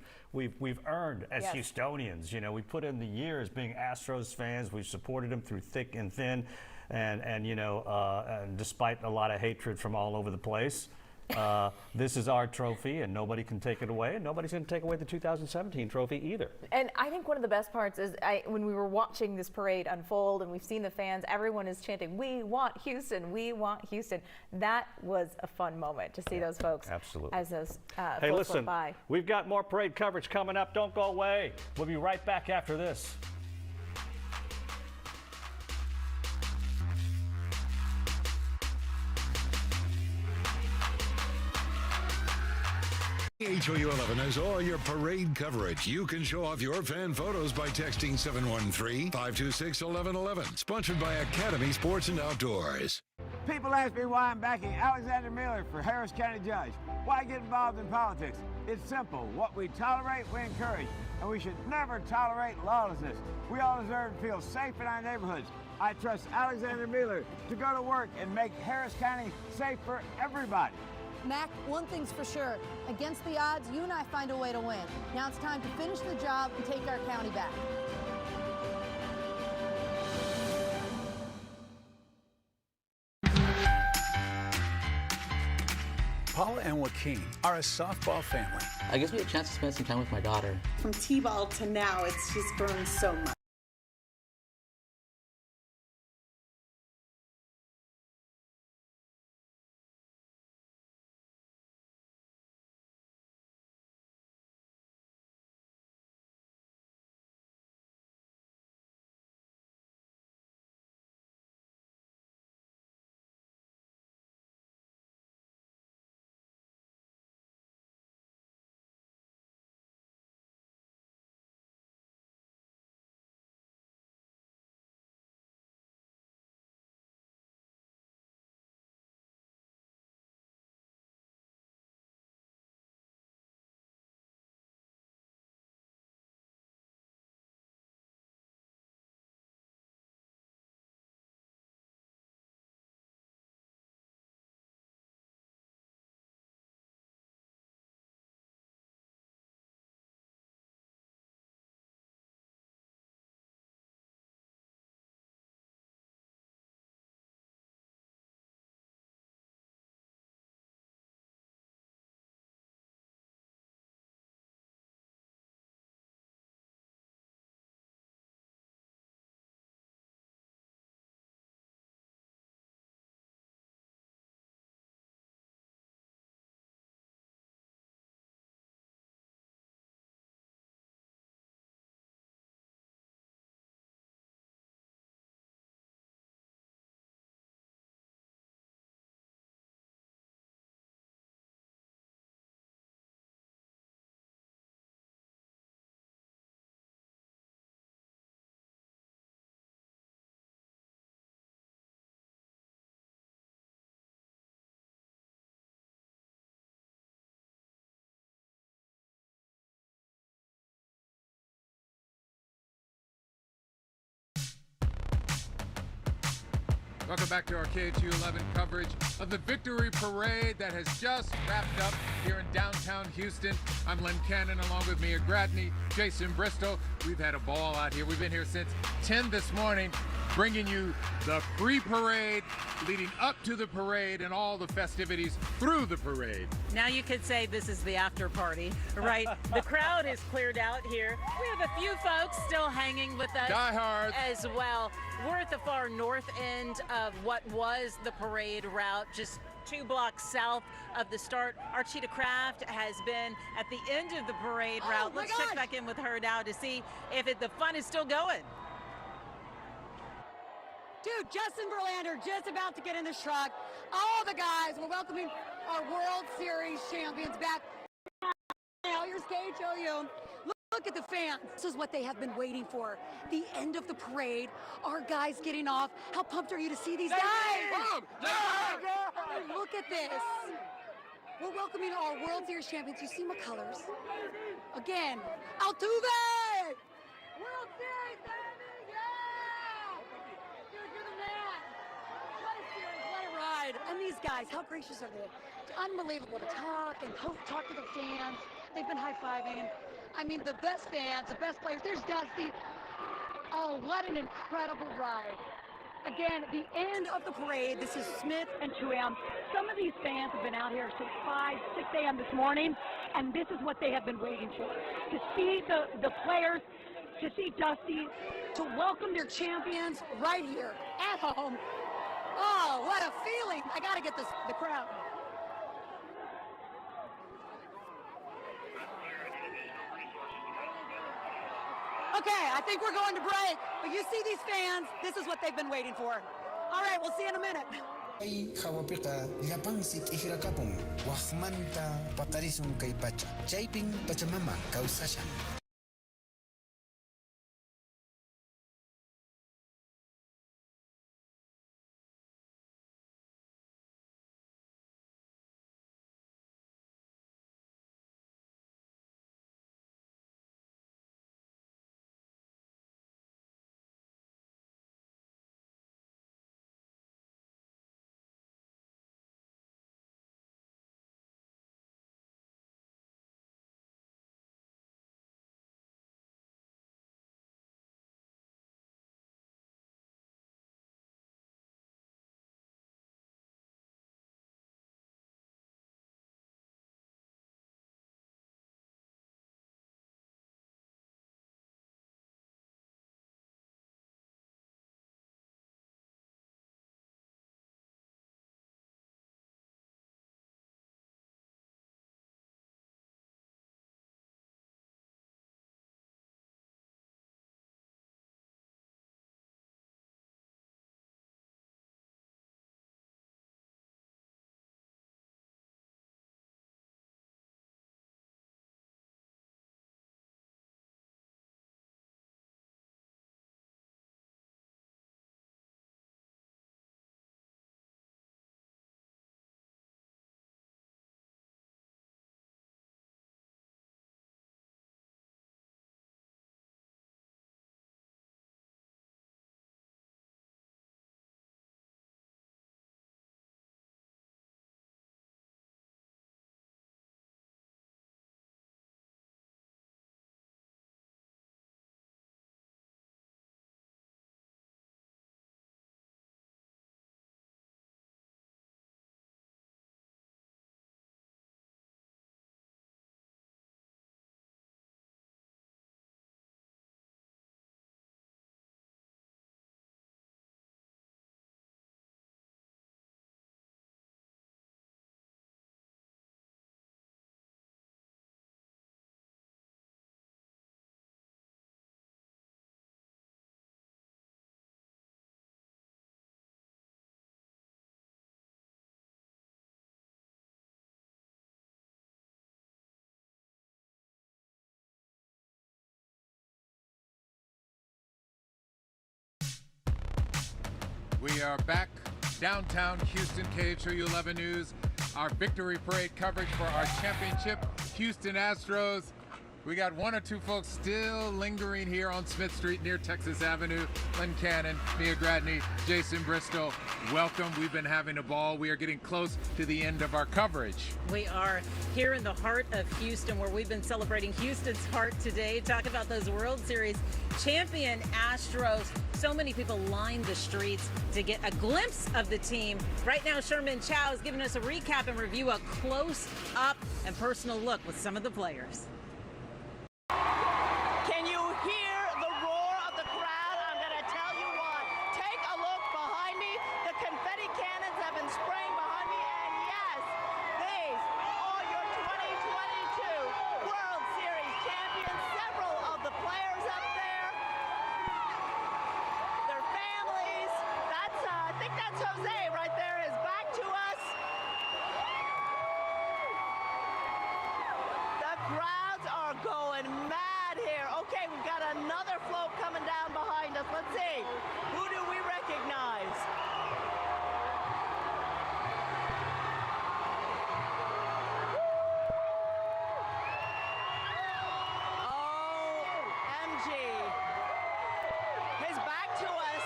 earned as Houstonians. You know, we put in the years being Astros fans. We've supported them through thick and thin. And you know, and despite a lot of hatred from all over the place, this is our trophy and nobody can take it away, and nobody's going to take away the 2017 trophy either. And I think one of the best parts is when we were watching this parade unfold and we've seen the fans, everyone is chanting, "We want Houston, we want Houston." That was a fun moment to see those folks. Absolutely. As those hey, folks listen, went by. We've got more parade coverage coming up. Don't go away. We'll be right back after this. KHOU 11 has all your parade coverage. You can show off your fan photos by texting 713-526-1111. Sponsored by Academy Sports and Outdoors. People ask me why I'm backing Alexander Miller for Harris County Judge. Why get involved in politics? It's simple. What we tolerate, we encourage. And we should never tolerate lawlessness. We all deserve to feel safe in our neighborhoods. I trust Alexander Miller to go to work and make Harris County safe for everybody. Mac, one thing's for sure. Against the odds, you and I find a way to win. Now it's time to finish the job and take our county back. Paula and Joaquin are a softball family. I guess we had a chance to spend some time with my daughter. From T-ball to now, it's just grown so much. Welcome back to our KHOU 11 coverage of the Victory Parade that has just wrapped up here in downtown Houston. I'm Len Cannon, along with Mia Gradney, Jason Bristow. We've had a ball out here. We've been here since 10 this morning, bringing you the pre-parade, leading up to the parade, and all the festivities through the parade. Now you could say this is the after party, right? The crowd is cleared out here. We have a few folks still hanging with us Diehards as well. We're at the far north end of what was the parade route, just 2 blocks south of the start. Our Cheetah Craft has been at the end of the parade route. Let's check back in with her now to see if the fun is still going. Dude, Justin Verlander just about to get in the truck. All the guys, we're welcoming our World Series champions back. Now here's KHOU. Look at the fans. This is what they have been waiting for. The end of the parade. Our guys getting off. How pumped are you to see these guys? Look at this. We're welcoming our World Series champions. You see my colors. Again, Altuve! World Series, baby! Yeah! Dude, you're the man. What a series, what a ride. And these guys, how gracious are they? It's unbelievable to talk and talk to the fans. They've been high-fiving. I mean, the best fans, the best players. There's Dusty. Oh, what an incredible ride. Again, the end of the parade. This is Smith and 2M. Some of these fans have been out here since 5, 6 a.m. this morning, and this is what they have been waiting for. To see the players, to see Dusty, to welcome their champions right here at home. Oh, what a feeling. I got to get the crowd. Okay, I think we're going to break, but you see these fans, this is what they've been waiting for. All right, we'll see you in a minute. Ay kawapika lapangsit ihirakapong wahmanta patarisong kay pacha. Chayping pachamama kausasan. We are back downtown Houston, KHOU 11 News. Our victory parade coverage for our championship, Houston Astros. We got one or two folks still lingering here on Smith Street near Texas Avenue. Lynn Cannon, Mia Gradney, Jason Bristol, welcome. We've been having a ball. We are getting close to the end of our coverage. We are here in the heart of Houston, where we've been celebrating Houston's heart today. Talk about those World Series champion Astros. So many people lined the streets to get a glimpse of the team. Right now, Sherman Chow is giving us a recap and review, a close-up and personal look with some of the players. Can you hear the roar of the crowd? I'm going to tell you what. Take a look behind me. The confetti cannons have been spraying behind me, and Jose right there is back to us. The crowds are going mad here. Okay, we've got another float coming down behind us. Let's see. Who do we recognize? OMG. His back to us.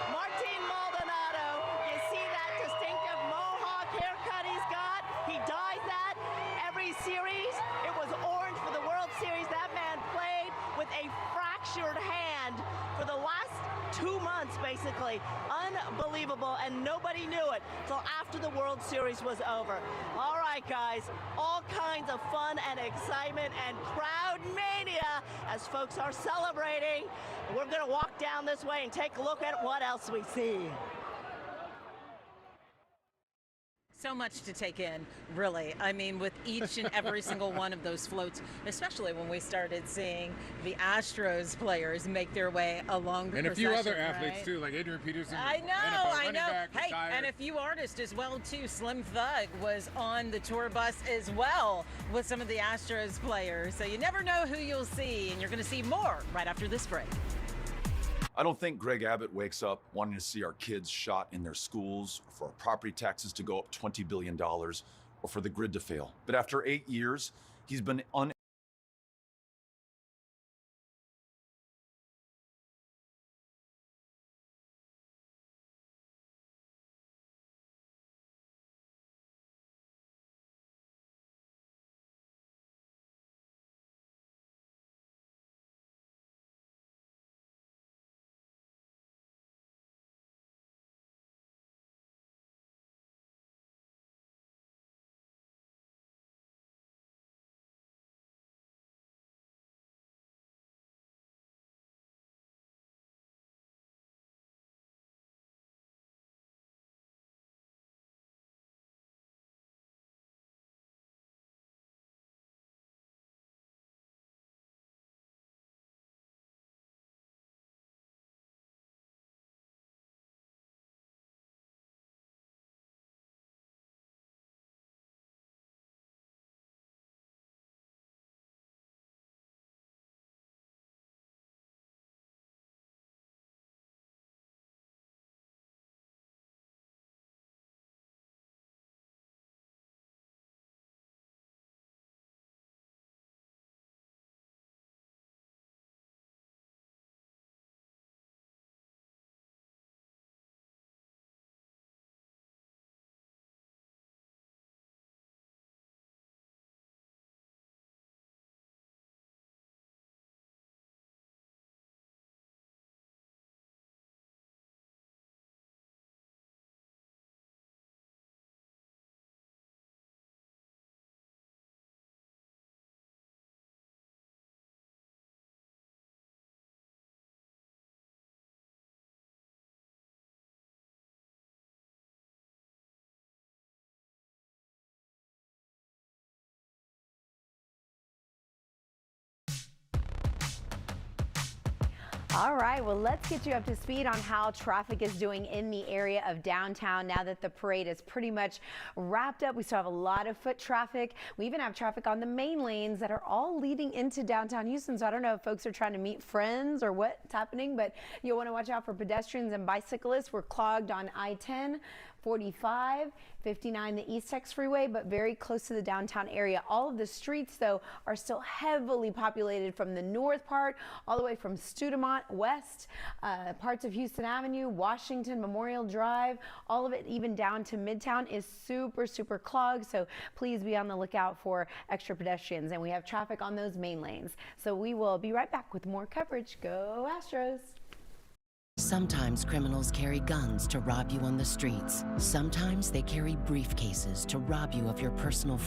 Martin Maldonado. You see that distinctive mohawk haircut he's got? He dyes that every series. It was orange for the World Series. That man played with a fractured hand for the last 2 months, basically. Unbelievable, and nobody knew it till after the World Series was over. All right, guys, all kinds of fun and excitement and crowd mania as folks are celebrating. We're gonna walk down this way and take a look at what else we see. So much to take in, really. I mean, with each and every single one of those floats, especially when we started seeing the Astros players make their way along the and procession, a few other athletes right? too, like Adrian Peterson. I know. Back, hey, retired. and a few artists as well too. Slim Thug was on the tour bus as well with some of the Astros players. So you never know who you'll see, and you're going to see more right after this break. I don't think Greg Abbott wakes up wanting to see our kids shot in their schools, or for our property taxes to go up $20 billion, or for the grid to fail. But after 8 years, he's been All right, well, let's get you up to speed on how traffic is doing in the area of downtown now that the parade is pretty much wrapped up. We still have a lot of foot traffic. We even have traffic on the main lanes that are all leading into downtown Houston. So I don't know if folks are trying to meet friends or what's happening, but you'll want to watch out for pedestrians and bicyclists. We're clogged on I-10. 45, 59, the East Tex Freeway, but very close to the downtown area. All of the streets, though, are still heavily populated from the north part, all the way from Studemont west, parts of Houston Avenue, Washington, Memorial Drive, all of it even down to Midtown is super, super clogged. So please be on the lookout for extra pedestrians. And we have traffic on those main lanes. So we will be right back with more coverage. Go Astros! Sometimes criminals carry guns to rob you on the streets. Sometimes they carry briefcases to rob you of your personal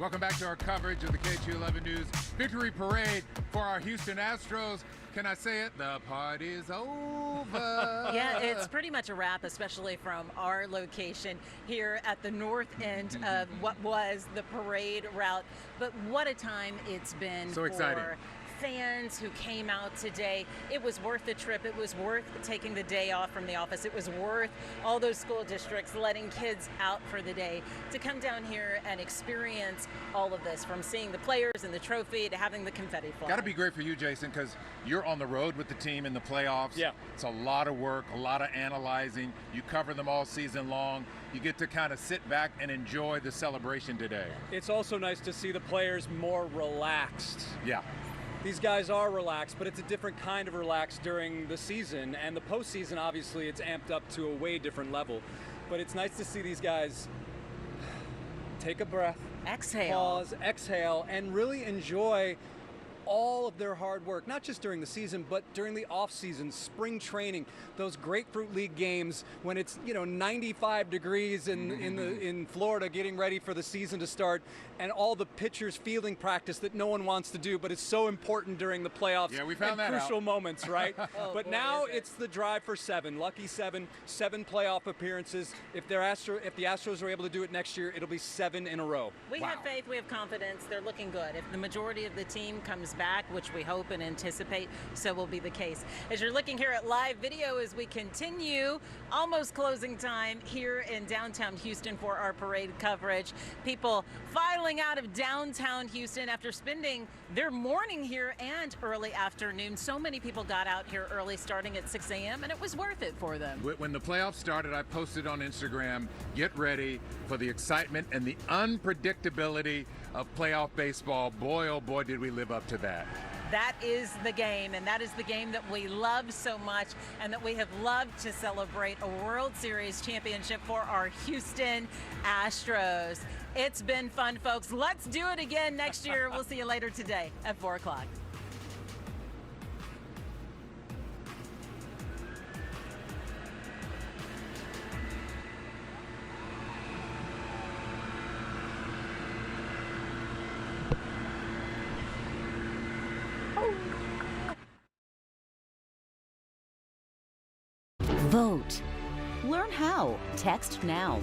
Welcome back to our coverage of the KHOU 11 News Victory Parade for our Houston Astros. Can I say it? The party's over. Yeah, it's pretty much a wrap, especially from our location here at the north end of what was the parade route. But what a time it's been So exciting. for fans who came out today. It was worth the trip. It was worth taking the day off from the office. It was worth all those school districts letting kids out for the day to come down here and experience all of this, from seeing the players and the trophy to having the confetti fly. Got to be great for you, Jason, because you're on the road with the team in the playoffs. Yeah. It's a lot of work, a lot of analyzing. You cover them all season long. You get to kind of sit back and enjoy the celebration today. It's also nice to see the players more relaxed. Yeah. These guys are relaxed, but it's a different kind of relaxed during the season. And the postseason, obviously, it's amped up to a way different level. But it's nice to see these guys take a breath, exhale, pause, exhale, and really enjoy all of their hard work, not just during the season, but during the off season, spring training, those Grapefruit League games when it's 95 degrees in Florida, getting ready for the season to start, and all the pitchers fielding practice that no one wants to do, but it's so important during the playoffs. Yeah, we found and that crucial out. moments, right? Oh, but boy, now is it. it's the drive for 7, lucky 7 playoff appearances. If the Astros are able to do it next year, it'll be 7 in a row. We have faith, we have confidence, they're looking good. If the majority of the team comes back, which we hope and anticipate, so will be the case. As you're looking here at live video as we continue, almost closing time here in downtown Houston for our parade coverage. People filing out of downtown Houston after spending their morning here and early afternoon. So many people got out here early, starting at 6 a.m., and it was worth it for them. When the playoffs started, I posted on Instagram, get ready for the excitement and the unpredictability of playoff baseball. Boy, oh boy, did we live up to that. That is the game, and that is the game that we love so much and that we have loved to celebrate, a World Series championship for our Houston Astros. It's been fun, folks. Let's do it again next year. We'll see you later today at 4 o'clock. Vote. Learn how. Text now.